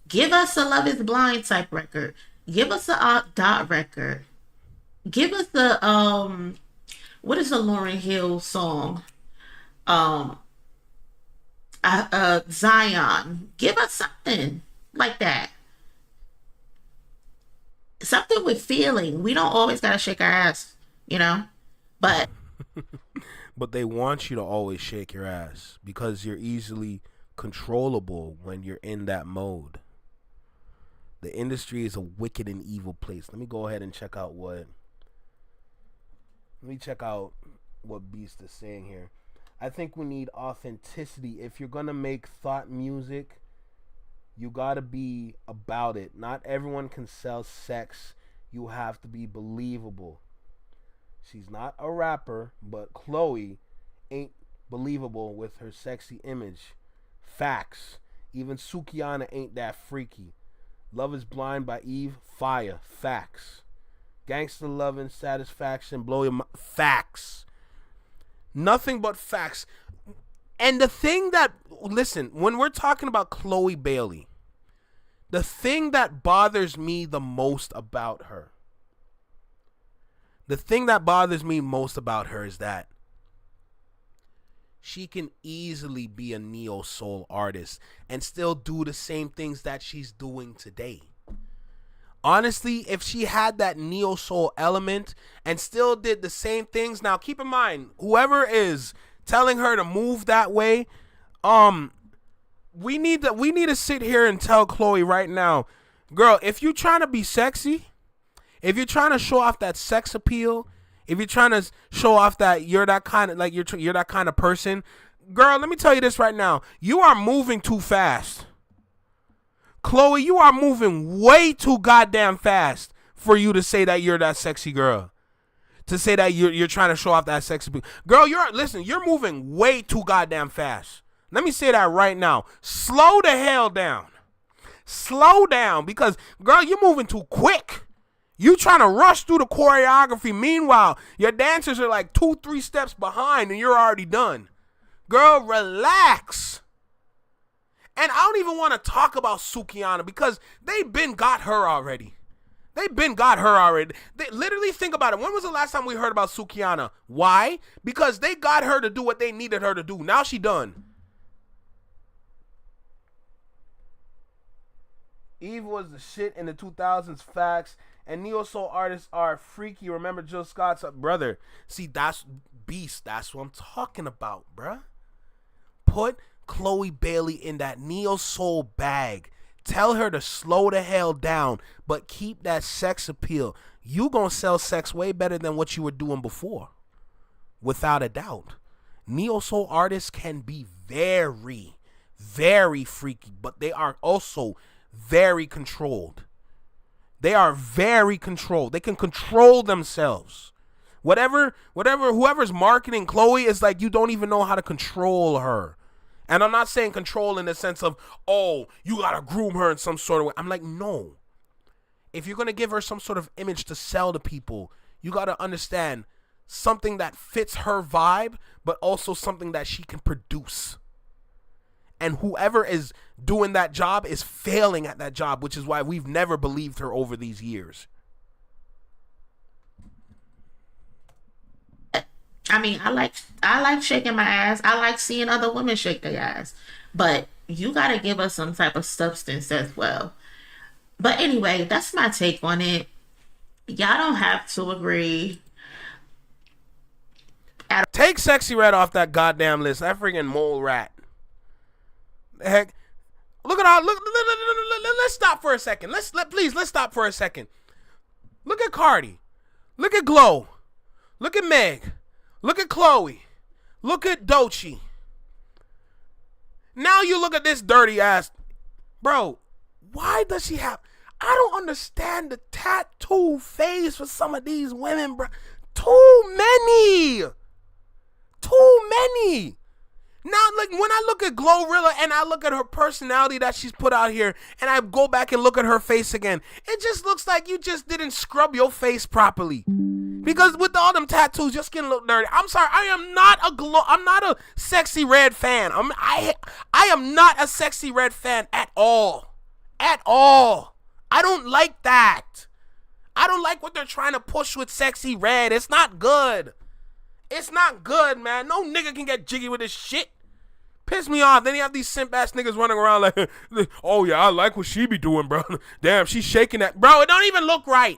Give us a Love Is Blind type record. Give us a dot record. Give us the what is the Lauryn Hill song? Zion. Give us something like that. Something with feeling. We don't always gotta shake our ass, you know? But but they want you to always shake your ass because you're easily controllable when you're in that mode. The industry is a wicked and evil place. Let me go ahead and check out what Beast is saying here. I think we need authenticity. If you're gonna make thought music, you gotta be about it. Not everyone can sell sex. You have to be believable. She's not a rapper, but Chloe ain't believable with her sexy image. Facts. Even Sukihana ain't that freaky. Love Is Blind by Eve, fire. Facts. Gangster Lovin' Satisfaction, blow your mind. Facts. Nothing but facts. And the thing that, listen, when we're talking about Chloe Bailey, the thing that bothers me the most about her, is that she can easily be a neo soul artist and still do the same things that she's doing today. Honestly, if she had that neo soul element and still did the same things, now keep in mind, whoever is telling her to move that way, we need to sit here and tell Chloe right now, girl, if you're trying to be sexy, if you're trying to show off that sex appeal, if you're trying to show off that you're that kind of, like, you're that kind of person, girl, let me tell you this right now. You are moving too fast. Chloe, you are moving way too goddamn fast for you to say that you're that sexy girl. To say that you're trying to show off that sexy appeal. Girl, you're moving way too goddamn fast. Let me say that right now. Slow the hell down. Slow down, because, girl, you're moving too quick. You trying to rush through the choreography. Meanwhile, your dancers are like 2-3 steps behind and you're already done. Girl, relax. And I don't even want to talk about Sukihana because they been got her already. They literally, think about it. When was the last time we heard about Sukihana? Why? Because they got her to do what they needed her to do. Now she done. Eve was the shit in the 2000s, facts. And neo soul artists are freaky. Remember Jill Scott's brother. See, that's Beast. That's what I'm talking about, bruh. Put Chloe Bailey in that neo soul bag. Tell her to slow the hell down, but keep that sex appeal. You gonna sell sex way better than what you were doing before. Without a doubt. Neo soul artists can be very, very freaky, but they are also very controlled. They are very controlled. They can control themselves. Whoever's marketing Chloe is like, you don't even know how to control her. And I'm not saying control in the sense of, oh, you gotta groom her in some sort of way. I'm like, no. If you're gonna give her some sort of image to sell to people, you gotta understand something that fits her vibe, but also something that she can produce. And whoever is doing that job is failing at that job, which is why we've never believed her over these years. I mean, I like shaking my ass. I like seeing other women shake their ass. But you got to give us some type of substance as well. But anyway, that's my take on it. Y'all don't have to agree. Take Sexy Red off that goddamn list. That freaking mole rat. The heck? Look at all. Let's stop for a second. Let's stop for a second. Look at Cardi. Look at Glow. Look at Meg. Look at Chloe. Look at Doechii. Now you look at this dirty ass. Bro, why does she have... I don't understand the tattoo phase for some of these women, bro. Too many. Now, like, when I look at Glorilla and I look at her personality that she's put out here, and I go back and look at her face again, it just looks like you just didn't scrub your face properly. Because with all them tattoos, your skin look dirty. I'm sorry, I'm not a Sexy Red fan. I am not a Sexy Red fan at all. At all. I don't like that. I don't like what they're trying to push with Sexy Red. It's not good. It's not good, man. No nigga can get jiggy with this shit. Piss me off. Then you have these simp ass niggas running around like, oh yeah, I like what she be doing, bro. Damn, she's shaking that. Bro, it don't even look right.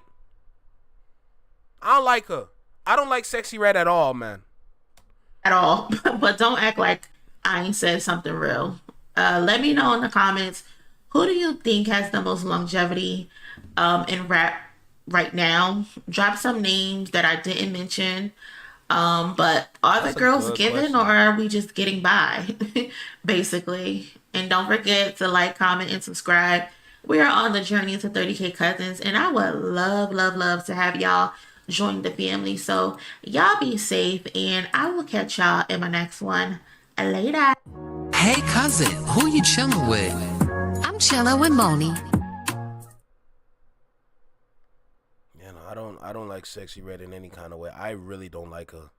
I don't like her. I don't like Sexy Red at all, man. At all. But don't act like I ain't said something real. Let me know in the comments, who do you think has the most longevity in rap right now? Drop some names that I didn't mention. But are the girls given, or are we just getting by? Basically. And don't forget to like, comment, and subscribe. We are on the journey to 30K cousins, and I would love to have y'all join the family. So y'all be safe, and I will catch y'all in my next one. Later. Hey cousin, who you chilling with? I'm chilling with Moni. I don't like Sexy Red in any kind of way. I really don't like her.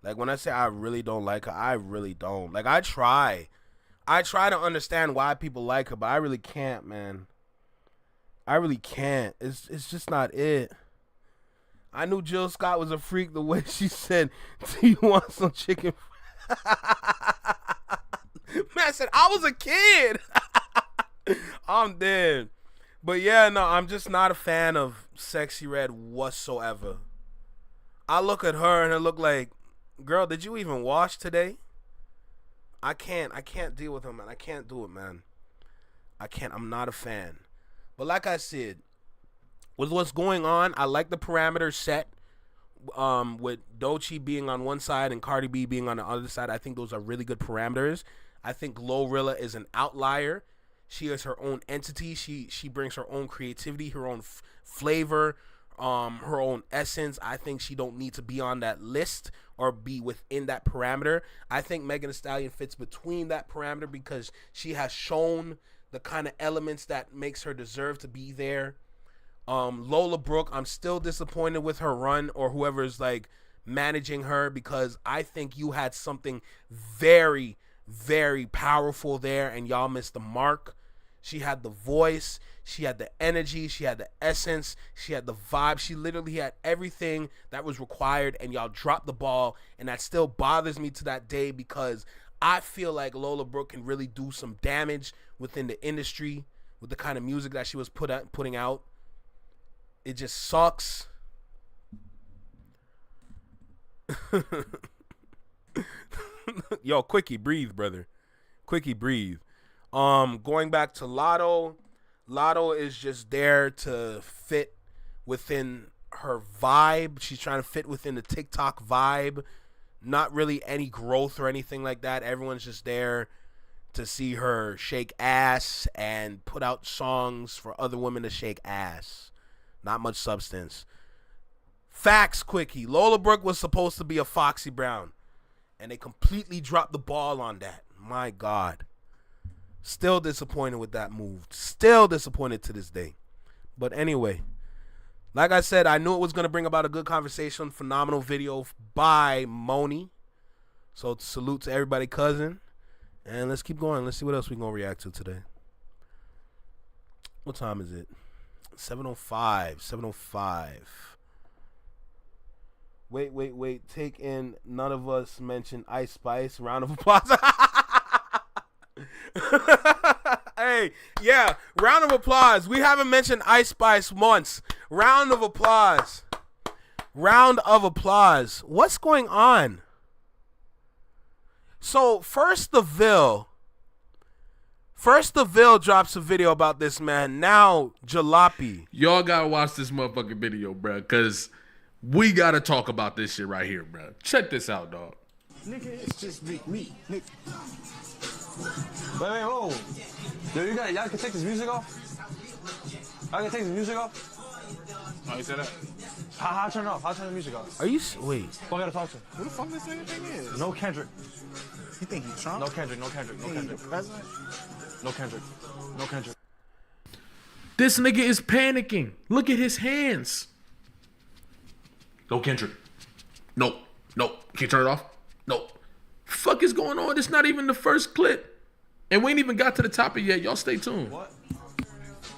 Like, when I say I really don't like her, I really don't. Like, I try to understand why people like her, but I really can't, man. I really can't. It's just not it. I knew Jill Scott was a freak the way she said, do you want some chicken? Man, I said, I was a kid. I'm dead. But yeah, no, I'm just not a fan of Sexy Red whatsoever. I look at her and I look like, girl, did you even wash today? I can't deal with her, man. I can't do it, man. I can't. I'm not a fan. But like I said, with what's going on, I like the parameters set. With Doechii being on one side and Cardi B being on the other side, I think those are really good parameters. I think Glorilla is an outlier. She is her own entity. She brings her own creativity, her own flavor, her own essence. I think she don't need to be on that list or be within that parameter. I think Megan Thee Stallion fits between that parameter because she has shown the kind of elements that makes her deserve to be there. Lola Brooke, I'm still disappointed with her run, or whoever's like managing her, because I think you had something very, very powerful there and y'all missed the mark. She had the voice, she had the energy, she had the essence, she had the vibe. She literally had everything that was required, and y'all dropped the ball, and that still bothers me to that day, because I feel like Lola Brooke can really do some damage within the industry with the kind of music that she was putting out. It just sucks. Yo, Quickie, breathe, brother. Quickie, breathe. Going back to Lotto. Lotto is just there to fit within her vibe. She's trying to fit within the TikTok vibe. Not really any growth or anything like that. Everyone's just there to see her shake ass and put out songs for other women to shake ass. Not much substance. Facts, Quickie. Lola Brooke was supposed to be a Foxy Brown, and they completely dropped the ball on that. My God. Still disappointed with that move. Still disappointed to this day. But anyway, like I said, I knew it was going to bring about a good conversation. Phenomenal video by Moni. So salute to everybody, cousin. And let's keep going. Let's see what else we're going to react to today. What time is it? 7:05. 7:05. Wait. Take in. None of us mentioned Ice Spice. Round of applause. Hey, yeah, round of applause. We haven't mentioned Ice Spice once. Round of applause. Round of applause. What's going on? So, First the Ville drops a video about this man. Now, Jalopy. Y'all gotta watch this motherfucking video, bro, because we gotta talk about this shit right here, bro. Check this out, dog. Nigga, it's just me, nigga. Wait, whoa. Yo, y'all can take this music off? Y'all can take this music off? Oh, you said that? How turn it off? How turn the music off? Are you, wait. Who I gotta talk to? Who the fuck this nigga thing is? No Kendrick. You think he's Trump? No Kendrick. You think he the president? No Kendrick. No Kendrick. This nigga is panicking. Look at his hands. No Kendrick. Nope. Can you turn it off? Nope. Fuck is going on? It's not even the first clip. And we ain't even got to the topic yet. Y'all stay tuned. What?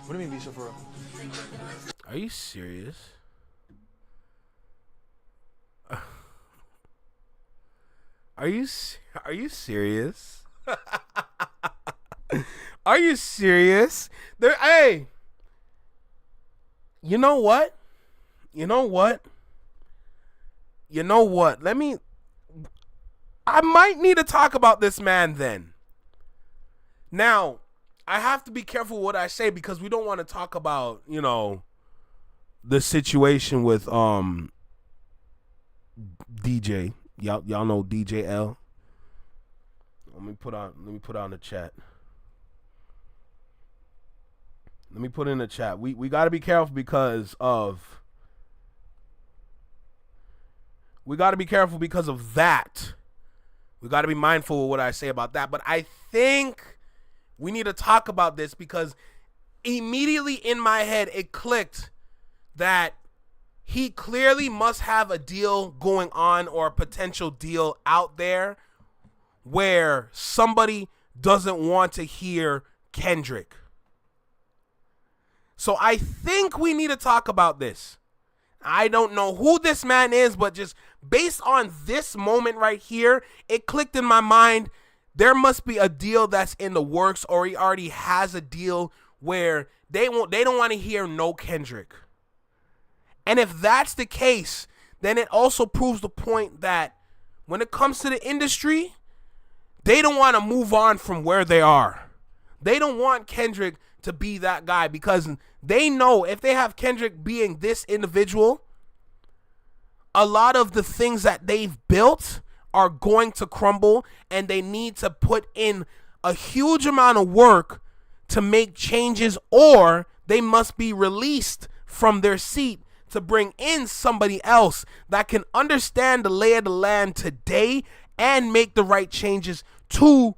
What do you mean, Bisha, for real? Are you serious? Are you serious? Are you serious? Hey. You know what? I might need to talk about this man then. Now, I have to be careful what I say, because we don't want to talk about, the situation with DJ. Y'all know DJ L. Let me put on the chat. Let me put in the chat. We got to be careful because of that. We got to be mindful of what I say about that. But I think we need to talk about this, because immediately in my head it clicked that he clearly must have a deal going on, or a potential deal out there, where somebody doesn't want to hear Kendrick. So I think we need to talk about this. I don't know who this man is, but just based on this moment right here, it clicked in my mind. There must be a deal that's in the works, or he already has a deal where they don't want to hear no Kendrick. And if that's the case, then it also proves the point that when it comes to the industry, they don't want to move on from where they are. They don't want Kendrick to be that guy, because they know if they have Kendrick being this individual, a lot of the things that they've built are going to crumble, and they need to put in a huge amount of work to make changes, or they must be released from their seat to bring in somebody else that can understand the lay of the land today and make the right changes to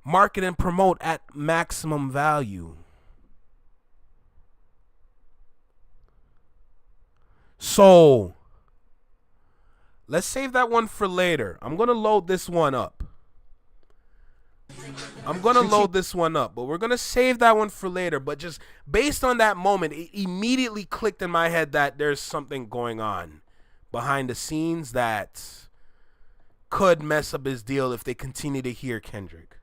market and promote at maximum value. So Let's save that one for later. I'm going to load this one up. But we're going to save that one for later. But just based on that moment, it immediately clicked in my head that there's something going on behind the scenes that could mess up his deal if they continue to hear Kendrick.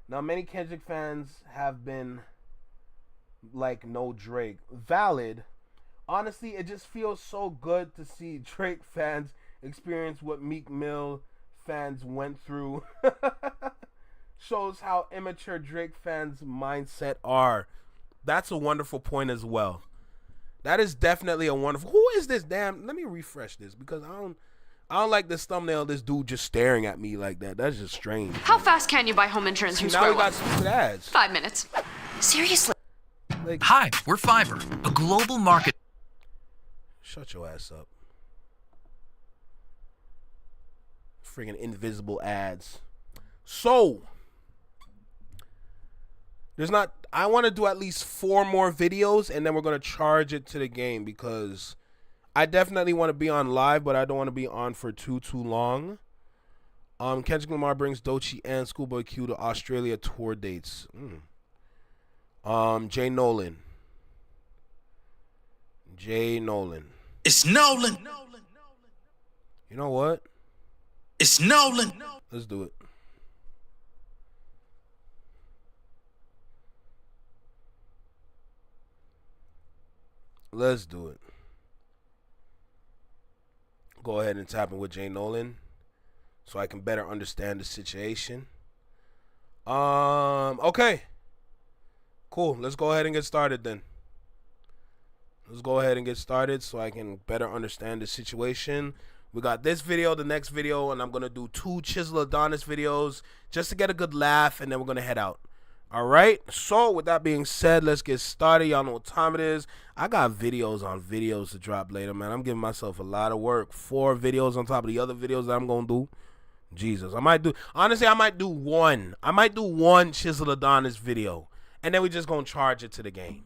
Now, many Kendrick fans have been like, no Drake. Valid. Honestly, it just feels so good to see Drake fans experience what Meek Mill fans went through. Shows how immature Drake fans' mindset are. That's a wonderful point as well. That is definitely a wonderful. Who is this damn? Let me refresh this because I don't like this thumbnail. This dude just staring at me like that. That's just strange. How fast can you buy home insurance from now Square we got One? stupid ads. 5 minutes. Seriously. Like, hi, we're Fiverr, a global market. Shut your ass up. Friggin' invisible ads. So, I want to do at least 4 more videos and then we're going to charge it to the game because I definitely want to be on live, but I don't want to be on for too long. Kendrick Lamar brings Doechii and Schoolboy Q to Australia tour dates. Jay Nolan. It's Nolan. You know what? It's Nolan. Let's do it. Let's do it. Go ahead and tap in with Jay Nolan so I can better understand the situation. Okay. Cool. Let's go ahead and get started then. Let's go ahead and get started so I can better understand the situation. We got this video, the next video, and I'm going to do 2 Chisel Adonis videos just to get a good laugh, and then we're going to head out. All right? So, with that being said, let's get started. Y'all know what time it is. I got videos on videos to drop later, man. I'm giving myself a lot of work. 4 videos on top of the other videos that I'm going to do. Jesus. I might do one. I might do one Chisel Adonis video, and then we just going to charge it to the game.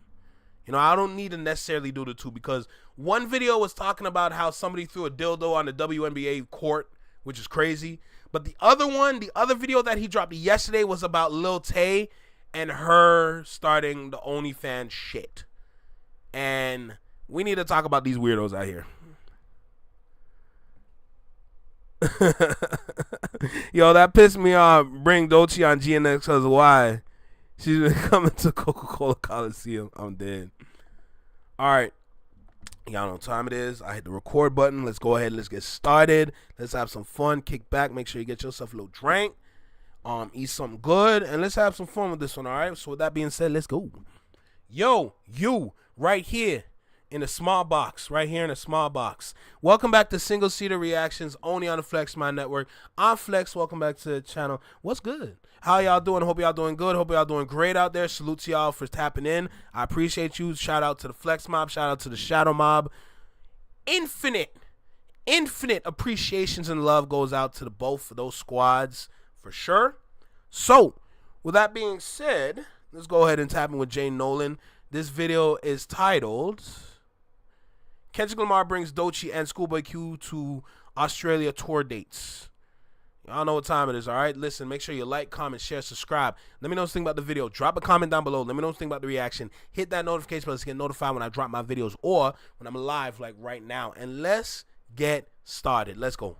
You know, I don't need to necessarily do the 2 because one video was talking about how somebody threw a dildo on the WNBA court, which is crazy. But the other video that he dropped yesterday was about Lil Tay and her starting the OnlyFans shit. And we need to talk about these weirdos out here. Yo, that pissed me off. Bring Doechii on GNX because why? She's been coming to Coca-Cola Coliseum. I'm dead. All right. Y'all know what time it is. I hit the record button. Let's go ahead. Let's get started. Let's have some fun. Kick back. Make sure you get yourself a little drink. Eat something good. And let's have some fun with this one, all right? So with that being said, let's go. Yo, you, right here in a small box. Right here in a small box. Welcome back to Single Seater Reactions, only on the Flex Mind Network. I'm Flex. Welcome back to the channel. What's good? How y'all doing? Hope y'all doing good. Hope y'all doing great out there. Salute to y'all for tapping in. I appreciate you. Shout out to the Flex Mob. Shout out to the Shadow Mob. Infinite appreciations and love goes out to the both of those squads for sure. So, with that being said, let's go ahead and tap in with Jay Nolan. This video is titled Kendrick Lamar brings Doechii and Schoolboy Q to Australia tour dates. Y'all know what time it is, all right? Listen, make sure you like, comment, share, subscribe. Let me know what you think about the video. Drop a comment down below. Let me know what you think about the reaction. Hit that notification bell to get notified when I drop my videos or when I'm live like right now. And let's get started. Let's go.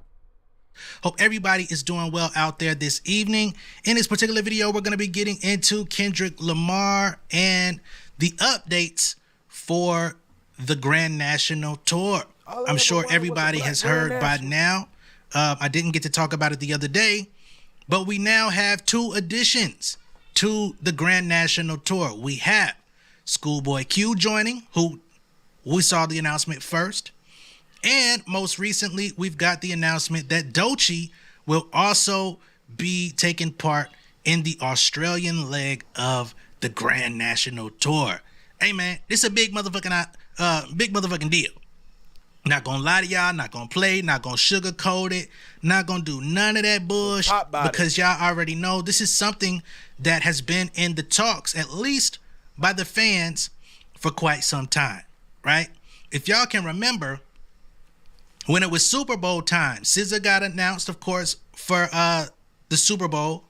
Hope everybody is doing well out there this evening. In this particular video, we're going to be getting into Kendrick Lamar and the updates for the Grand National Tour. I'm sure everybody has heard by now. I didn't get to talk about it the other day, but we now have 2 additions to the Grand National Tour. We have Schoolboy Q joining, who we saw the announcement first. And most recently, we've got the announcement that Doechii will also be taking part in the Australian leg of the Grand National Tour. Hey, man, this is a big motherfucking deal. Not gonna lie to y'all, not gonna play, not gonna sugarcoat it, not gonna do none of that bullshit because y'all already know this is something that has been in the talks, at least by the fans, for quite some time, right? If y'all can remember, When it was Super Bowl time, SZA got announced, of course, for the Super Bowl.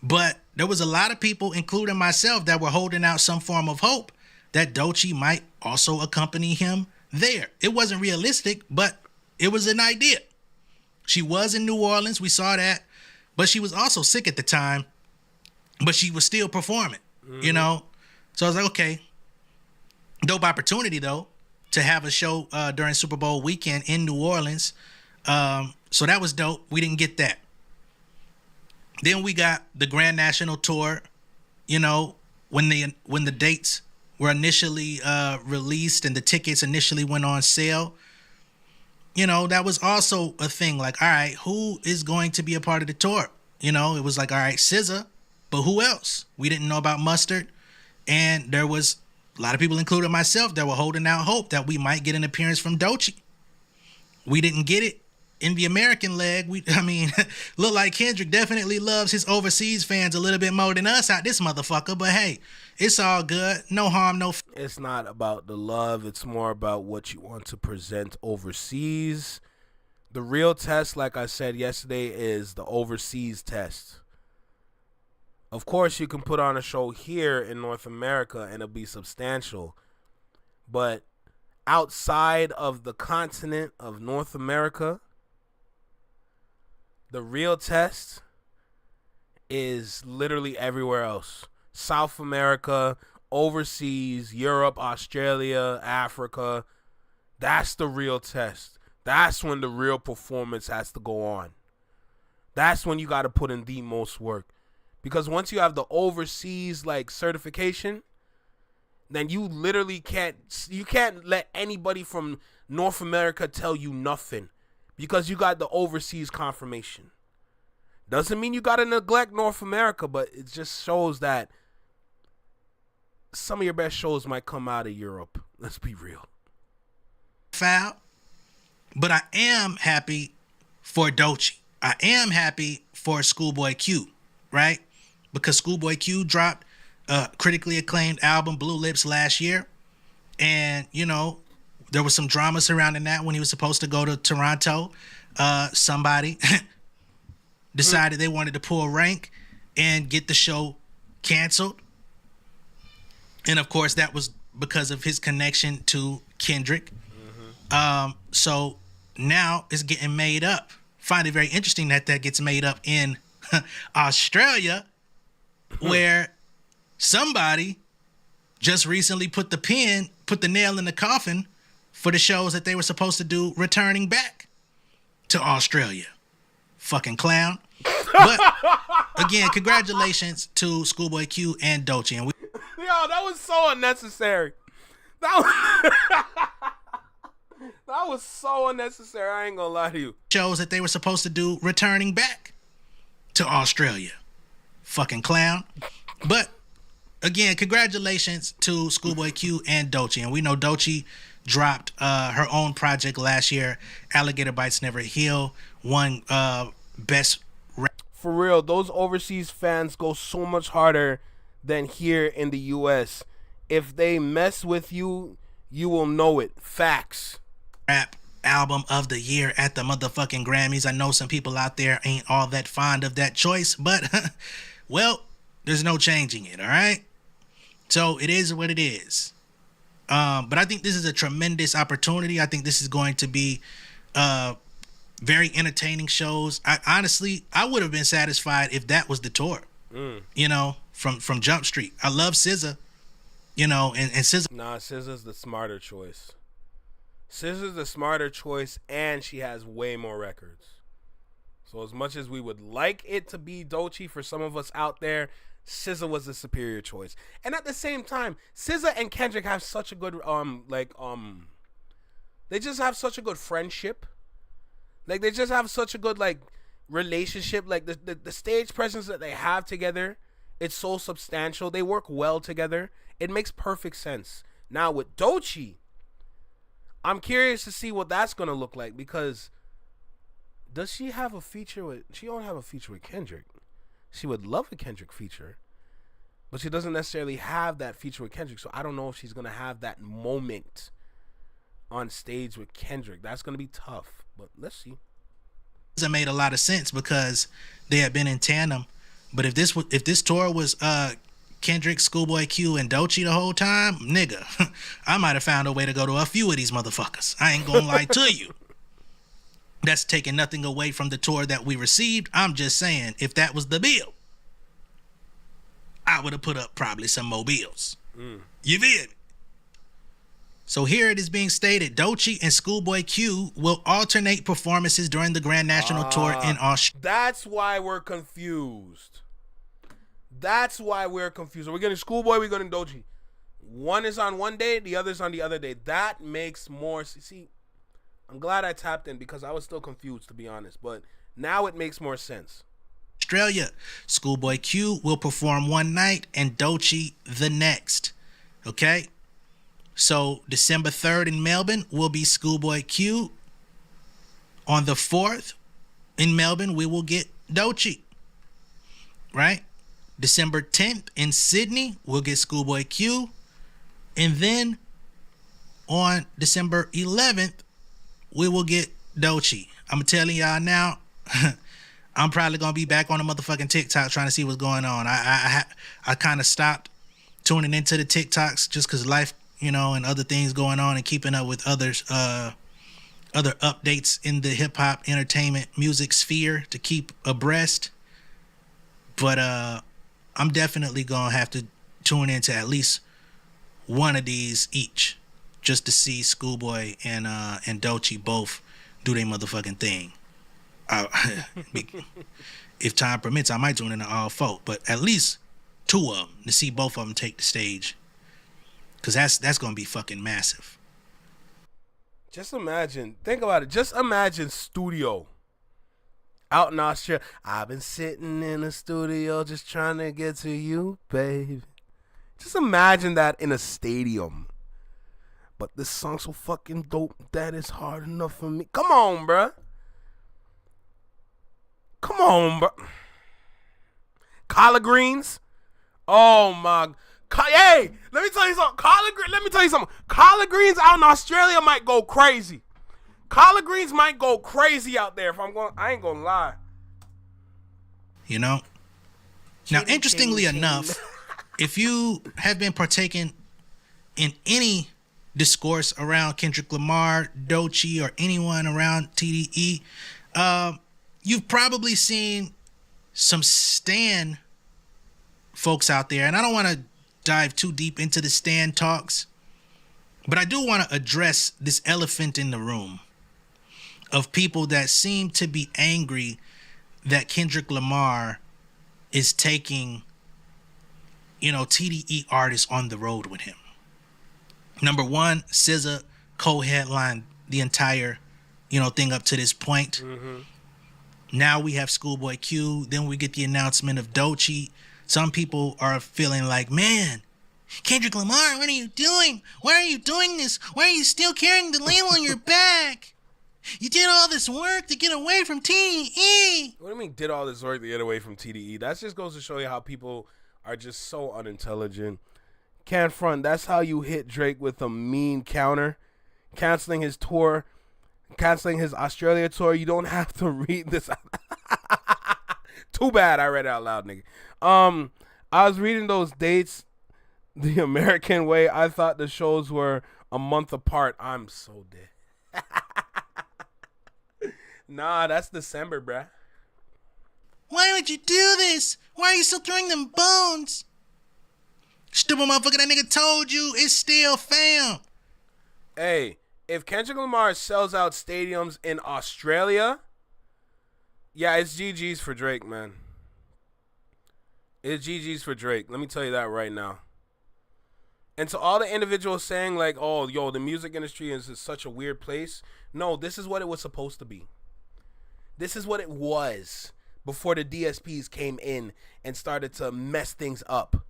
But there was a lot of people, including myself, that were holding out some form of hope that Doechii might also accompany him there. It wasn't realistic, but it was an idea. She was in New Orleans. We saw that. But she was also sick at the time. But she was still performing, you know? So I was like, okay. Dope opportunity, though, to have a show during Super Bowl weekend in New Orleans. So that was dope. We didn't get that. Then we got the Grand National Tour, you know, when the dates were initially released and the tickets initially went on sale. You know, that was also a thing. Like, all right, who is going to be a part of the tour? You know, it was like, all right, SZA, but who else? We didn't know about Mustard. And there was a lot of people, including myself, that were holding out hope that we might get an appearance from Doechii. We didn't get it in the American leg. Look like Kendrick definitely loves his overseas fans a little bit more than us out this motherfucker. But hey, it's all good. No harm, no. It's not about the love. It's more about what you want to present overseas. The real test, like I said yesterday, is the overseas test. Of course, you can put on a show here in North America and it'll be substantial. But outside of the continent of North America, the real test is literally everywhere else. South America, overseas, Europe, Australia, Africa. That's the real test. That's when the real performance has to go on. That's when you got to put in the most work. Because once you have the overseas like certification, then you literally can't let anybody from North America tell you nothing. Because you got the overseas confirmation. Doesn't mean you got to neglect North America, but it just shows that some of your best shows might come out of Europe. Let's be real. Foul. But I am happy for Doechii. I am happy for Schoolboy Q, right? Because Schoolboy Q dropped a critically acclaimed album, Blue Lips, last year. And, you know, there was some drama surrounding that when he was supposed to go to Toronto. Somebody decided they wanted to pull rank and get the show canceled. And, of course, that was because of his connection to Kendrick. So now it's getting made up. Find it very interesting that gets made up in Australia, where somebody just recently put the nail in the coffin for the shows that they were supposed to do returning back to Australia. Fucking clown. But again, congratulations to Schoolboy Q and Doechii. And Yo, that was so unnecessary. That was so unnecessary. I ain't gonna lie to you. Shows that they were supposed to do returning back to Australia. Fucking clown. But again, congratulations to Schoolboy Q and Doechii. And we know Doechii dropped her own project last year, Alligator Bites Never Heal, won best rap. For real, those overseas fans go so much harder than here in the US. If they mess with you, you will know it. Facts. Rap album of the year at the motherfucking Grammys. I know some people out there ain't all that fond of that choice, but well, there's no changing it, all right? So it is what it is. But I think this is a tremendous opportunity. I think this is going to be very entertaining shows. I would have been satisfied if that was the tour. You know, from Jump Street. I love SZA, you know, and SZA. Nah, SZA's the smarter choice. SZA's the smarter choice, and she has way more records. So as much as we would like it to be Doechii for some of us out there, SZA was the superior choice. And at the same time, SZA and Kendrick have such a good they just have such a good friendship. Like they just have such a good like relationship. Like the stage presence that they have together, it's so substantial. They work well together. It makes perfect sense. Now with Doechii, I'm curious to see what that's gonna look like, because does she have a feature with? She don't have a feature with Kendrick. She would love a Kendrick feature, but she doesn't necessarily have that feature with Kendrick. So I don't know if she's gonna have that moment on stage with Kendrick. That's gonna be tough, but let's see. It made a lot of sense because they had been in tandem. But if this tour was Kendrick, Schoolboy Q, and Doechii the whole time, nigga, I might have found a way to go to a few of these motherfuckers. I ain't gonna lie to you. That's taking nothing away from the tour that we received. I'm just saying, if that was the bill, I would have put up probably some more bills. You feel me? So here it is being stated, Doechii and Schoolboy Q will alternate performances during the Grand National Tour in Australia. That's why we're confused. We're getting Schoolboy, we're getting Doechii. One is on one day, the other's on the other day. That makes more... See, I'm glad I tapped in because I was still confused, to be honest. But now it makes more sense. Australia, Schoolboy Q will perform one night and Doechii the next. Okay? So December 3rd in Melbourne will be Schoolboy Q. On the 4th in Melbourne, we will get Doechii. Right? December 10th in Sydney, we'll get Schoolboy Q. And then on December 11th, we will get Doechii. I'm telling y'all now, I'm probably going to be back on the motherfucking TikTok trying to see what's going on. I kind of stopped tuning into the TikToks just because life, you know, and other things going on and keeping up with other updates in the hip hop, entertainment, music sphere to keep abreast. But I'm definitely gonna have to tune into at least one of these each just to see Schoolboy and Doechii both do their motherfucking thing. If time permits, I might tune into all four, but at least two of them to see both of them take the stage. Cause that's gonna be fucking massive. Just imagine, think about it. Just imagine studio out in Australia. I've been sitting in a studio just trying to get to you, baby. Just imagine that in a stadium. But this song's so fucking dope that it's hard enough for me. Come on, bruh. Come on, bruh. Collard greens. Oh my. Hey, let me tell you something. Collard greens out in Australia might go crazy. Collard greens might go crazy out there. I ain't gonna lie. You know. Now, interestingly enough, if you have been partaking in any discourse around Kendrick Lamar, Doechii, or anyone around TDE, you've probably seen some stan folks out there, and I don't want to dive too deep into the stan talks, but I do want to address this elephant in the room of people that seem to be angry that Kendrick Lamar is taking, you know, TDE artists on the road with him. Number one, SZA co-headlined the entire, you know, thing up to this point. Now we have Schoolboy Q. Then we get the announcement of Doechii. Some people are feeling like, man, Kendrick Lamar, what are you doing? Why are you doing this? Why are you still carrying the label on your back? You did all this work to get away from TDE. What do you mean did all this work to get away from TDE? That just goes to show you how people are just so unintelligent. Can't front. That's how you hit Drake with a mean counter. Canceling his tour. Canceling his Australia tour. You don't have to read this. Too bad I read it out loud, nigga. I was reading those dates the American way. I thought the shows were a month apart. I'm so dead. Nah, that's December, bruh. Why would you do this? Why are you still throwing them bones? Stupid motherfucker, that nigga told you it's still fam. Hey, if Kendrick Lamar sells out stadiums in Australia, yeah, it's GG's for Drake, man. It's GG's for Drake. Let me tell you that right now. And to all the individuals saying like, oh, yo, the music industry is such a weird place. No, this is what it was supposed to be. This is what it was before the DSPs came in and started to mess things up.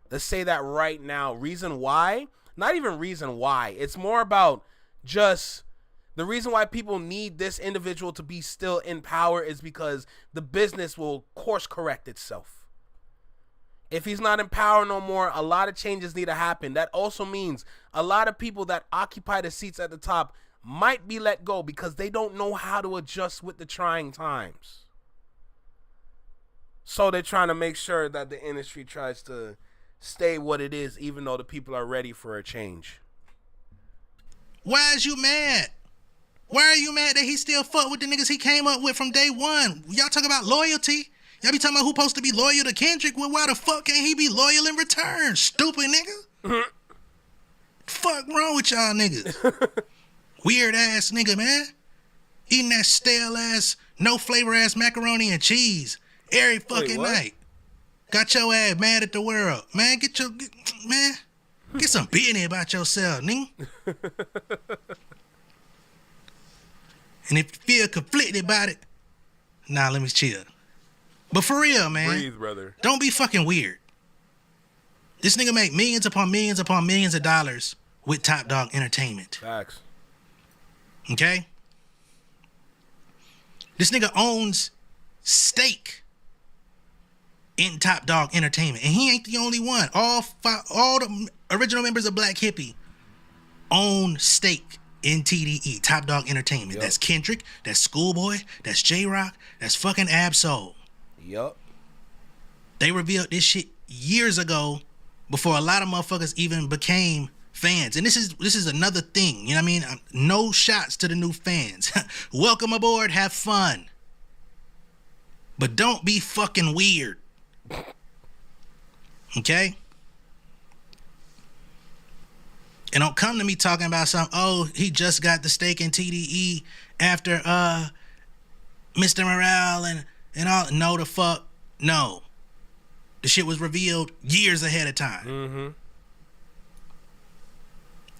Let's say that right now. Reason why? Not even reason why. It's more about just the reason why people need this individual to be still in power is because the business will course correct itself. If he's not in power no more, a lot of changes need to happen. That also means a lot of people that occupy the seats at the top might be let go because they don't know how to adjust with the trying times. So they're trying to make sure that the industry tries to stay what it is, even though the people are ready for a change. Why is you mad? Why are you mad that he still fuck with the niggas he came up with from day one? Y'all talk about loyalty. Y'all be talking about who supposed to be loyal to Kendrick. Well, why the fuck can't he be loyal in return? Stupid nigga. Fuck wrong with y'all niggas? Weird ass nigga, man. Eating that stale ass, no flavor ass macaroni and cheese every fucking night. Got your ass mad at the world. Man, get some business about yourself, nigga. And if you feel conflicted about it, nah, let me chill. But for real, man. Breathe, brother. Don't be fucking weird. This nigga make millions upon millions upon millions of dollars with Top Dog Entertainment. Facts. Okay? This nigga owns stake in Top Dog Entertainment. And he ain't the only one. All the original members of Black Hippie own stake in TDE, Top Dog Entertainment. Yep. That's Kendrick, that's Schoolboy, that's J-Rock, that's fucking Ab-Soul. Yup. They revealed this shit years ago before a lot of motherfuckers even became fans. And this is another thing, you know what I mean? No shots to the new fans. Welcome aboard, have fun. But don't be fucking weird. Okay? And don't come to me talking about he just got the stake in TDE after Mr. Morale and all. No, the fuck. No. The shit was revealed years ahead of time. Mm-hmm.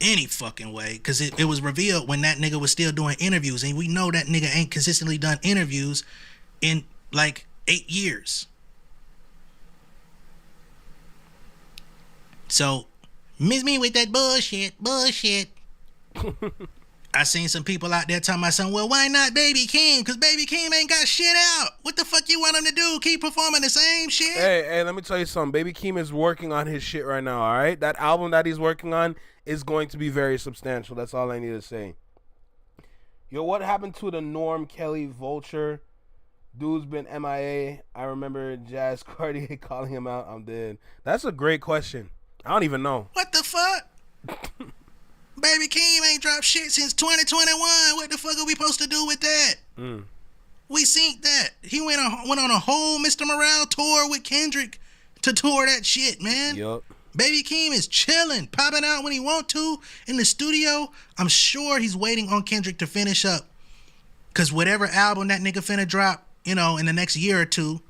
Any fucking way. Because it was revealed when that nigga was still doing interviews. And we know that nigga ain't consistently done interviews in like 8 years. So, miss me with that bullshit. I seen some people out there talking about something. Well, why not Baby Keem? Because Baby Keem ain't got shit out. What the fuck you want him to do? Keep performing the same shit? Hey, let me tell you something. Baby Keem is working on his shit right now, all right? That album that he's working on is going to be very substantial. That's all I need to say. Yo, what happened to the Norm Kelly Vulture? Dude's been MIA. I remember Jazz Cartier calling him out. I'm dead. That's a great question. I don't even know. What the fuck? Baby Keem ain't dropped shit since 2021. What the fuck are we supposed to do with that? We synced that. He went on a whole Mr. Morale tour with Kendrick to tour that shit, man. Yup. Baby Keem is chilling, popping out when he want to in the studio. I'm sure he's waiting on Kendrick to finish up. Because whatever album that nigga finna drop, in the next year or two,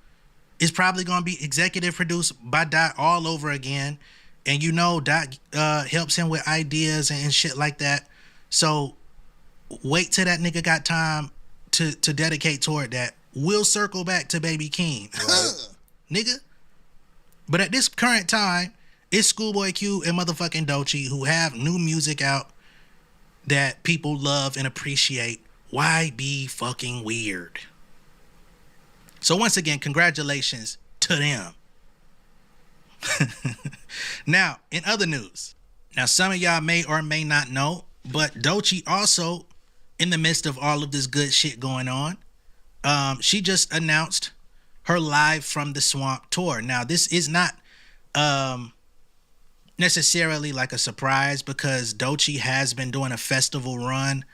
is probably going to be executive produced by Dot all over again. And Dot helps him with ideas and shit like that. So wait till that nigga got time to dedicate toward that. We'll circle back to Baby Keem. Right. Nigga. But at this current time, it's Schoolboy Q and motherfucking Doechii who have new music out that people love and appreciate. Why be fucking weird? So once again, congratulations to them. Now, in other news, some of y'all may or may not know, but Doechii also, in the midst of all of this good shit going on, she just announced her Live from the Swamp tour. Now, this is not necessarily like a surprise because Doechii has been doing a festival run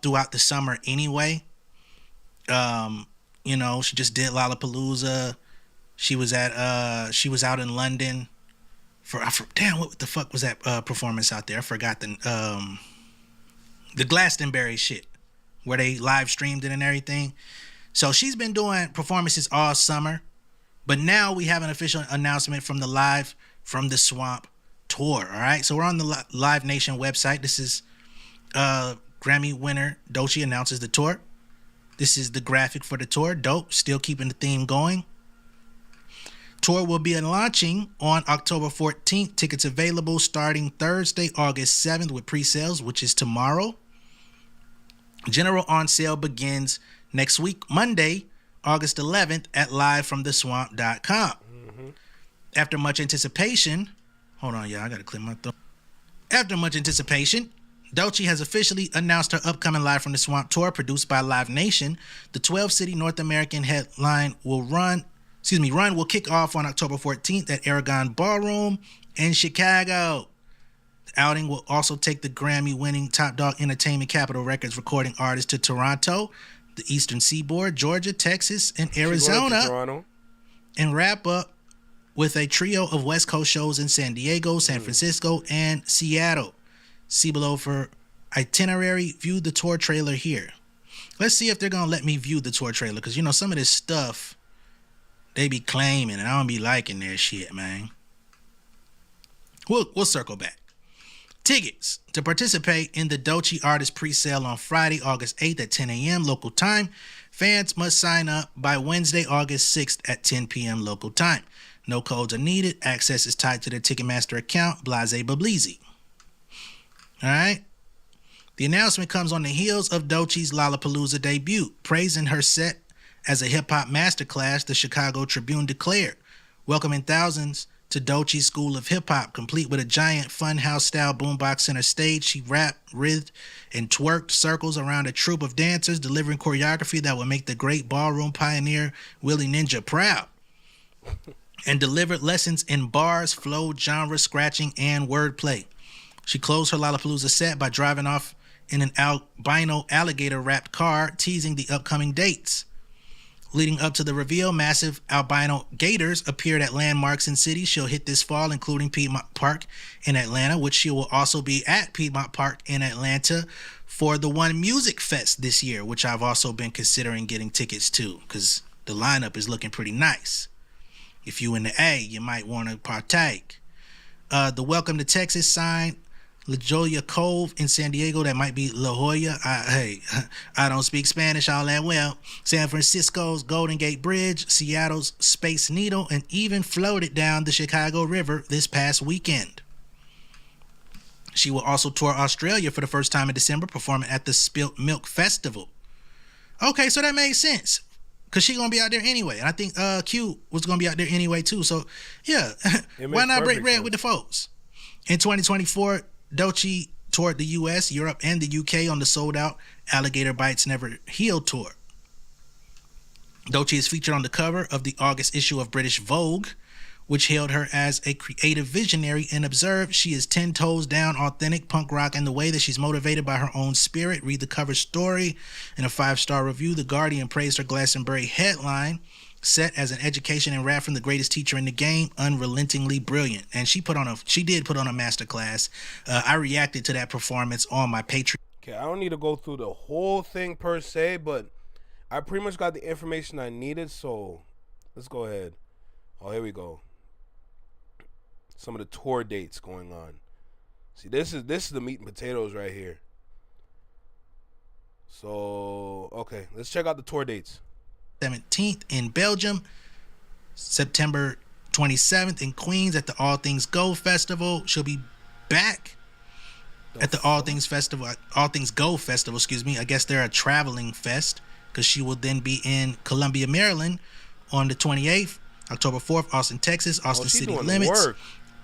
throughout the summer anyway. She just did Lollapalooza. She was out in London for what the fuck was that performance out there? I forgot the Glastonbury shit where they live streamed it and everything. So she's been doing performances all summer, but now we have an official announcement from the Live from the Swamp tour. All right, so we're on the Live Nation website. This is Grammy winner Doechii announces the tour. This is the graphic for the tour. Dope, still keeping the theme going. Tour will be launching on October 14th. Tickets available starting Thursday, August 7th with pre-sales, which is tomorrow. General on sale begins next week, Monday, August 11th at livefromtheswamp.com. After much anticipation, hold on, y'all, I gotta clear my throat. After much anticipation, Doechii has officially announced her upcoming Live from the Swamp tour produced by Live Nation. The 12-city North American headline run will kick off on October 14th at Aragon Ballroom in Chicago. The outing will also take the Grammy-winning Top Dog Entertainment Capitol Records recording artist to Toronto, the Eastern Seaboard, Georgia, Texas, and Arizona, and wrap up with a trio of West Coast shows in San Diego, San Francisco, and Seattle. See below for itinerary. View the tour trailer here. Let's see if they're gonna let me view the tour trailer, because you know some of this stuff they be claiming and I don't be liking their shit, man. We'll circle back. Tickets to participate in the Doechii artist pre-sale on Friday, August 8th at 10 a.m. local time. Fans must sign up by Wednesday, August 6th at 10 p.m. local time. No codes are needed. Access is tied to their Ticketmaster account, Blase Bableezy. All right. The announcement comes on the heels of Doechii's Lollapalooza debut. Praising her set as a hip-hop masterclass, the Chicago Tribune declared, welcoming thousands to Doechii's School of Hip-Hop, complete with a giant funhouse-style boombox center stage. She rapped, writhed, and twerked circles around a troupe of dancers, delivering choreography that would make the great ballroom pioneer Willie Ninja proud. And delivered lessons in bars, flow, genre, scratching, and wordplay. She closed her Lollapalooza set by driving off in an albino alligator-wrapped car, teasing the upcoming dates. Leading up to the reveal, massive albino gators appeared at landmarks in cities she'll hit this fall, including Piedmont Park in Atlanta, which she will also be at Piedmont Park in Atlanta for the One Music Fest this year, which I've also been considering getting tickets to, because the lineup is looking pretty nice. If you in the A, you might want to partake. The Welcome to Texas sign, La Jolla Cove in San Diego, that might be La Jolla. I don't speak Spanish all that well. San Francisco's Golden Gate Bridge, Seattle's Space Needle, and even floated down the Chicago River this past weekend. She will also tour Australia for the first time in December, performing at the Spilt Milk Festival. Okay, so that made sense, because she's going to be out there anyway. And I think Q was going to be out there anyway, too. So, yeah, why not break bread with the folks? In 2024, Doechii toured the US, Europe, and the UK on the sold-out Alligator Bites Never Heal tour. Doechii is featured on the cover of the August issue of British Vogue, which hailed her as a creative visionary and observed she is 10 toes down authentic punk rock in the way that she's motivated by her own spirit. Read the cover story. In a 5-star review, The Guardian praised her Glastonbury headline, set as an education in rap from the greatest teacher in the game, unrelentingly brilliant. And she did put on a masterclass. I reacted to that performance on my Patreon. Okay, I don't need to go through the whole thing per se, but I pretty much got the information I needed, so let's go ahead. Oh, here we go. Some of the tour dates going on. See, this is the meat and potatoes right here. So, okay, let's check out the tour dates. 17th in Belgium, September 27th in Queens at the All Things Go Festival. She'll be back at the All Things Go Festival, excuse me. I guess they're a traveling fest, because she will then be in Columbia, Maryland on the 28th, October 4th, Austin, Texas, Austin City Limits.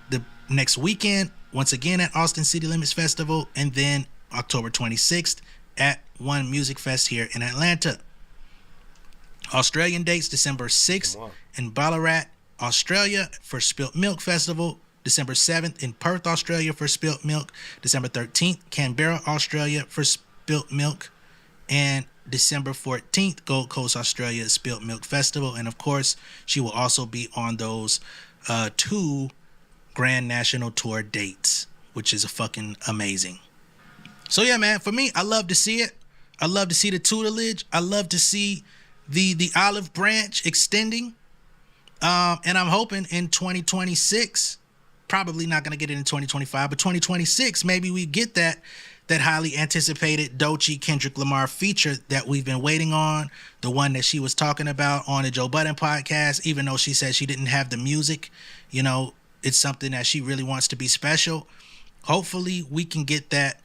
The next weekend, once again at Austin City Limits Festival, and then October 26th at One Music Fest here in Atlanta. Australian dates, December 6th in Ballarat, Australia for Spilt Milk Festival, December 7th in Perth, Australia for Spilt Milk, December 13th, Canberra, Australia for Spilt Milk, and December 14th, Gold Coast, Australia, Spilt Milk Festival. And of course, she will also be on those 2 Grand National Tour dates, which is fucking amazing. So yeah, man, for me, I love to see it. I love to see the tutelage. I love to see the olive branch extending. And I'm hoping in 2026, probably not going to get it in 2025, but 2026, maybe we get that highly anticipated Doechii Kendrick Lamar feature that we've been waiting on, the one that she was talking about on the Joe Budden podcast. Even though she said she didn't have the music, you know, it's something that she really wants to be special. Hopefully we can get that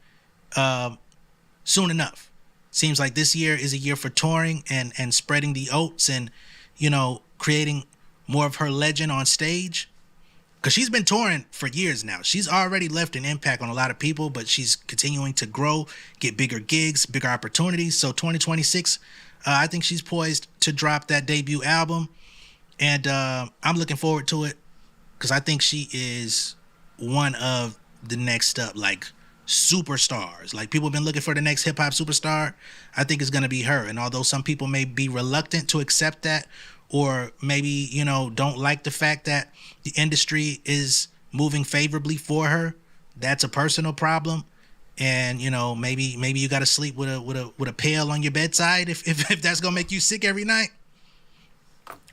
soon enough. Seems like this year is a year for touring and spreading the oats and, you know, creating more of her legend on stage. because she's been touring for years now. She's already left an impact on a lot of people, but she's continuing to grow, get bigger gigs, bigger opportunities. So 2026, I think she's poised to drop that debut album. And I'm looking forward to it because I think she is one of the next up, like, superstars. Like, people have been looking for the next hip-hop superstar. I think it's going to be her. And although some people may be reluctant to accept that, or maybe, you know, don't like the fact that the industry is moving favorably for her, that's a personal problem. And, you know, maybe you got to sleep with a pail on your bedside if that's going to make you sick every night.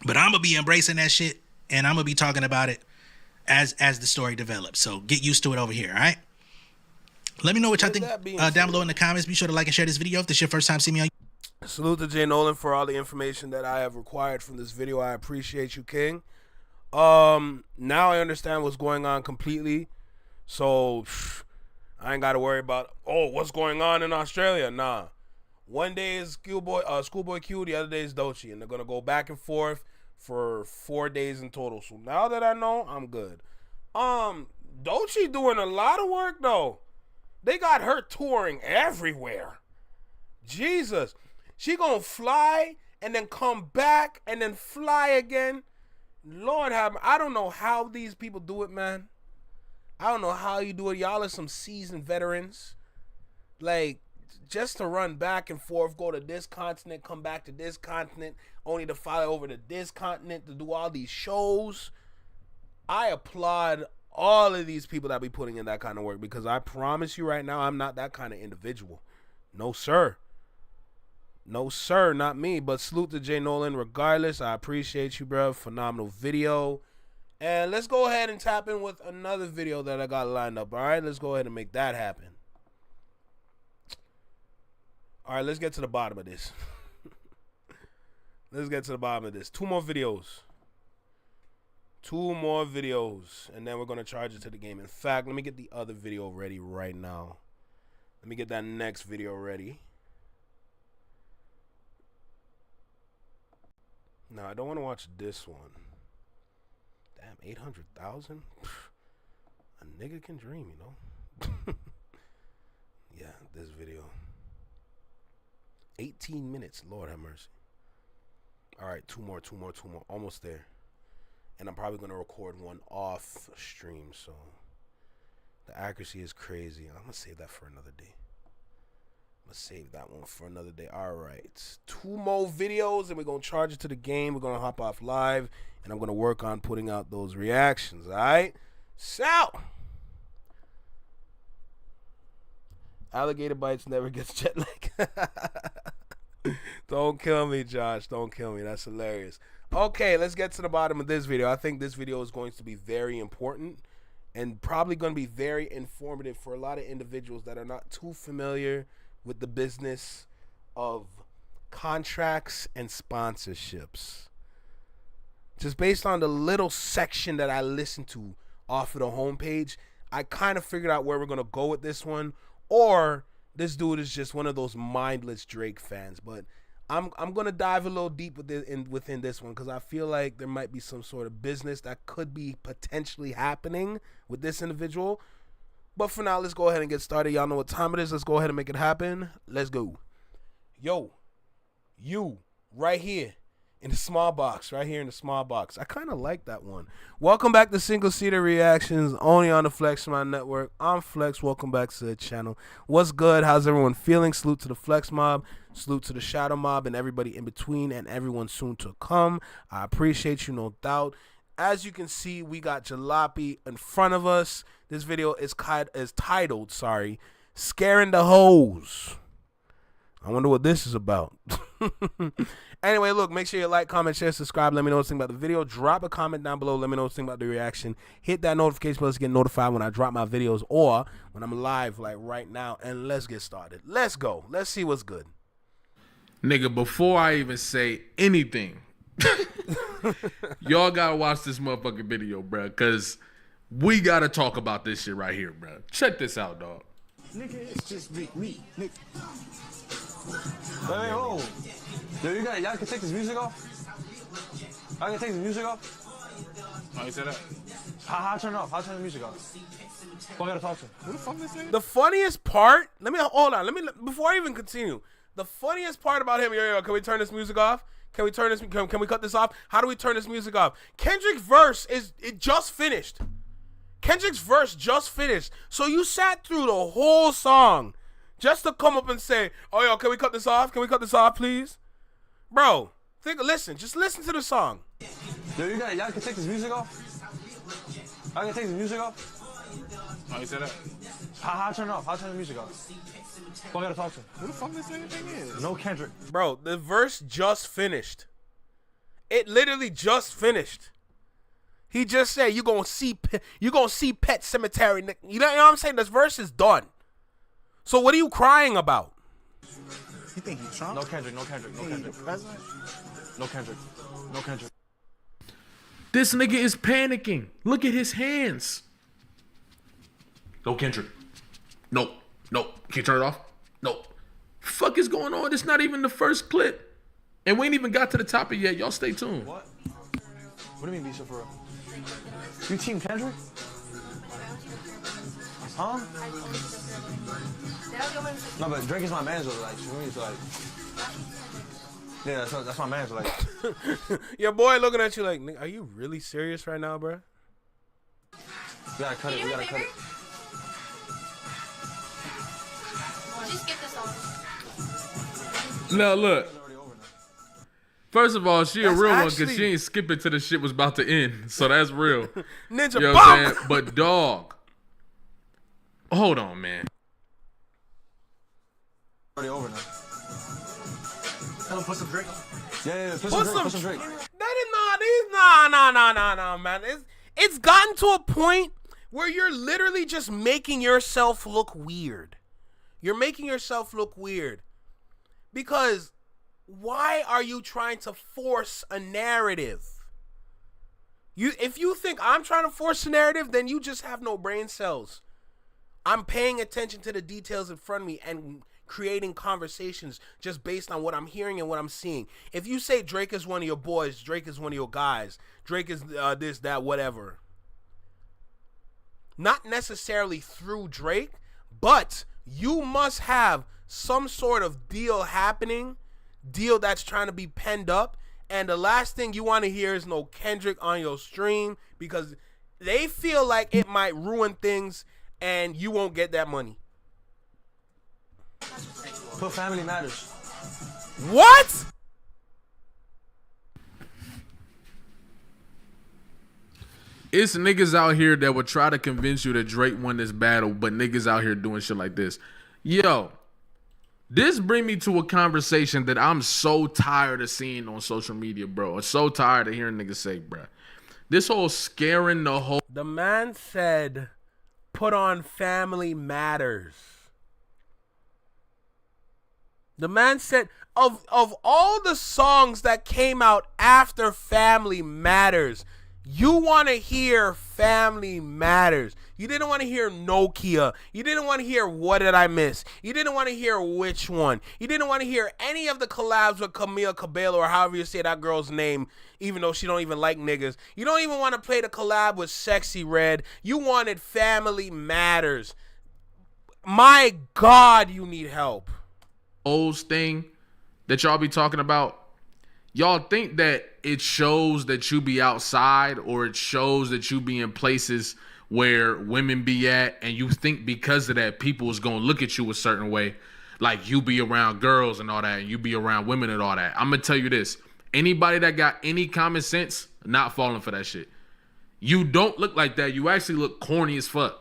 But I'm going to be embracing that shit, and I'm going to be talking about it as the story develops. So get used to it over here, all right? Let me know what y'all think down below in the comments. Be sure to like and share this video if this is your first time seeing me on YouTube. Salute to Jay Nolan for all the information that I have required from this video. I appreciate you, King. Now I understand what's going on completely. So I ain't got to worry about, what's going on in Australia. Nah. One day is Schoolboy Q, the other day is Doechii, and they're going to go back and forth for 4 days in total. So now that I know, I'm good. Doechii doing a lot of work, though. They got her touring everywhere. Jesus. She going to fly and then come back and then fly again. Lord have mercy. I don't know how these people do it, man. I don't know how you do it. Y'all are some seasoned veterans. Like, just to run back and forth, go to this continent, come back to this continent, only to fly over to this continent to do all these shows. I applaud all of these people that be putting in that kind of work, because I promise you right now, I'm not that kind of individual. No, sir. No, sir, not me. But salute to Jay Nolan regardless. I appreciate you, bro. Phenomenal video. And let's go ahead and tap in with another video that I got lined up. All right, let's go ahead and make that happen. All right, let's get to the bottom of this. Let's get to the bottom of this. 2 more videos. 2 more videos. And then we're going to charge it to the game. In fact, let me get the other video ready right now. Let me get that next video ready. No, I don't want to watch this one. Damn, 800,000? A nigga can dream, you know? Yeah, this video. 18 minutes. Lord have mercy. All right, 2 more. Almost there. And I'm probably going to record one off stream, so the accuracy is crazy. I'm going to save that for another day. I'm going to save that one for another day. All right. 2 more videos, and we're going to charge it to the game. We're going to hop off live, and I'm going to work on putting out those reactions, all right? So, alligator bites never gets jet lag. Don't kill me, Josh. Don't kill me. That's hilarious. Okay, let's get to the bottom of this video. I think this video is going to be very important and probably going to be very informative for a lot of individuals that are not too familiar with the business of contracts and sponsorships. Just based on the little section that I listened to off of the homepage, I kind of figured out where we're going to go with this one. Or this dude is just one of those mindless Drake fans. But I'm going to dive a little deep within this one, because I feel like there might be some sort of business that could be potentially happening with this individual. But for now, let's go ahead and get started. Y'all know what time it is. Let's go ahead and make it happen. Let's go. Yo, you right here in the small box. Right here in the small box. I kind of like that one. Welcome back to Single Seater Reactions, only on the Flex Mob Network. I'm Flex. Welcome back to the channel. What's good? How's everyone feeling? Salute to the Flex Mob. Salute to the Shadow Mob and everybody in between and everyone soon to come. I appreciate you, no doubt. As you can see, we got Jalopy in front of us. This video is titled, Scaring the Hoes. I wonder what this is about. Anyway, look, make sure you like, comment, share, subscribe. Let me know what you think about the video. Drop a comment down below. Let me know what you think about the reaction. Hit that notification bell to get notified when I drop my videos or when I'm live like right now. And let's get started. Let's go. Let's see what's good. Nigga, before I even say anything, y'all gotta watch this motherfucking video, bro, because we gotta talk about this shit right here, bro. Check this out, dog. Nigga, it's just me, nigga. Hey, oh. Yo, y'all can take this music off? I can take this music off? Oh, you said that? How turn it off? How turn the music off? Who I gotta talk to? Who the fuck is this? The funniest part, hold on. Before I even continue, the funniest part about him, yo, can we turn this music off? Can we turn this, can we cut this off? How do we turn this music off? Kendrick's verse just finished. Kendrick's verse just finished. So you sat through the whole song just to come up and say, oh, yo, can we cut this off? Can we cut this off, please? Bro, just listen to the song. Yo, y'all can take this music off? I can take the music off? Oh, you said that? How turn it off? How turn the music off? Who I gotta talk to? Who the fuck this thing is? No Kendrick. Bro, the verse just finished. It literally just finished. He just said you gonna see Pet Sematary. You know what I'm saying? This verse is done. So what are you crying about? You think he's Trump? No Kendrick. No Kendrick. No Kendrick. The president? No Kendrick. No Kendrick. This nigga is panicking. Look at his hands. No Kendrick. Nope. Nope. Can you turn it off? Nope. Fuck is going on? It's not even the first clip. And we ain't even got to the topic yet. Y'all stay tuned. What? What do you mean, Bisha, for real? You team Kendrick? Huh? No, but Drake is my manager. Like, for me, it's like... Yeah, that's my manager. Like... Your boy looking at you like, are you really serious right now, bro? We gotta cut it. We gotta cut it. Just get this off. Now, look. First of all, she a That's real one actually- because she ain't skipping till the shit was about to end. So that's real. Ninja You know Bomb. what I'm saying? But dog. Hold on, man. Already over now. Tell him put some Drake on. Yeah, put some Drake. That is nah, man. It's gotten to a point where you're literally just making yourself look weird. You're making yourself look weird. Because why are you trying to force a narrative? If you think I'm trying to force a narrative, then you just have no brain cells. I'm paying attention to the details in front of me and creating conversations just based on what I'm hearing and what I'm seeing. If you say Drake is one of your boys, Drake is one of your guys, Drake is this, that, whatever. Not necessarily through Drake, but you must have some sort of deal happening, deal that's trying to be penned up, and the last thing you want to hear is no Kendrick on your stream because they feel like it might ruin things and you won't get that money. Put Family Matters. What? It's niggas out here that would try to convince you that Drake won this battle, but niggas out here doing shit like this. Yo, this bring me to a conversation that I'm so tired of seeing on social media, bro. I'm so tired of hearing niggas say, bro. This whole scaring the whole... The man said, put on Family Matters. The man said, of all the songs that came out after Family Matters, you want to hear Family Matters. You didn't want to hear Nokia. You didn't want to hear What Did I Miss. You didn't want to hear which one. You didn't want to hear any of the collabs with Camila Cabello or however you say that girl's name, even though she don't even like niggas. You don't even want to play the collab with Sexy Red. You wanted Family Matters. My God, you need help. O's thing that y'all be talking about, y'all think that it shows that you be outside or it shows that you be in places where women be at, and you think because of that people is gonna look at you a certain way, like you be around girls and all that, and you be around women and all that. I'm gonna tell you this, anybody that got any common sense, not falling for that shit. You don't look like that. You actually look corny as fuck.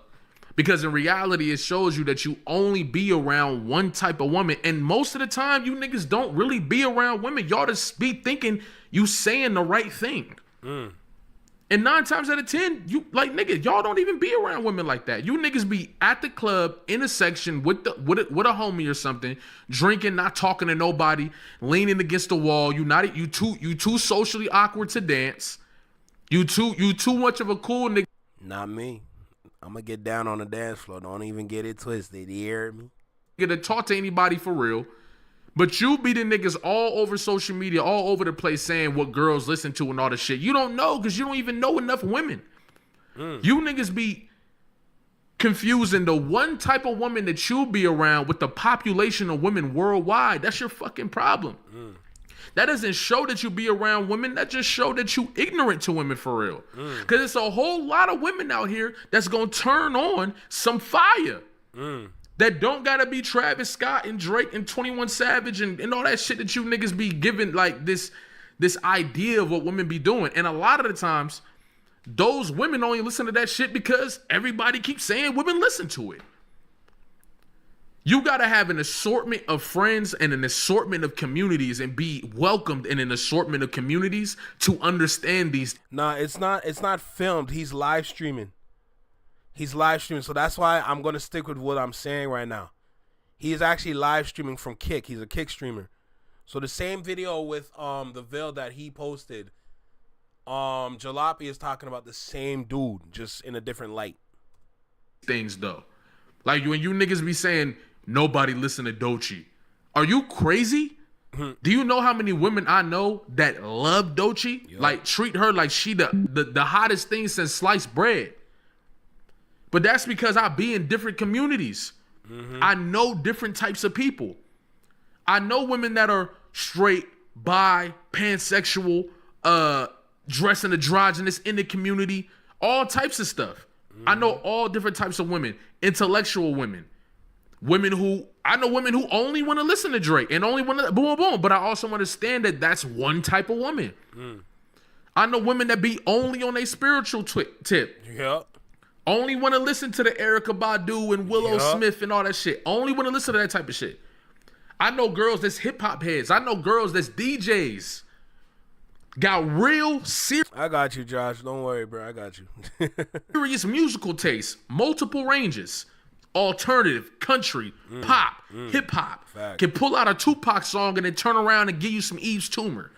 Because in reality, it shows you that you only be around one type of woman. And most of the time, you niggas don't really be around women. Y'all just be thinking you saying the right thing. And 9 times out of 10, you like, nigga, y'all don't even be around women like that. You niggas be at the club in a section with a homie or something, drinking, not talking to nobody, leaning against the wall. You too socially awkward to dance. You too much of a cool nigga. Not me. I'm gonna get down on the dance floor. Don't even get it twisted. You hear me? To talk to anybody for real. But you be the niggas all over social media, all over the place saying what girls listen to and all the shit. You don't know because you don't even know enough women. You niggas be confusing the one type of woman that you be around with the population of women worldwide. That's your fucking problem. That doesn't show that you be around women. That just show that you ignorant to women for real. Because it's a whole lot of women out here that's going to turn on some fire. That don't got to be Travis Scott and Drake and 21 Savage and all that shit that you niggas be giving like this idea of what women be doing. And a lot of the times, those women only listen to that shit because everybody keeps saying women listen to it. You got to have an assortment of friends and an assortment of communities and be welcomed in an assortment of communities to understand these. Nah, it's not filmed. He's live streaming. So that's why I'm going to stick with what I'm saying right now. He is actually live streaming from Kick. He's a Kick streamer. So the same video with the veil that he posted, Jalopy is talking about the same dude, just in a different light. Things though. Like when you niggas be saying nobody listen to Doechii. Are you crazy? Do you know how many women I know that love Doechii? Yep. Like treat her like she the hottest thing since sliced bread. But that's because I be in different communities. I know different types of people. I know women that are straight, bi, pansexual, dressing androgynous in the community, all types of stuff. I know all different types of women, intellectual women. I know women who only want to listen to Drake and only want to boom, boom. But I also understand that that's one type of woman. I know women that be only on a spiritual tip. Yep. Only want to listen to the Erykah Badu and Willow Smith and all that shit. Only want to listen to that type of shit. I know girls that's hip hop heads. I know girls that's DJs. Got real serious. I got you, Josh. Don't worry, bro. I got you. Serious musical taste, multiple ranges, alternative, country, pop, hip hop. Can pull out a Tupac song and then turn around and give you some Eve's Tumor.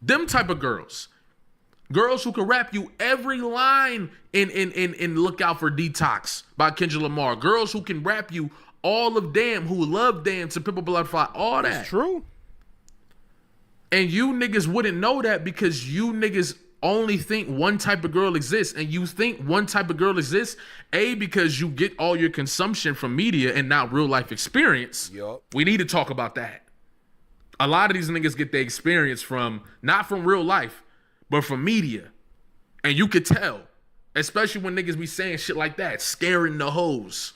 Them type of girls. Girls who can rap you every line in Look Out for Detox by Kendrick Lamar. Girls who can rap you all of Damn, who love Damn to Pimp a Butterfly, all that. That's true. And you niggas wouldn't know that because you niggas only think one type of girl exists. And you think one type of girl exists, A, because you get all your consumption from media and not real life experience. Yup. We need to talk about that. A lot of these niggas get their experience from, not from real life, but from media. And you could tell, especially when niggas be saying shit like that, scaring the hoes.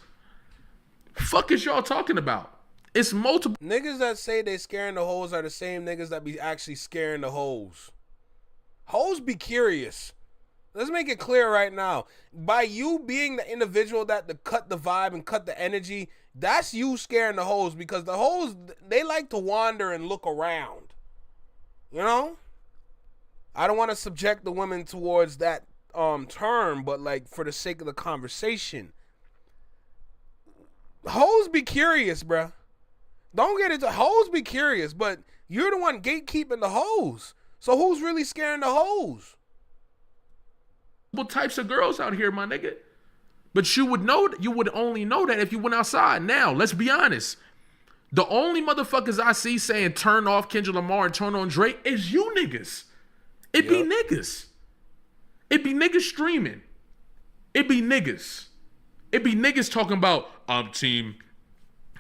Fuck is y'all talking about? It's multiple niggas that say they scaring the hoes are the same niggas that be actually scaring the hoes. Hoes be curious. Let's make it clear right now. By you being the individual that to cut the vibe and cut the energy, that's you scaring the hoes, because the hoes, they like to wander and look around. You know? I don't want to subject the women towards that term, but like for the sake of the conversation, hoes be curious, bruh. Don't get into hoes be curious, but you're the one gatekeeping the hoes. So who's really scaring the hoes? What types of girls out here, my nigga? But you would only know that if you went outside. Now, let's be honest. The only motherfuckers I see saying turn off Kendrick Lamar and turn on Drake is you niggas. It be niggas. It be niggas streaming. It be niggas. It be niggas talking about, I'm team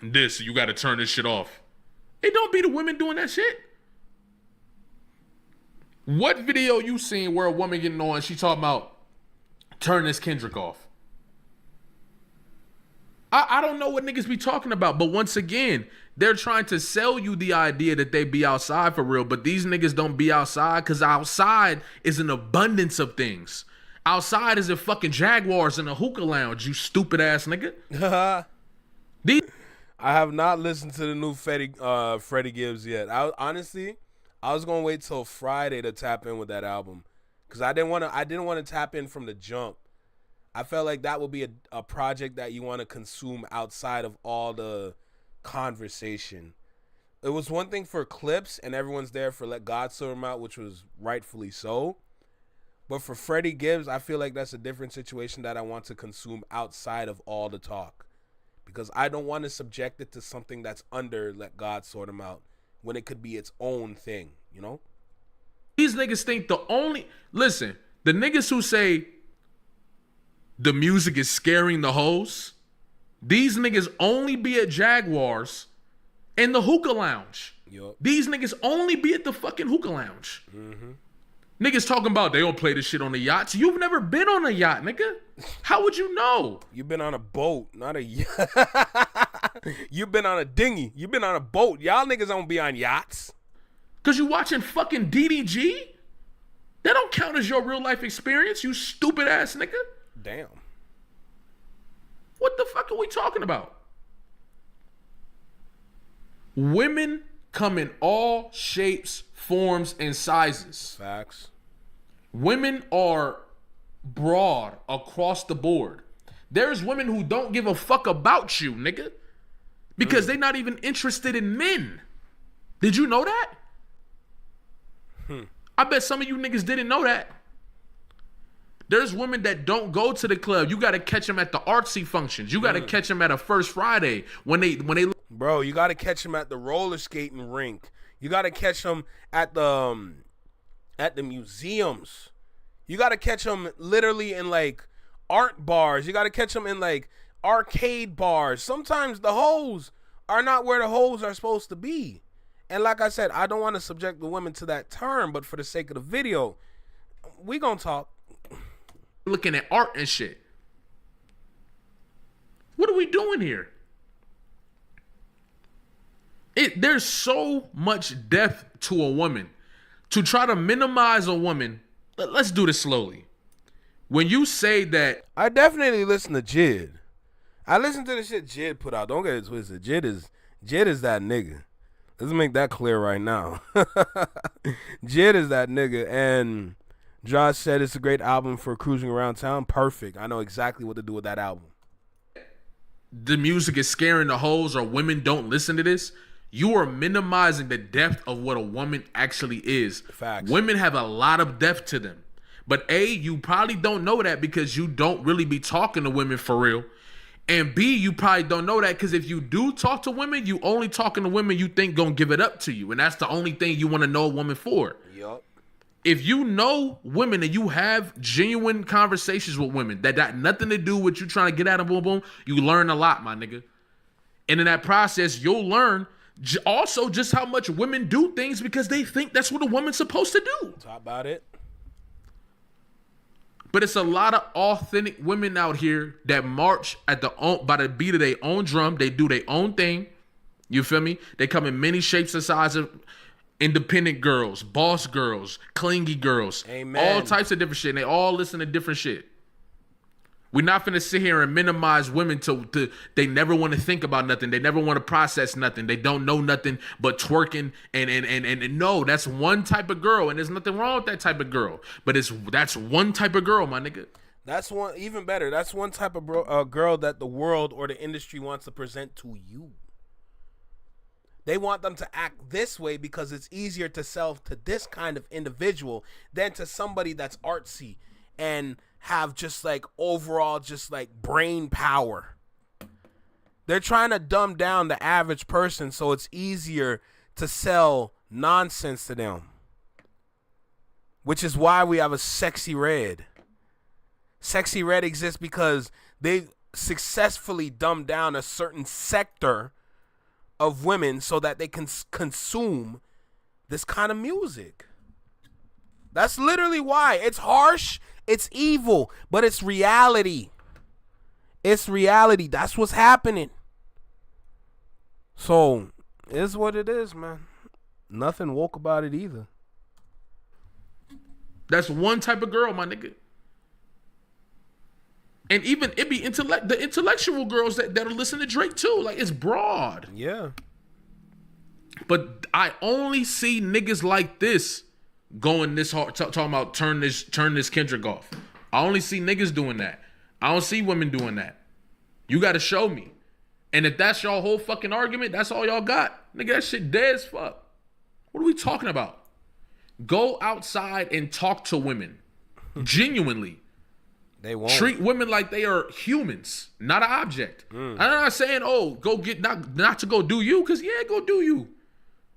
this, you got to turn this shit off. It don't be the women doing that shit. What video you seen where a woman getting on, she talking about turn this Kendrick off? I don't know what niggas be talking about, but once again, they're trying to sell you the idea that they be outside for real, but these niggas don't be outside because outside is an abundance of things. Outside is a fucking Jaguars in a hookah lounge, you stupid ass nigga. I have not listened to the new Freddie Gibbs yet. Honestly, I was gonna wait till Friday to tap in with that album, because I didn't want to tap in from the jump. I felt like that would be a project that you want to consume outside of all the conversation. It was one thing for clips and everyone's there for Let God Sort Him Out, which was rightfully so. But for Freddie Gibbs, I feel like that's a different situation that I want to consume outside of all the talk, because I don't want to subject it to something that's under Let God Sort Him Out when it could be its own thing, you know? These niggas think the niggas who say the music is scaring the hoes. These niggas only be at Jaguars and the hookah lounge. Yup. These niggas only be at the fucking hookah lounge. Mm-hmm. Niggas talking about they don't play this shit on the yachts. You've never been on a yacht, nigga. How would you know? You've been on a boat, not a yacht. You've been on a dinghy. You've been on a boat. Y'all niggas don't be on yachts. Cause you watching fucking DDG? That don't count as your real life experience, you stupid ass nigga. Damn. What the fuck are we talking about? Women come in all shapes, forms, and sizes. Facts. Women are broad across the board. There's women who don't give a fuck about you, nigga. Because they're not even interested in men. Did you know that? I bet some of you niggas didn't know that. There's women that don't go to the club. You got to catch them at the artsy functions. You got to catch them at a First Friday when they. Bro, you got to catch them at the roller skating rink. You got to catch them at the museums. You got to catch them literally in like art bars. You got to catch them in like arcade bars. Sometimes the hoes are not where the hoes are supposed to be. And like I said, I don't want to subject the women to that term, but for the sake of the video, we gonna talk. Looking at art and shit. What are we doing here? There's so much depth to a woman. To try to minimize a woman, let's do this slowly. When you say that... I definitely listen to Jid. I listen to the shit Jid put out. Don't get it twisted. Jid is that nigga. Let's make that clear right now. Jid is that nigga. And Josh said it's a great album for cruising around town. Perfect. I know exactly what to do with that album. The music is scaring the hoes or women don't listen to this. You are minimizing the depth of what a woman actually is. Facts. Women have a lot of depth to them. But A, you probably don't know that because you don't really be talking to women for real. And B, you probably don't know that because if you do talk to women, you only talking to women you think gonna give it up to you. And that's the only thing you want to know a woman for. Yup. If you know women and you have genuine conversations with women that got nothing to do with you trying to get at them, boom, boom, you learn a lot, my nigga. And in that process, you'll learn also just how much women do things because they think that's what a woman's supposed to do. Talk about it. But it's a lot of authentic women out here that march at by the beat of their own drum. They do their own thing. You feel me? They come in many shapes and sizes. Independent girls, boss girls, clingy girls. Amen. All types of different shit. And they all listen to different shit. We're not finna sit here and minimize women to they never want to think about nothing. They never want to process nothing. They don't know nothing but twerking and no, that's one type of girl, and there's nothing wrong with that type of girl. But that's one type of girl, my nigga. That's one, even better. That's one type of girl that the world or the industry wants to present to you. They want them to act this way because it's easier to sell to this kind of individual than to somebody that's artsy and have just like overall just like brain power. They're trying to dumb down the average person so it's easier to sell nonsense to them. Which is why we have a Sexy Red. Sexy Red exists because they successfully dumbed down a certain sector of women so that they can consume this kind of music. That's literally why. It's harsh, it's evil, but it's reality. It's reality. That's what's happening. So, it's what it is, man. Nothing woke about it either. That's one type of girl, my nigga. And even it be the intellectual girls that'll listen to Drake too. Like, it's broad. Yeah. But I only see niggas like this going this hard, talking about turn this Kendrick off. I only see niggas doing that. I don't see women doing that. You got to show me. And if that's y'all whole fucking argument, that's all y'all got. Nigga, that shit dead as fuck. What are we talking about? Go outside and talk to women. Genuinely. They won't. Treat women like they are humans, not an object. I'm not saying, go get not to go do you, because yeah, go do you.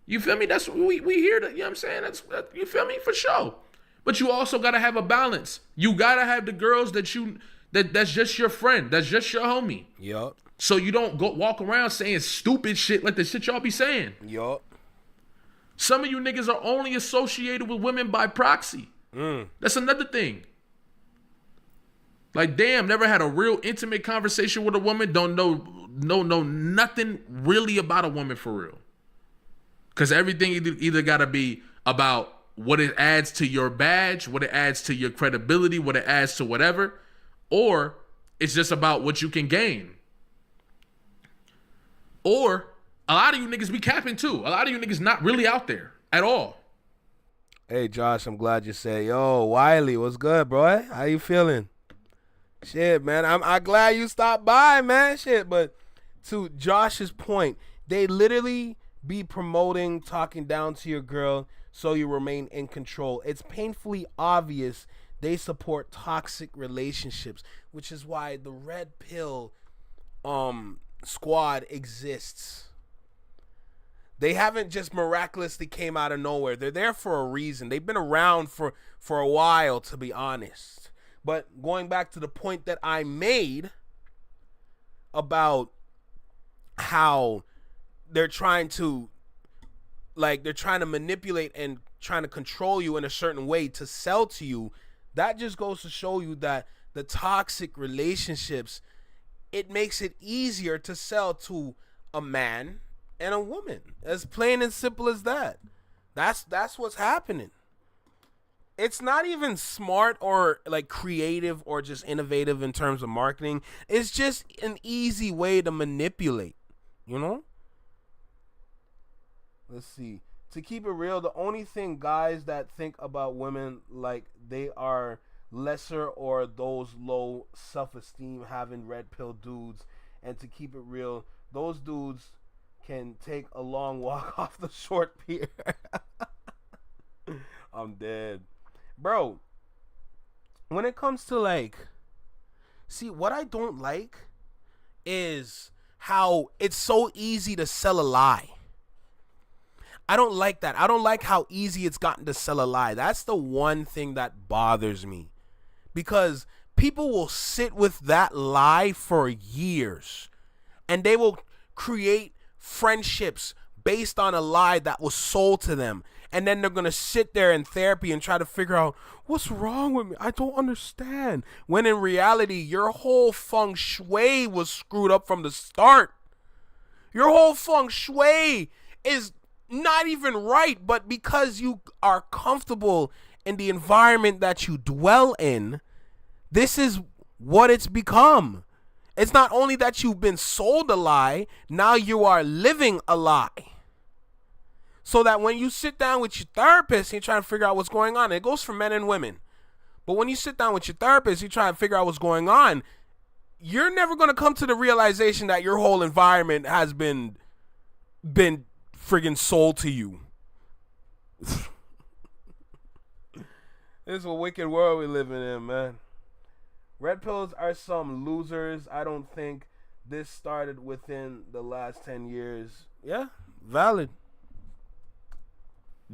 You feel me? That's what we here to, you know what I'm saying? That's you feel me? For sure. But you also gotta have a balance. You gotta have the girls that That's just your friend. That's just your homie. Yup. So you don't go walk around saying stupid shit like the shit y'all be saying. Yup. Some of you niggas are only associated with women by proxy. That's another thing. Like, damn, never had a real intimate conversation with a woman. Don't know nothing really about a woman for real. Because everything either got to be about what it adds to your badge, what it adds to your credibility, what it adds to whatever, or it's just about what you can gain. Or a lot of you niggas be capping too. A lot of you niggas not really out there at all. Hey, Josh, I'm glad you said, yo, Wiley, what's good, bro? How you feeling? Shit, man, I'm glad you stopped by, man. Shit, but to Josh's point, they literally be promoting talking down to your girl so you remain in control. It's painfully obvious they support toxic relationships, which is why the Red Pill squad exists. They haven't just miraculously came out of nowhere. They're there for a reason. They've been around for a while, to be honest. But going back to the point that I made about how they're trying to manipulate and trying to control you in a certain way to sell to you, that just goes to show you that the toxic relationships, it makes it easier to sell to a man and a woman. As plain and simple as that. That's what's happening. It's not even smart or like creative or just innovative in terms of marketing. It's just an easy way to manipulate, you know? Let's see. To keep it real, the only thing guys that think about women like they are lesser or those low self-esteem having red pill dudes, and to keep it real, those dudes can take a long walk off the short pier. I'm dead. Bro, when it comes to like, see, what I don't like is how it's so easy to sell a lie. I don't like that. I don't like how easy it's gotten to sell a lie. That's the one thing that bothers me. Because people will sit with that lie for years. And they will create friendships based on a lie that was sold to them. And then they're going to sit there in therapy and try to figure out, what's wrong with me? I don't understand. When in reality, your whole feng shui was screwed up from the start. Your whole feng shui is not even right, but because you are comfortable in the environment that you dwell in, this is what it's become. It's not only that you've been sold a lie, now you are living a lie. So that when you sit down with your therapist and you're trying to figure out what's going on, it goes for men and women. But when you sit down with your therapist, you try to figure out what's going on, you're never going to come to the realization that your whole environment has been friggin' sold to you. This is a wicked world we living in, man. Red pills are some losers. I don't think this started within the last 10 years. Yeah, valid.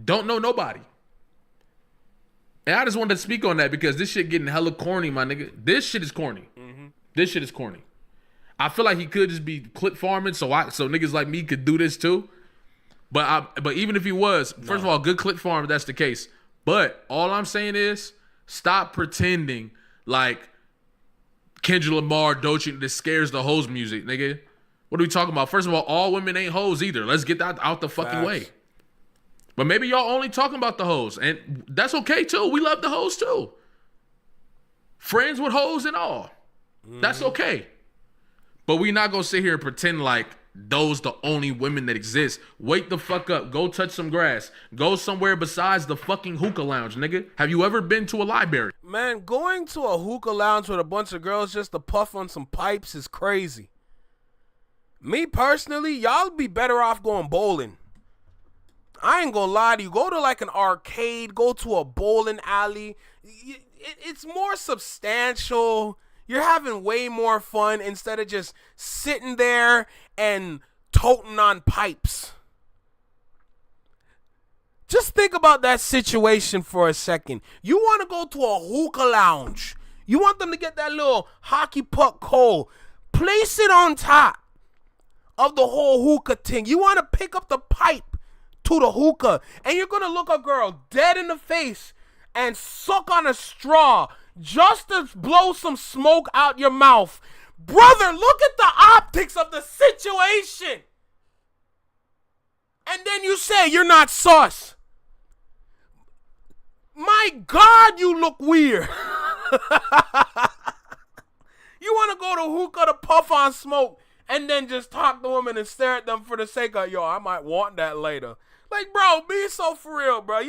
Don't know nobody. And I just wanted to speak on that because this shit getting hella corny, my nigga. This shit is corny. Mm-hmm. This shit is corny. I feel like he could just be clip farming so niggas like me could do this too. But even if he was, first of all, good clip farm, that's the case. But all I'm saying is stop pretending like Kendrick Lamar, Doechii, this scares the hoes music, nigga. What are we talking about? First of all women ain't hoes either. Let's get that out the fucking way. But maybe y'all only talking about the hoes, and that's okay too. We love the hoes too. Friends with hoes and all. That's okay. But we not gonna sit here and pretend like those the only women that exist. Wake the fuck up. Go touch some grass. Go somewhere besides the fucking hookah lounge, nigga. Have you ever been to a library? Man, going to a hookah lounge with a bunch of girls just to puff on some pipes is crazy. Me personally, y'all be better off going bowling. I ain't gonna lie to you. Go to like an arcade. Go to a bowling alley. It's more substantial. You're having way more fun instead of just sitting there and toting on pipes. Just think about that situation for a second. You want to go to a hookah lounge. You want them to get that little hockey puck coal. Place it on top of the whole hookah thing. You want to pick up the pipe to the hookah, and you're going to look a girl dead in the face and suck on a straw just to blow some smoke out your mouth. Brother, look at the optics of the situation. And then you say you're not sus. My God, you look weird. You want to go to hookah to puff on smoke and then just talk to women and stare at them for the sake of, yo, I might want that later. Like, bro, be so for real, bro.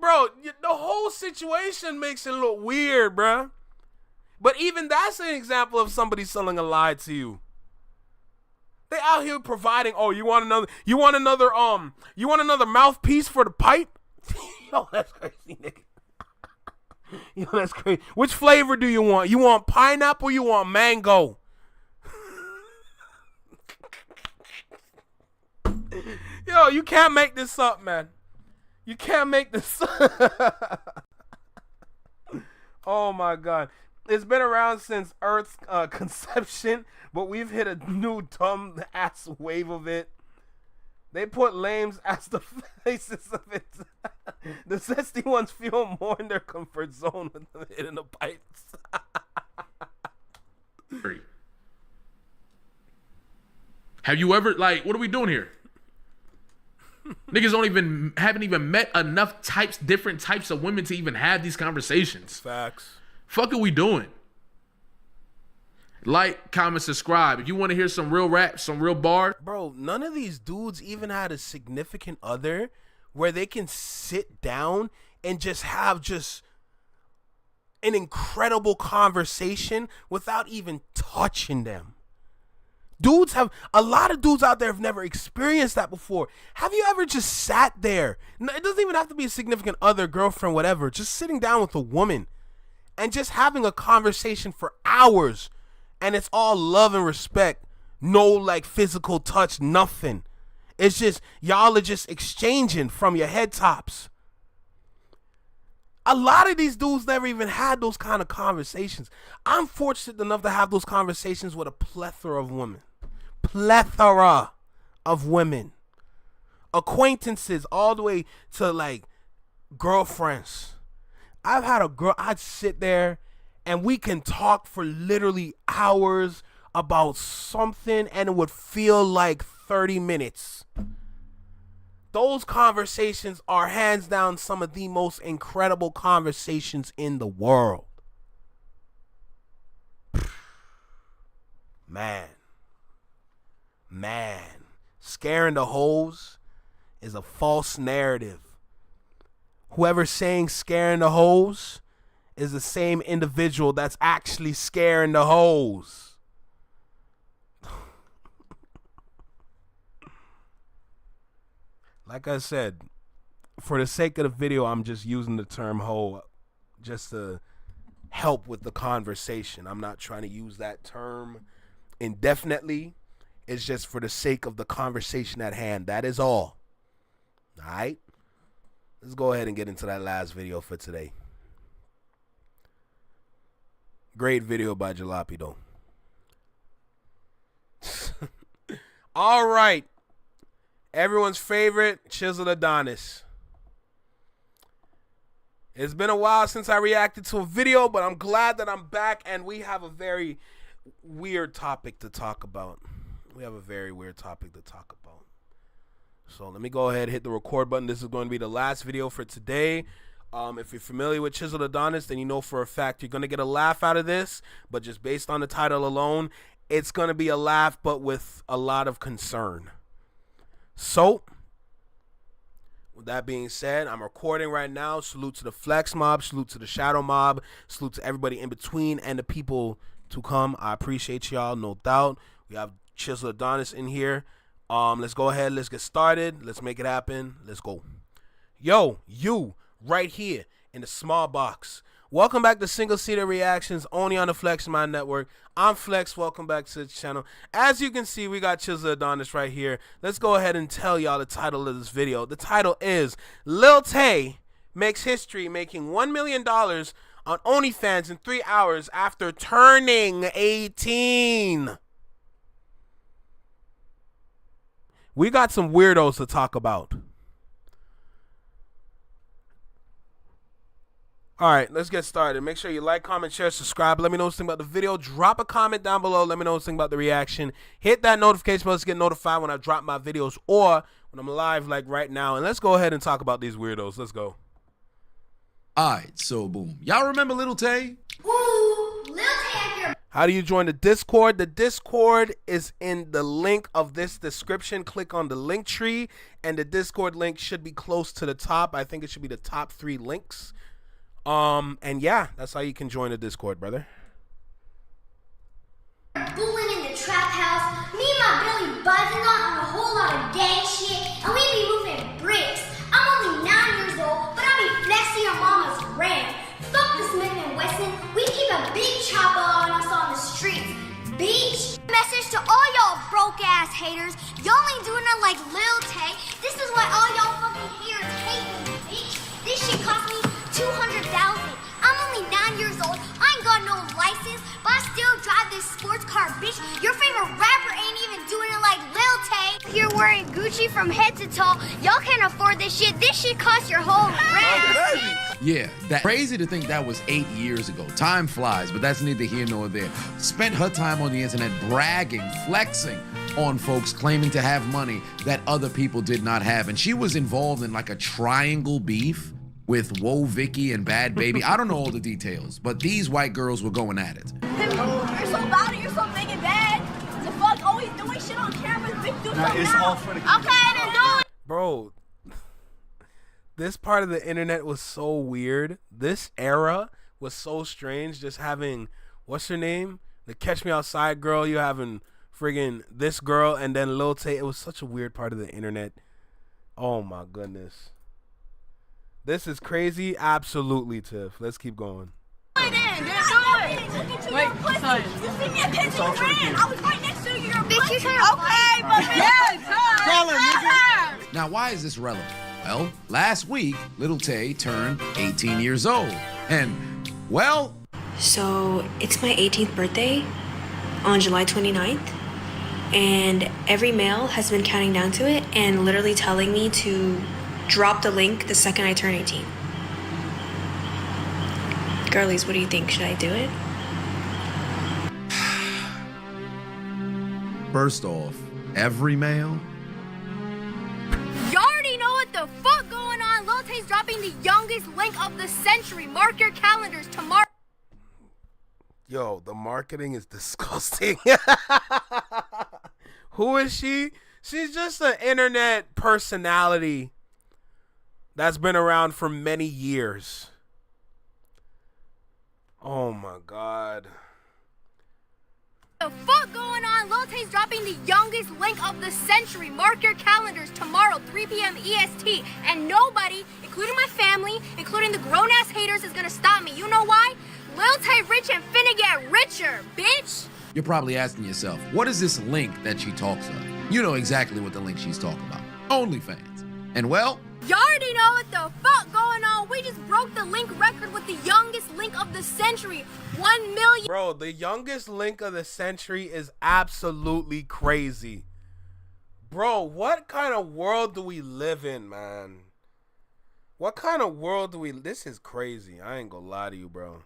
The whole situation makes it look weird, bro. But even that's an example of somebody selling a lie to you. They out here providing, oh, you want another mouthpiece for the pipe? Yo, that's crazy, nigga. Yo, that's crazy. Which flavor do you want? You want pineapple or you want mango? Yo, you can't make this up, man. You can't make this up. Oh, my God. It's been around since Earth's conception, but we've hit a new dumb-ass wave of it. They put lames as the faces of it. The zesty ones feel more in their comfort zone with them hitting the pipes. Have you ever, like, what are we doing here? Niggas haven't even met enough different types of women to even have these conversations. Facts. Fuck are we doing? Like, comment, subscribe. If you want to hear some real rap, some real bars. Bro, none of these dudes even had a significant other where they can sit down and just have an incredible conversation without even touching them. A lot of dudes out there have never experienced that before. Have you ever just sat there? It doesn't even have to be a significant other, girlfriend, whatever. Just sitting down with a woman and just having a conversation for hours. And it's all love and respect. No, like, physical touch, nothing. It's just, y'all are just exchanging from your head tops. A lot of these dudes never even had those kind of conversations. I'm fortunate enough to have those conversations with a plethora of women. Plethora of women. Acquaintances all the way to, like, girlfriends. I've had a girl, I'd sit there and we can talk for literally hours about something and it would feel like 30 minutes. Those conversations are hands down some of the most incredible conversations in the world. Man. Scaring the hoes is a false narrative. Whoever's saying scaring the hoes is the same individual that's actually scaring the hoes. Like I said, for the sake of the video, I'm just using the term hoe just to help with the conversation. I'm not trying to use that term indefinitely. It's just for the sake of the conversation at hand. That is all. All right? Let's go ahead and get into that last video for today. Great video by Jalopy, though. All right. Everyone's favorite, Chiseled Adonis. It's been a while since I reacted to a video, but I'm glad that I'm back, and we have a very weird topic to talk about. So let me go ahead and hit the record button. This is going to be the last video for today. If you're familiar with Chiseled Adonis, then you know for a fact you're going to get a laugh out of this. But just based on the title alone, it's going to be a laugh, but with a lot of concern. So, with that being said, I'm recording right now. Salute to the Flex Mob. Salute to the Shadow Mob. Salute to everybody in between and the people to come. I appreciate y'all, no doubt. We have Chiseled Adonis in here. Let's go ahead. Let's get started. Let's make it happen. Let's go. Yo, you right here in the small box. Welcome back to Single Seater Reactions, only on the Flex Mind Network. I'm Flex. Welcome back to the channel. As you can see, we got Chiseled Adonis right here. Let's go ahead and tell y'all the title of this video. The title is Lil Tay makes history, making $1 million on OnlyFans in 3 hours after turning 18. We got some weirdos to talk about. All right, let's get started. Make sure you like, comment, share, subscribe. Let me know what you think about the video. Drop a comment down below. Let me know what you think about the reaction. Hit that notification bell to get notified when I drop my videos or when I'm live like right now. And let's go ahead and talk about these weirdos. Let's go. All right, so boom. Y'all remember Little Tay? Ooh, Lil Tay. How do you join the Discord? The Discord is in the link of this description. Click on the link tree, and the Discord link should be close to the top. I think it should be the top 3 links. And yeah, that's how you can join the Discord, brother. Fooling in the trap house, me and my Billy buzzing on a whole lot of gang shit, and we be moving bricks. I'm only 9 years old, but I be flexing on mama's ram. Fuck the Smith & Wesson, we keep a big chopper on us on the streets. Bitch. Message to all y'all broke ass haters, y'all ain't doing it like Lil Tay. This is why all y'all fucking haters hate me, bitch. This shit cost me $200,000. I'm only 9 years old. I ain't got no license, but I still drive this sports car, bitch. Your favorite rapper ain't even doing it like Lil Tay. If you're wearing Gucci from head to toe, y'all can't afford this shit. This shit costs your whole rent. Yeah, that's crazy to think that was 8 years ago. Time flies, but that's neither here nor there. Spent her time on the internet bragging, flexing on folks claiming to have money that other people did not have. And she was involved in like a triangle beef with Whoa Vicky and Bad Baby. I don't know all the details, but these white girls were going at it. You're so loud and you're so big and bad. The fuck always doing shit on camera. Big dude Okay, then do it. Bro, this part of the internet was so weird. This era was so strange. Just having, what's her name? The Catch Me Outside girl. You having friggin' this girl and then Lil Tay. It was such a weird part of the internet. Oh my goodness. This is crazy. Absolutely, Tiff. Let's keep going. Wait, son. You see me a picture you ran. I was right next to you. You're a bitch. Okay, but yes, Now, why is this relevant? Well, last week, Little Tay turned 18 years old. And, well... So, it's my 18th birthday on July 29th. And every male has been counting down to it and literally telling me to drop the link the second I turn 18. Girlies, what do you think? Should I do it? First off, every male? You already know what the fuck going on. Lil Tay's dropping the youngest link of the century. Mark your calendars tomorrow. Yo, the marketing is disgusting. Who is she? She's just an internet personality that's been around for many years. Oh my God. The fuck going on? Lil Tay's dropping the youngest link of the century. Mark your calendars tomorrow, 3 p.m. EST. And nobody, including my family, including the grown-ass haters, is gonna stop me. You know why? Lil Tay rich and finna get richer, bitch. You're probably asking yourself, what is this link that she talks of? You know exactly what the link she's talking about. OnlyFans. And well... You already know what the fuck going on. We just broke the link record with the youngest link of the century. 1 million. Bro, the youngest link of the century is absolutely crazy. Bro, what kind of world do we live in, man? What kind of world do we... This is crazy. I ain't gonna lie to you, bro.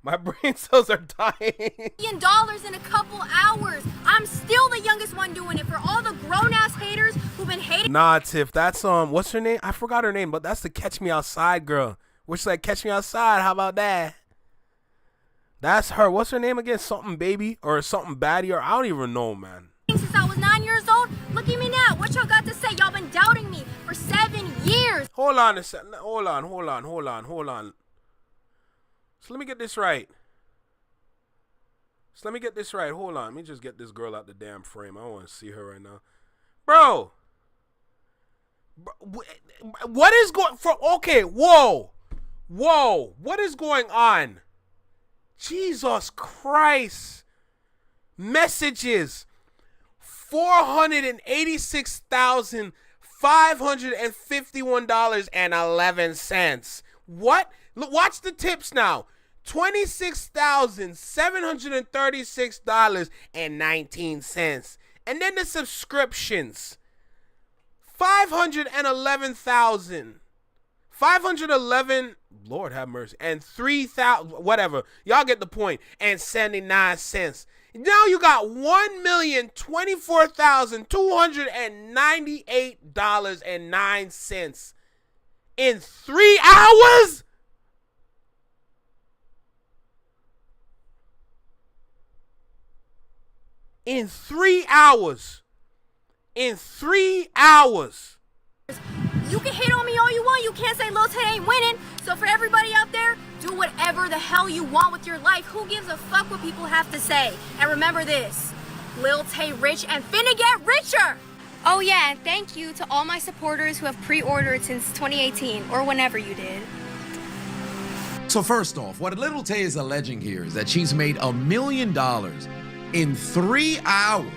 My brain cells are dying. $1 million in a couple hours. I'm still the youngest one doing it. For all the grown-ass haters who've been hating... Nah, Tiff, that's, what's her name? I forgot her name, but that's the Catch Me Outside girl. Which like, Catch Me Outside, how about that? That's her. What's her name again? Something Baby? Or something Baddie? Or I don't even know, man. Since I was 9 years old, look at me now. What y'all got to say? Y'all been doubting me for 7 years. Hold on a second. Hold on. So let me get this right. Hold on. Let me just get this girl out the damn frame. I don't want to see her right now. Bro. What is going... Okay, whoa. What is going on? Jesus Christ. Messages. 486,000 $551.11. What? Look, watch the tips now. $26,736.19. And then the subscriptions. $511,000. Lord have mercy. And 3,000, whatever. Y'all get the point. And 79 cents. Now you got $1,024,298.09 in 3 hours? In 3 hours. In 3 hours. You can hate on me all you want. You can't say Lil Tay ain't winning. So for everybody out there, do whatever the hell you want with your life. Who gives a fuck what people have to say? And remember this, Lil Tay rich and finna get richer. Oh yeah, and thank you to all my supporters who have pre-ordered since 2018 or whenever you did. So first off, what Lil Tay is alleging here is that she's made $1 million in 3 hours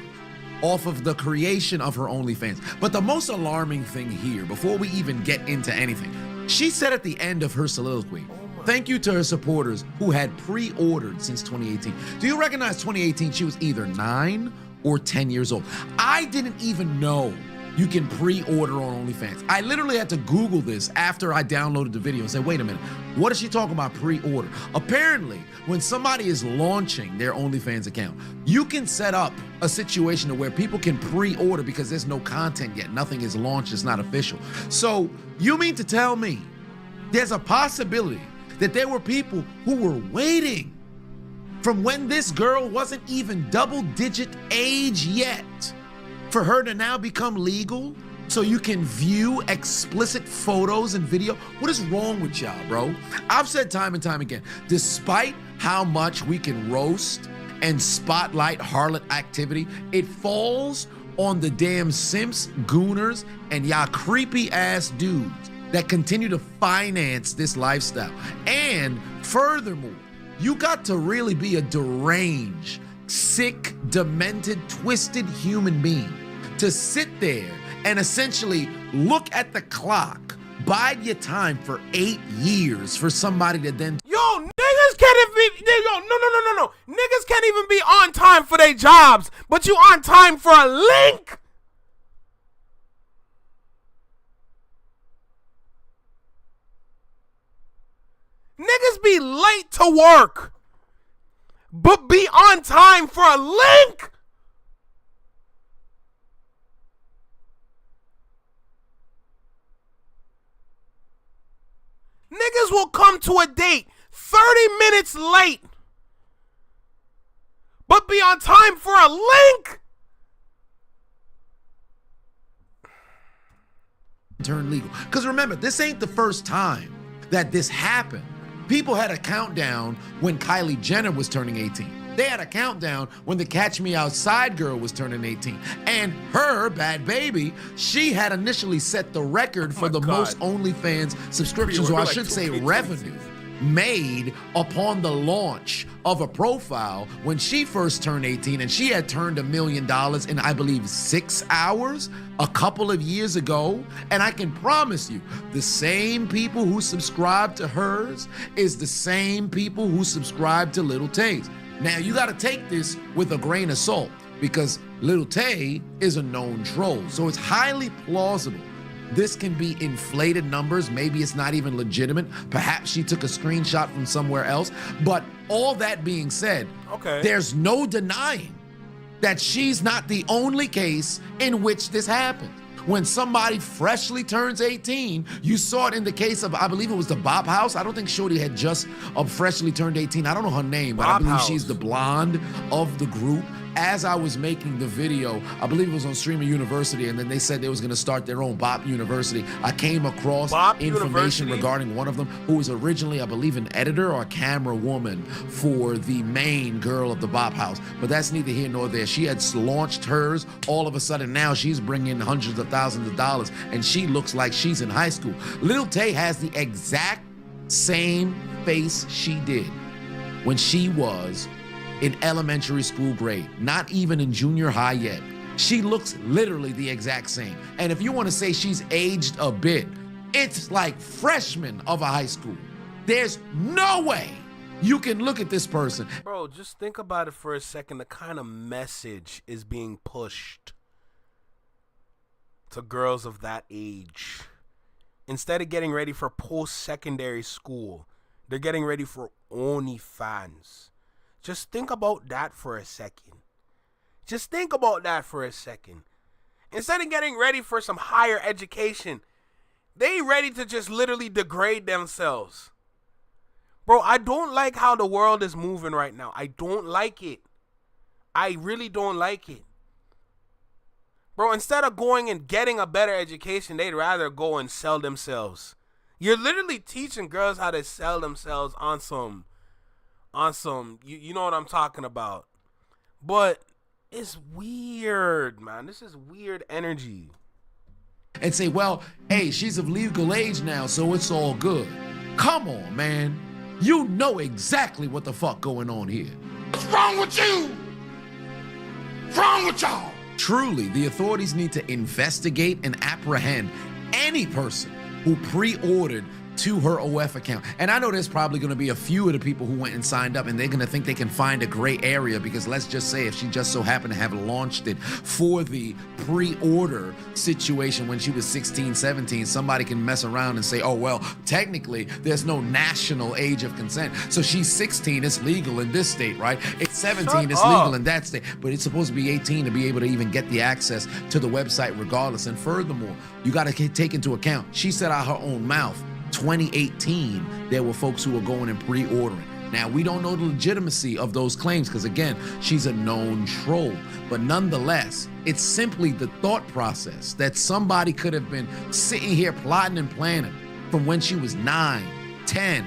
off of the creation of her OnlyFans. But the most alarming thing here, before we even get into anything, she said at the end of her soliloquy, thank you to her supporters who had pre-ordered since 2018. Do you recognize 2018? She was either 9 or 10 years old. I didn't even know you can pre-order on OnlyFans. I literally had to Google this after I downloaded the video and say, wait a minute, what is she talking about pre-order? Apparently, when somebody is launching their OnlyFans account, you can set up a situation where people can pre-order because there's no content yet. Nothing is launched, it's not official. So you mean to tell me there's a possibility that there were people who were waiting from when this girl wasn't even double-digit age yet for her to now become legal so you can view explicit photos and video? What is wrong with y'all, bro? I've said time and time again, despite how much we can roast and spotlight harlot activity, it falls on the damn simps, gooners, and y'all creepy ass dudes that continue to finance this lifestyle. And furthermore, you got to really be a deranged, sick, demented, twisted human being to sit there and essentially look at the clock, bide your time for 8 years for somebody to then... Yo, niggas can't even be... No. Niggas can't even be on time for their jobs, but you on time for a link? Niggas be late to work, but be on time for a link? Niggas will come to a date 30 minutes late, but be on time for a link? Turn legal. Because remember, this ain't the first time that this happened. People had a countdown when Kylie Jenner was turning 18. They had a countdown when the Catch Me Outside girl was turning 18. And her, Bad Baby, she had initially set the record for the most OnlyFans subscriptions, or I should say revenue, made upon the launch of a profile when she first turned 18, and she had turned $1 million in, I believe, 6 hours a couple of years ago. And I can promise you, the same people who subscribe to hers is the same people who subscribe to Lil Tay's. Now, you got to take this with a grain of salt because Lil Tay is a known troll. So it's highly plausible this can be inflated numbers. Maybe it's not even legitimate. Perhaps she took a screenshot from somewhere else. But all that being said, there's no denying that she's not the only case in which this happened. When somebody freshly turns 18, you saw it in the case of, I believe it was the Bop House. I don't think Shorty had just freshly turned 18. I don't know her name, but I believe she's the blonde of the group. As I was making the video, I believe it was on Streamer University, and then they said they was gonna start their own Bop University. I came across information regarding one of them who was originally, I believe, an editor or a camera woman for the main girl of the Bop House. But that's neither here nor there. She had launched hers. All of a sudden now she's bringing hundreds of thousands of dollars, and she looks like she's in high school. Lil Tay has the exact same face she did when she was in elementary school grade, not even in junior high yet. She looks literally the exact same. And if you want to say she's aged a bit, it's like freshman of a high school. There's no way you can look at this person. Bro, just think about it for a second. The kind of message is being pushed to girls of that age. Instead of getting ready for post-secondary school, they're getting ready for OnlyFans. Just think about that for a second. Just think about that for a second. Instead of getting ready for some higher education, they ready to just literally degrade themselves. Bro, I don't like how the world is moving right now. I don't like it. I really don't like it. Bro, instead of going and getting a better education, they'd rather go and sell themselves. You're literally teaching girls how to sell themselves on some, you know what I'm talking about. But it's weird, man. This is weird energy. And say, well, hey, she's of legal age now, so it's all good. Come on, man. You know exactly what the fuck going on here. What's wrong with you? What's wrong with y'all? Truly, the authorities need to investigate and apprehend any person who pre-ordered to her OF account. And I know there's probably going to be a few of the people who went and signed up, and they're going to think they can find a gray area, because let's just say if she just so happened to have launched it for the pre-order situation when she was 16, 17, somebody can mess around and say, oh, well, technically there's no national age of consent. So she's 16, it's legal in this state, right? It's 17, it's legal in that state, but it's supposed to be 18 to be able to even get the access to the website regardless. And furthermore, you got to take into account, she said out her own mouth, 2018, there were folks who were going and pre-ordering. Now, we don't know the legitimacy of those claims because, again, she's a known troll. But nonetheless, it's simply the thought process that somebody could have been sitting here plotting and planning from when she was 9, 10,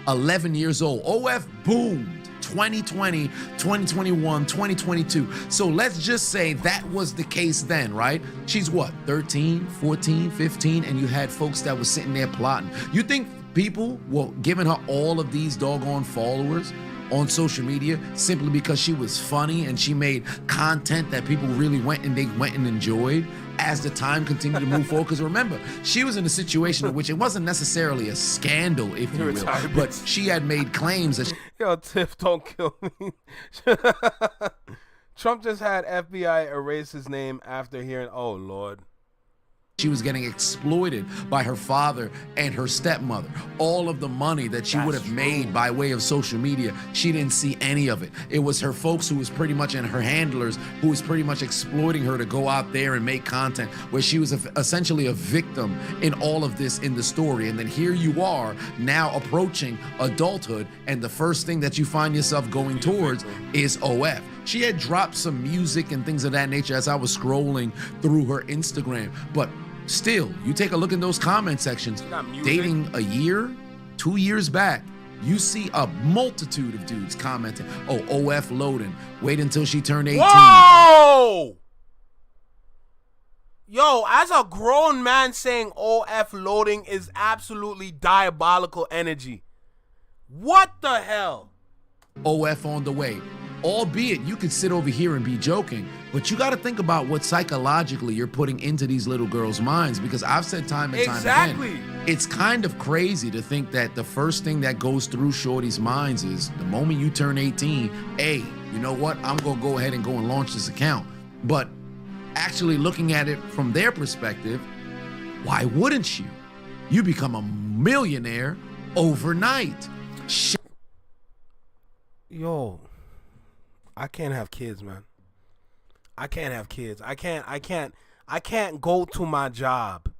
11 years old. OF boomed 2020, 2021, 2022. So let's just say that was the case then, right? She's what, 13, 14, 15, and you had folks that were sitting there plotting. You think people were giving her all of these doggone followers on social media simply because she was funny and she made content that people really went and enjoyed as the time continued to move forward? Because remember, she was in a situation in which it wasn't necessarily a scandal, if you will, but she had made claims that Yo, Tiff, don't kill me. Trump just had FBI erase his name after hearing, oh, Lord. she was getting exploited by her father and her stepmother. All of the money that she would have made by way of social media, she didn't see any of it. It was her folks who was pretty much, and her handlers, who was pretty much exploiting her to go out there and make content where she was essentially a victim in all of this in the story. And then here you are now approaching adulthood, and the first thing that you find yourself going towards is OF. She had dropped some music and things of that nature as I was scrolling through her Instagram, but still, you take a look in those comment sections, dating a year, 2 years back, you see a multitude of dudes commenting, oh, OF loading, wait until she turned 18. Whoa! Yo, as a grown man saying OF loading is absolutely diabolical energy. What the hell? OF on the way. Albeit you could sit over here and be joking, but you got to think about what psychologically you're putting into these little girls' minds, because I've said time and time again, it's kind of crazy to think that the first thing that goes through shorty's minds is the moment you turn 18, hey, you know what? I'm going to go ahead and go and launch this account. But actually looking at it from their perspective, why wouldn't you? You become a millionaire overnight. Yo, I can't have kids, man. I can't have kids. I can't go to my job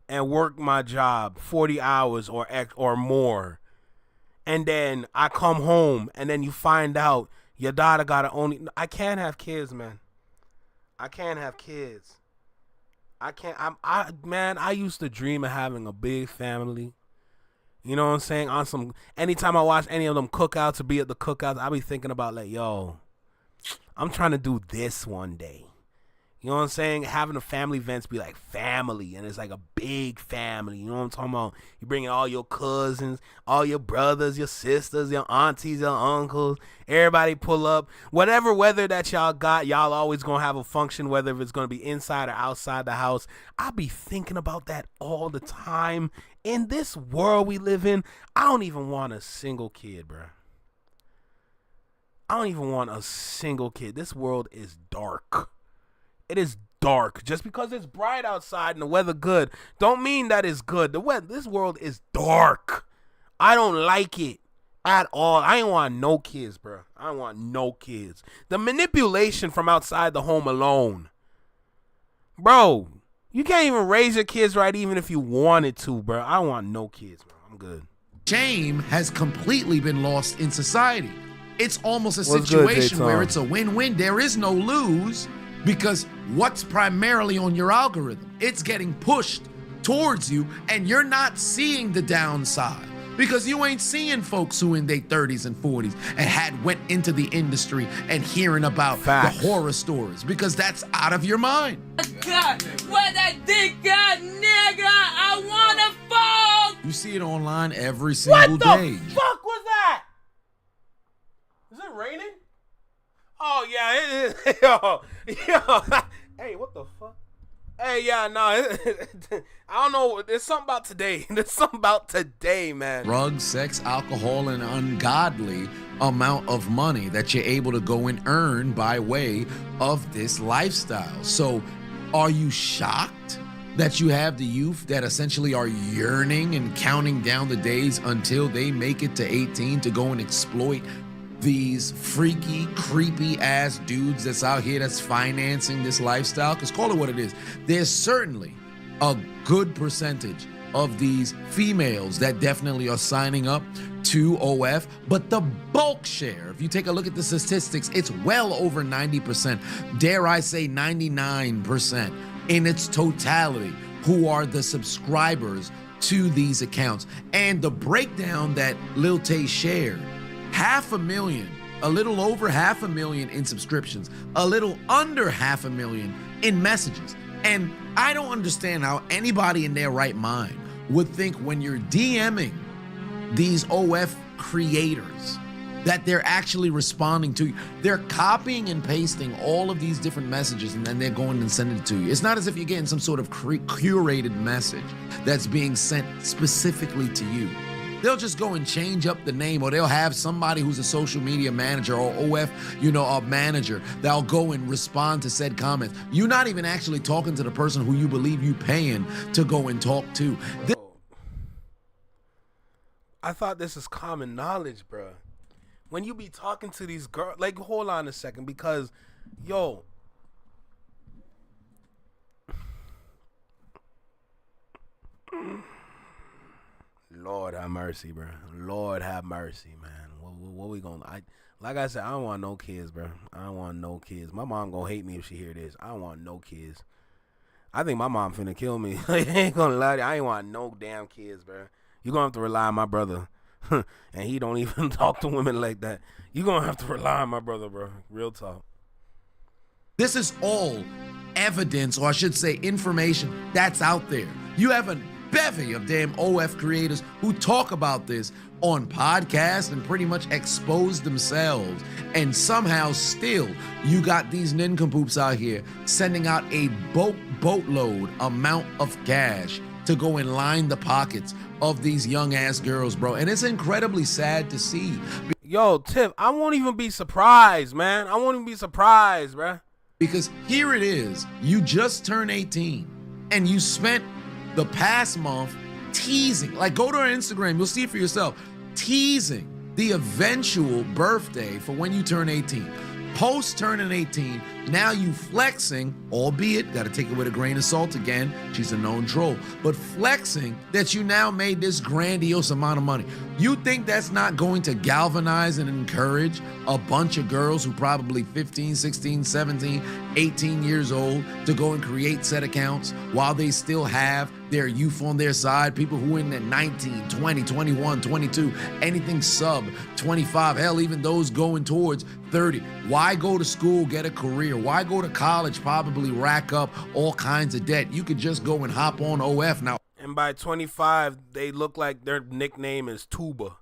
and work my job 40 hours or more. And then I come home and then you find out your daughter got to only. I can't have kids, man. I can't have kids. I can't. I used to dream of having a big family. You know what I'm saying? On some, anytime I watch any of them cookouts or be at the cookouts, I be thinking about like, yo, I'm trying to do this one day. You know what I'm saying? Having the family events be like family, and it's like a big family. You know what I'm talking about? You bring in all your cousins, all your brothers, your sisters, your aunties, your uncles. Everybody pull up. Whatever weather that y'all got, y'all always going to have a function, whether it's going to be inside or outside the house. I be thinking about that all the time. In this world we live in, I don't even want a single kid, bro. I don't even want a single kid. This world is dark. It is dark. Just because it's bright outside and the weather good, don't mean that it's good. This world is dark. I don't like it at all. I ain't want no kids, bro. I don't want no kids. The manipulation from outside the home alone. Bro, you can't even raise your kids right even if you wanted to, bro. I don't want no kids, bro. I'm good. Shame has completely been lost in society. It's almost a What's situation good, where J-Tom? it's a win-win. There is no lose. Because what's primarily on your algorithm? It's getting pushed towards you, and you're not seeing the downside. Because you ain't seeing folks who in their 30s and 40s and went into the industry and hearing about Facts. the horror stories. Because that's out of your mind. God, where that dick at, nigga? I wanna fuck! You see it online every single What the day. fuck was that? Is it raining? Oh yeah, it is. Yo. Hey, what the fuck? Hey, yeah, no, I don't know. There's something about today. There's something about today, man. Drugs, sex, alcohol, and ungodly amount of money that you're able to go and earn by way of this lifestyle. So are you shocked that you have the youth that essentially are yearning and counting down the days until they make it to 18 to go and exploit these freaky, creepy ass dudes that's out here that's financing this lifestyle? Because call it what it is. There's certainly a good percentage of these females that definitely are signing up to OF, but the bulk share, if you take a look at the statistics, it's well over 90%, dare I say 99% in its totality, who are the subscribers to these accounts. And the breakdown that Lil Tay shared, 500,000, a little over 500,000 in subscriptions, a little under 500,000 in messages. And I don't understand how anybody in their right mind would think when you're DMing these OF creators that they're actually responding to you. They're copying and pasting all of these different messages and then they're going and sending it to you. It's not as if you're getting some sort of curated message that's being sent specifically to you. They'll just go and change up the name, or they'll have somebody who's a social media manager or OF, a manager that'll go and respond to said comments. You're not even actually talking to the person who you believe you paying to go and talk to. I thought this is common knowledge, bro. When you be talking to these girls, like, hold on a second, because, yo, Lord have mercy, bro. Lord have mercy, man. What we gonna? Like I said, I don't want no kids, bro. I don't want no kids. My mom gonna hate me if she hear this. I don't want no kids. I think my mom finna kill me. I ain't gonna lie to you. I ain't want no damn kids, bro. You gonna have to rely on my brother, and he don't even talk to women like that. You gonna have to rely on my brother, bro. Real talk. This is all evidence, or I should say information, that's out there. You have a bevy of damn OF creators who talk about this on podcasts and pretty much expose themselves, and somehow still you got these nincompoops out here sending out a boatload amount of cash to go and line the pockets of these young ass girls, bro. And it's incredibly sad to see. Yo, Tiff, I won't even be surprised, man. I won't even be surprised, bro. Because here it is, you just turned 18 and you spent the past month teasing, like, go to our Instagram, you'll see it for yourself, teasing the eventual birthday for when you turn 18. Post turning 18, now you flexing, albeit, gotta take it with a grain of salt again, she's a known troll, but flexing that you now made this grandiose amount of money. You think that's not going to galvanize and encourage a bunch of girls who probably 15, 16, 17, 18 years old to go and create set accounts while they still have their youth on their side? People who in at 19, 20, 21, 22, anything sub 25, hell, even those going towards 30. Why go to school, get a career? Why go to college, probably rack up all kinds of debt? You could just go and hop on OF now. And by 25, they look like their nickname is Tuba.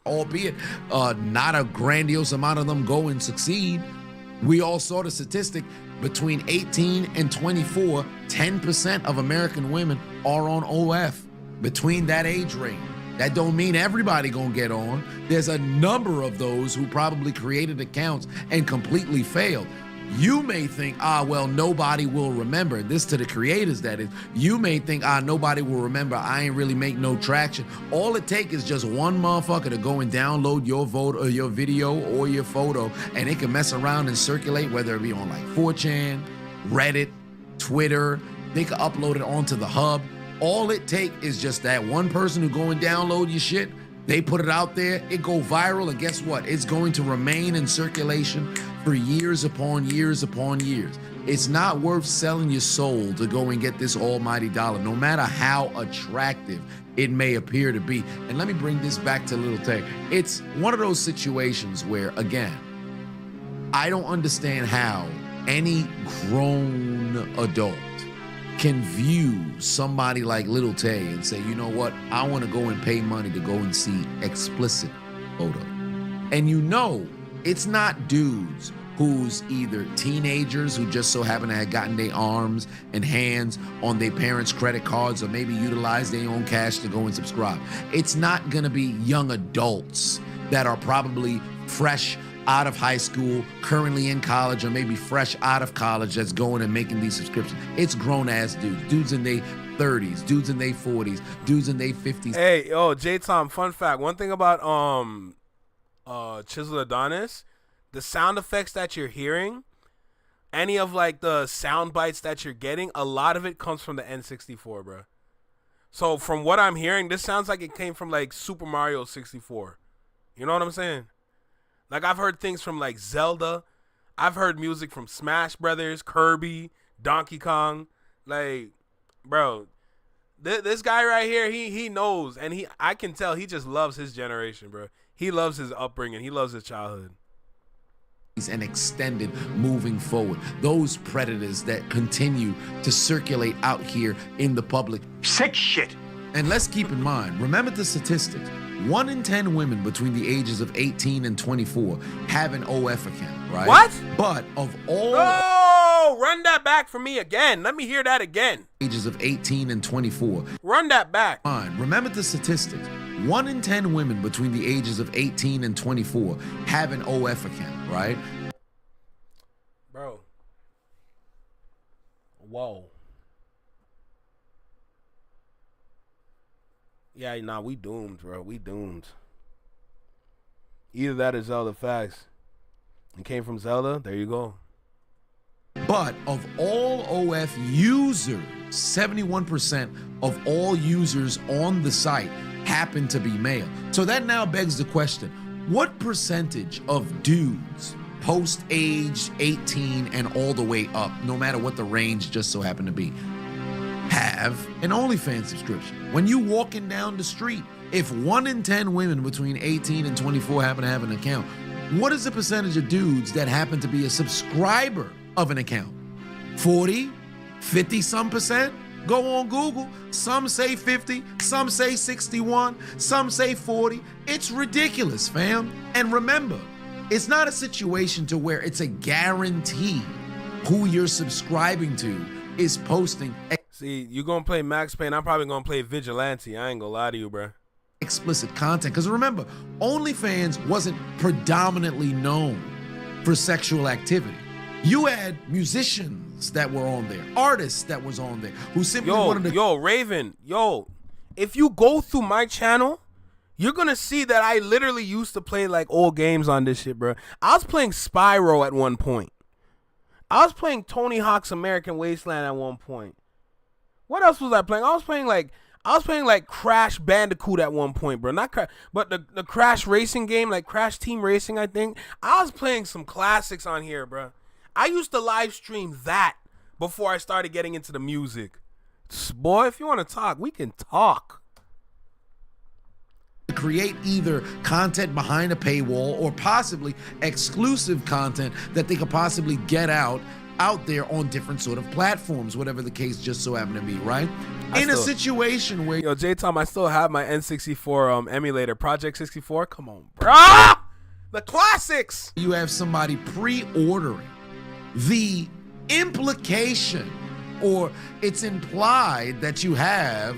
Albeit not a grandiose amount of them go and succeed. We all saw the statistic between 18 and 24, 10% of American women are on OF between that age range. That don't mean everybody gonna get on. There's a number of those who probably created accounts and completely failed. You may think, well, nobody will remember. This to the creators, that is. You may think, nobody will remember. I ain't really make no traction. All it takes is just one motherfucker to go and download your vote or your video or your photo, and it can mess around and circulate, whether it be on like 4chan, Reddit, Twitter. They can upload it onto the hub. All it takes is just that one person who go and download your shit. They put it out there, it go viral, and guess what? It's going to remain in circulation for years upon years upon years. It's not worth selling your soul to go and get this almighty dollar, no matter how attractive it may appear to be. And let me bring this back to Lil Tay. It's one of those situations where, again, I don't understand how any grown adult can view somebody like Lil Tay and say, you know what, I want to go and pay money to go and see explicit photo. And you know, it's not dudes who's either teenagers who just so happen to have gotten their arms and hands on their parents' credit cards or maybe utilize their own cash to go and subscribe. It's not gonna be young adults that are probably fresh out of high school, currently in college, or maybe fresh out of college that's going and making these subscriptions. It's grown-ass dudes in their 30s, dudes in their 40s, dudes in their 50s. Hey, J-Tom, fun fact. One thing about Chisel Adonis, the sound effects that you're hearing, any of like the sound bites that you're getting, a lot of it comes from the N64, bro. So from what I'm hearing, this sounds like it came from like Super Mario 64. You know what I'm saying? Like, I've heard things from, like, Zelda. I've heard music from Smash Brothers, Kirby, Donkey Kong. Like, bro, this guy right here, he knows. And I can tell he just loves his generation, bro. He loves his upbringing. He loves his childhood. And extended moving forward. Those predators that continue to circulate out here in the public. Sick shit. And let's keep in mind, remember the statistics. 1 in 10 women between the ages of 18 and 24 have an OF account, right? What? But of all... No! Run that back for me again. Let me hear that again. Ages of 18 and 24. Run that back. Remember the statistics. 1 in 10 women between the ages of 18 and 24 have an OF account, right? Bro. Whoa. Yeah, nah, we doomed, bro. We doomed. Either that or Zelda Facts. It came from Zelda. There you go. But of all OF users, 71% of all users on the site happen to be male. So that now begs the question, what percentage of dudes post age 18 and all the way up, no matter what the range just so happen to be, have an OnlyFans subscription? When you walking down the street, if 1 in 10 women between 18 and 24 happen to have an account, what is the percentage of dudes that happen to be a subscriber of an account? 40, 50 some percent? Go on Google. Some say 50, some say 61, some say 40. It's ridiculous, fam. And remember, it's not a situation to where it's a guarantee who you're subscribing to is posting. See, you gonna play Max Payne, I'm probably gonna play Vigilante. I ain't gonna lie to you, bro. Explicit content. Because remember, OnlyFans wasn't predominantly known for sexual activity. You had musicians that were on there, artists that was on there, who simply wanted to... Yo, Raven, if you go through my channel, you're gonna see that I literally used to play like old games on this shit, bro. I was playing Spyro at one point. I was playing Tony Hawk's American Wasteland at one point. What else was I playing? I I was playing like Crash Bandicoot at one point, bro. Not Crash, but the Crash racing game, like Crash Team Racing, I think. I was playing some classics on here, bro. I used to live stream that before I started getting into the music. Boy, if you want to talk, we can talk. Create either content behind a paywall or possibly exclusive content that they could possibly get out there on different sort of platforms, whatever the case just so happened to be, right? A situation where... Yo, J-Tom, I still have my N64 emulator, Project 64. Come on, bro. Ah! The classics! You have somebody pre-ordering. The implication, or it's implied that you have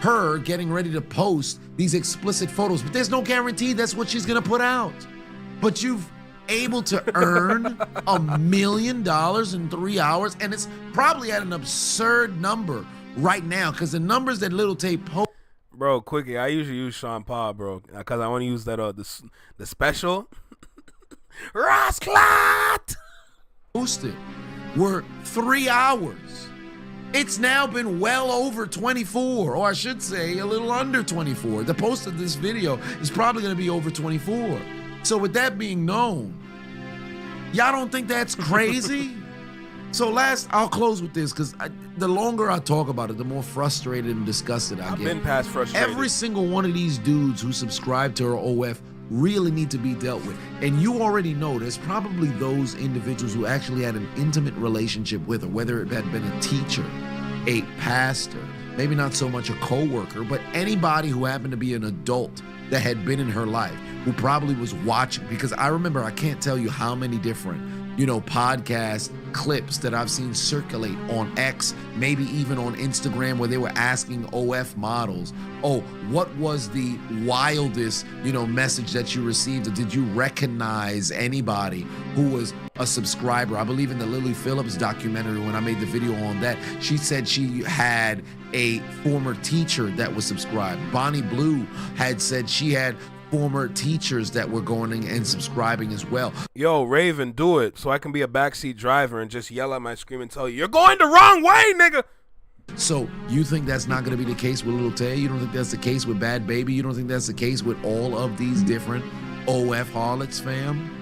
her getting ready to post these explicit photos, but there's no guarantee that's what she's gonna put out. But you've able to earn $1 million in 3 hours, and it's probably at an absurd number right now because the numbers that Little Tay post. Bro, quickie, I usually use Sean Paul, bro, because I want to use that the special. Rasclat posted were 3 hours. It's now been well over 24, or I should say a little under 24. The post of this video is probably going to be over 24. So with that being known, y'all don't think that's crazy? So I'll close with this because the longer I talk about it, the more frustrated and disgusted I get. I've been past frustrated. Every single one of these dudes who subscribe to her OF really need to be dealt with. And you already know there's probably those individuals who actually had an intimate relationship with her, whether it had been a teacher, a pastor, maybe not so much a co-worker, but anybody who happened to be an adult that had been in her life, who probably was watching. Because I remember, I can't tell you how many different, podcast clips that I've seen circulate on X, maybe even on Instagram, where they were asking OF models, oh, what was the wildest, message that you received? Or did you recognize anybody who was a subscriber? I believe in the Lily Phillips documentary, when I made the video on that, she said she had a former teacher that was subscribed. Bonnie Blue had said she had former teachers that were going and subscribing as well. Yo, Raven, do it so I can be a backseat driver and just yell at my screen and tell you, you're going the wrong way, nigga. So you think that's not going to be the case with Little Tay? You don't think that's the case with Bad Baby? You don't think that's the case with all of these different OF harlots, fam?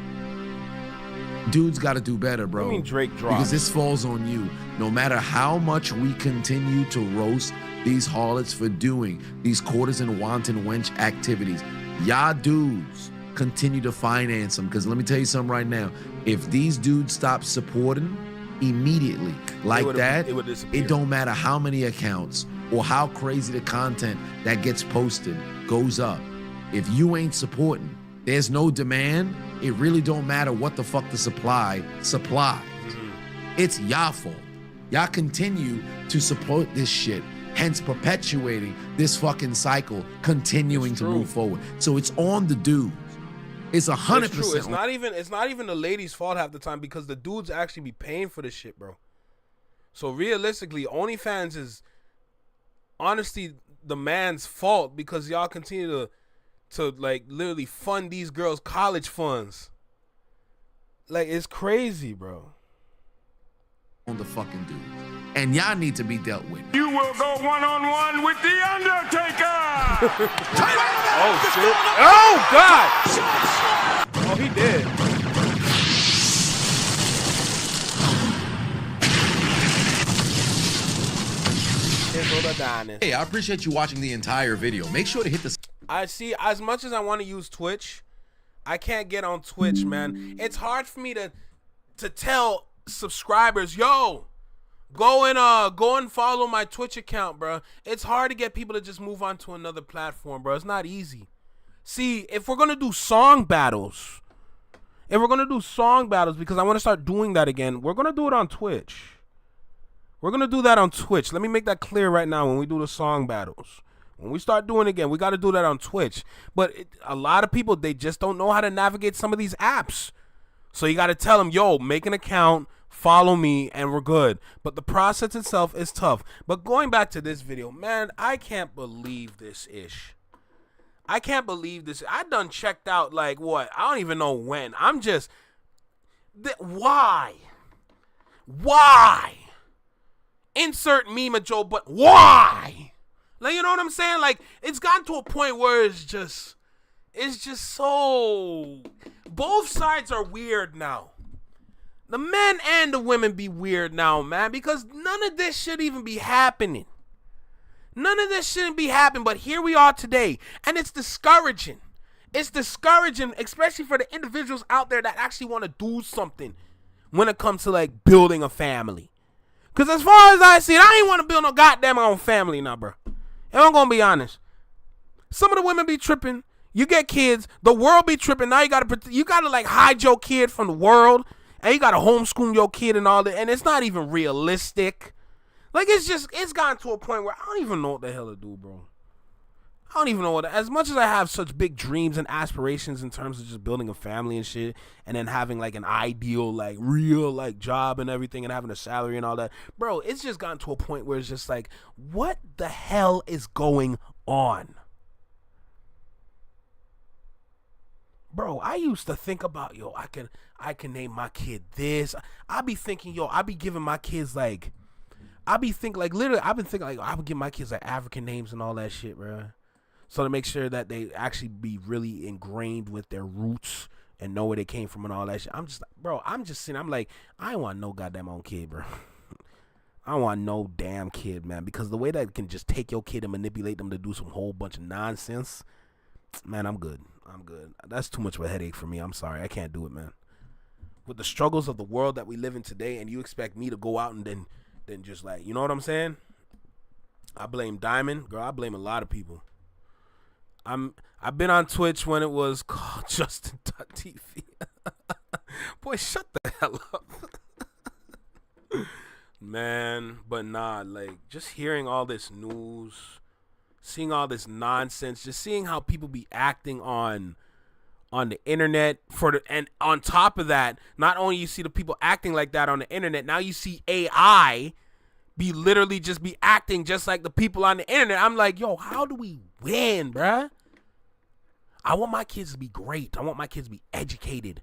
Dudes got to do better, bro. I mean Drake dropped. Because this falls on you. No matter how much we continue to roast these harlots for doing these quarters and wanton wench activities, y'all dudes continue to finance them. Because let me tell you something right now. If these dudes stop supporting immediately like that, it don't matter how many accounts or how crazy the content that gets posted goes up. If you ain't supporting, there's no demand, it really don't matter what the fuck the supply supplies. It's y'all fault. Y'all continue to support this shit, hence perpetuating this fucking cycle, continuing to move forward. So it's on the dudes. It's 100%. It's true. It's not even the ladies' fault half the time, because the dudes actually be paying for this shit, bro. So realistically, OnlyFans is honestly the man's fault, because y'all continue to like literally fund these girls' college funds. Like, it's crazy, bro. On the fucking dude. And y'all need to be dealt with. You will go one-on-one with The Undertaker! Oh, shit. Oh, God! Oh, he did. Hey, I appreciate you watching the entire video. Make sure to hit the... I see, as much as I want to use Twitch, I can't get on Twitch, man. It's hard for me to tell subscribers, yo, go and follow my Twitch account, bro. It's hard to get people to just move on to another platform, bro. It's not easy. See, if we're gonna do song battles, because I want to start doing that again, we're gonna do it on Twitch. We're gonna do that on Twitch. Let me make that clear right now. When we do the song battles, when we start doing it again, we got to do that on Twitch. But a lot of people, they just don't know how to navigate some of these apps. So you got to tell them, yo, make an account, follow me, and we're good. But the process itself is tough. But going back to this video, man, I can't believe this ish. I can't believe this. I done checked out, like, what? I don't even know when. I'm just... Why? Why? Insert meme of Joe, but why? Like, you know what I'm saying? Like, it's gotten to a point where it's just so, both sides are weird now. The men and the women be weird now, man, because none of this should even be happening. None of this shouldn't be happening, but here we are today, and it's discouraging. It's discouraging, especially for the individuals out there that actually want to do something when it comes to, like, building a family. Because as far as I see it, I ain't want to build no goddamn own family now, bro. And I'm going to be honest. Some of the women be tripping. You get kids. The world be tripping. Now you got to like hide your kid from the world. And you got to homeschool your kid and all that. And it's not even realistic. Like, it's gotten to a point where I don't even know what the hell to do, bro. I don't even know what, as much as I have such big dreams and aspirations in terms of just building a family and shit, and then having like an ideal, like real like job and everything and having a salary and all that, bro, it's just gotten to a point where it's just like, what the hell is going on? Bro, I used to think about, yo, I can name my kid this. I be thinking, yo, I be giving my kids like, literally, I've been thinking like, I would give my kids like African names and all that shit, bro. So to make sure that they actually be really ingrained with their roots and know where they came from and all that shit. I'm just like, I'm like, I don't want no goddamn own kid, bro. I don't want no damn kid, man. Because the way that it can just take your kid and manipulate them to do some whole bunch of nonsense, man, I'm good. That's too much of a headache for me. I'm sorry. I can't do it, man. With the struggles of the world that we live in today, and you expect me to go out and then just like, you know what I'm saying? I blame Diamond. Girl, I blame a lot of people. I've been on Twitch when it was called Justin.tv. Boy, shut the hell up. Man, but nah, like, just hearing all this news, seeing all this nonsense, just seeing how people be acting on the internet and on top of that, not only you see the people acting like that on the internet, now you see AI be literally just be acting just like the people on the internet. I'm like, yo, how do we win, bruh? I want my kids to be great. I want my kids to be educated.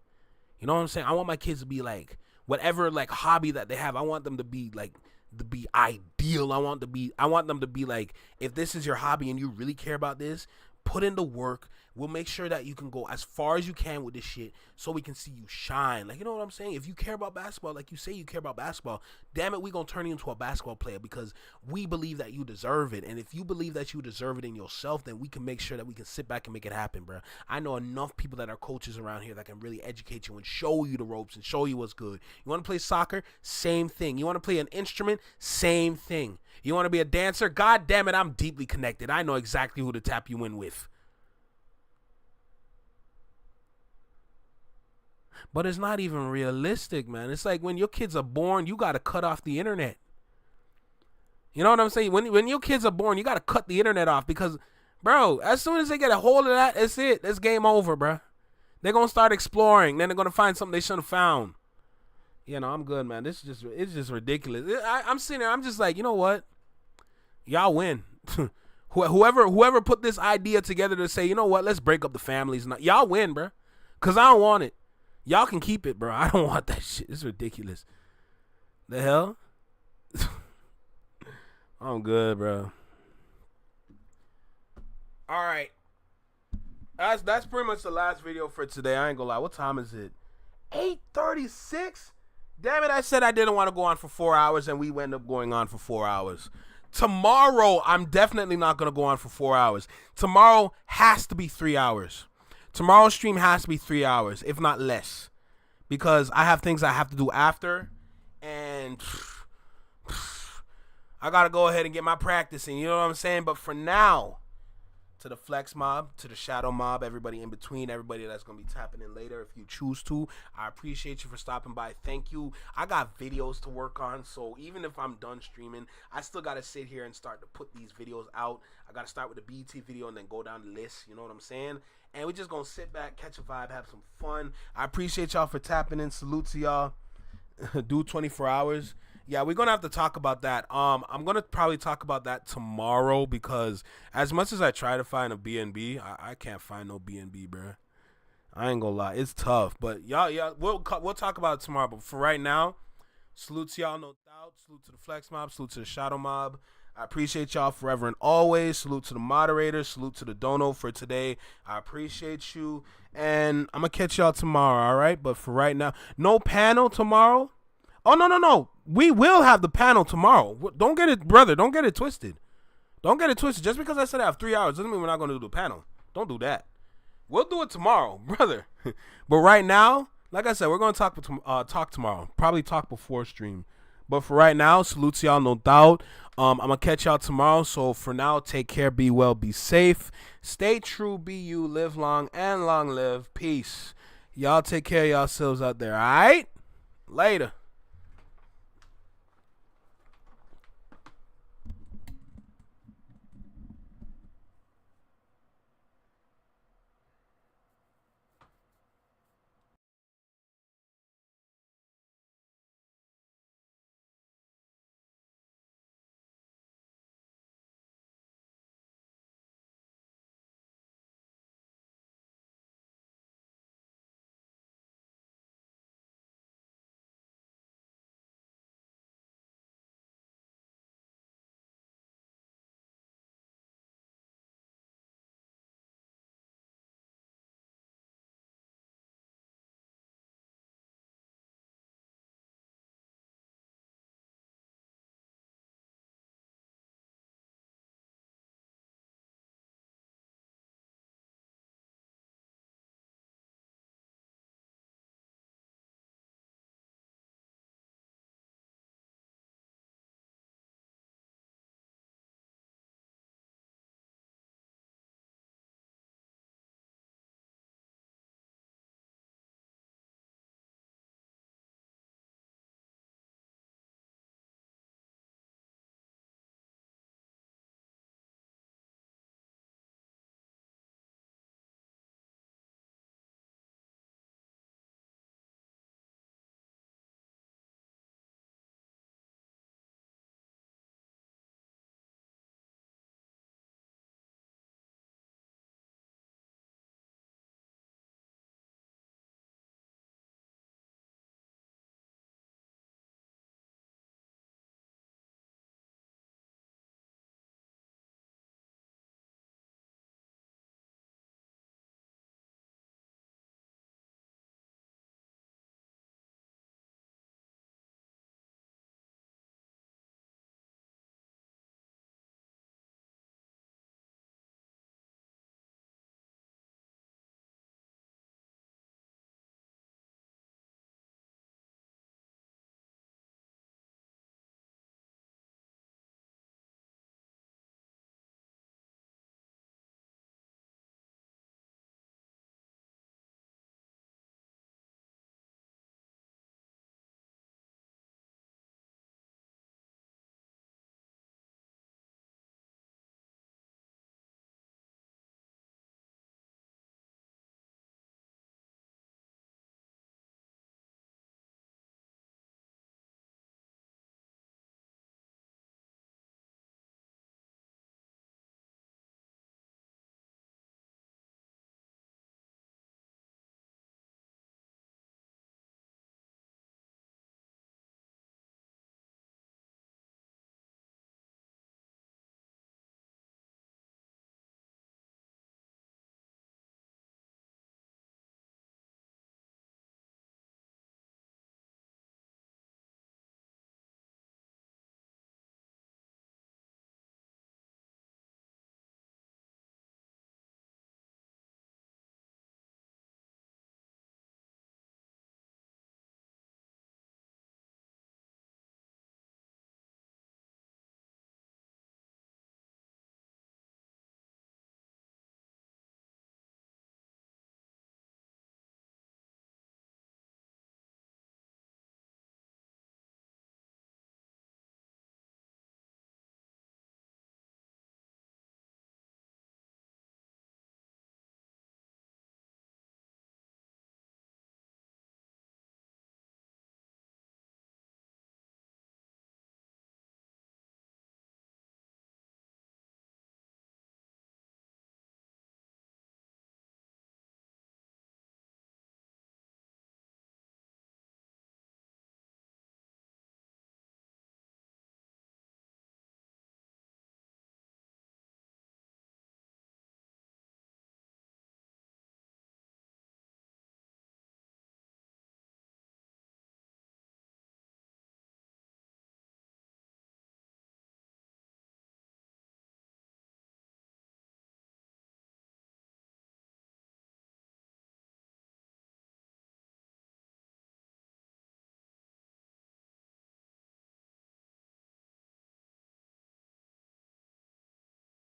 You know what I'm saying? I want my kids to be like, whatever like hobby that they have, I want them to be like, to be ideal. I want them to be like, if this is your hobby and you really care about this, put in the work. We'll make sure that you can go as far as you can with this shit so we can see you shine. Like, you know what I'm saying? If you care about basketball, like you say you care about basketball, damn it, we gonna turn you into a basketball player because we believe that you deserve it. And if you believe that you deserve it in yourself, then we can make sure that we can sit back and make it happen, bro. I know enough people that are coaches around here that can really educate you and show you the ropes and show you what's good. You want to play soccer? Same thing. You want to play an instrument? Same thing. You want to be a dancer? God damn it, I'm deeply connected. I know exactly who to tap you in with. But it's not even realistic, man. It's like when your kids are born, you got to cut off the internet. You know what I'm saying? When your kids are born, you got to cut the internet off because, bro, as soon as they get a hold of that, it's it. It's game over, bro. They're going to start exploring. Then they're going to find something they shouldn't have found. You know, I'm good, man. It's just ridiculous. I'm sitting there. I'm just like, you know what? Y'all win. Whoever put this idea together to say, you know what? Let's break up the families. Y'all win, bro. Because I don't want it. Y'all can keep it, bro. I don't want that shit. It's ridiculous. The hell? I'm good, bro. All right. That's pretty much the last video for today. I ain't gonna lie. What time is it? 8:36? Damn it, I said I didn't want to go on for 4 hours, and we end up going on for 4 hours. Tomorrow, I'm definitely not going to go on for 4 hours. Tomorrow has to be 3 hours. Tomorrow's stream has to be 3 hours, if not less, because I have things I have to do after, and I got to go ahead and get my practice in, you know what I'm saying? But for now, to the Flex Mob, to the Shadow Mob, everybody in between, everybody that's going to be tapping in later if you choose to, I appreciate you for stopping by. Thank you. I got videos to work on, so even if I'm done streaming, I still got to sit here and start to put these videos out. I got to start with the BT video and then go down the list, you know what I'm saying? And we're just going to sit back, catch a vibe, have some fun. I appreciate y'all for tapping in. Salute to y'all. Do 24 hours. Yeah, we're going to have to talk about that. I'm going to probably talk about that tomorrow because as much as I try to find a BNB, I can't find no BNB, bro. I ain't going to lie. It's tough. But y'all, we'll talk about it tomorrow. But for right now, salute to y'all, no doubt. Salute to the Flex Mob. Salute to the Shadow Mob. I appreciate y'all forever and always. Salute to the moderators. Salute to the dono for today. I appreciate you. And I'm going to catch y'all tomorrow, all right? But for right now, no panel tomorrow. Oh, no. We will have the panel tomorrow. Don't get it, brother. Don't get it twisted. Don't get it twisted. Just because I said I have 3 hours doesn't mean we're not going to do the panel. Don't do that. We'll do it tomorrow, brother. But right now, like I said, we're going to talk tomorrow. Probably talk before stream. But for right now, salute to y'all, no doubt. I'm going to catch y'all tomorrow. So for now, take care, be well, be safe. Stay true, be you, live long, and long live. Peace. Y'all take care of yourselves out there, all right? Later.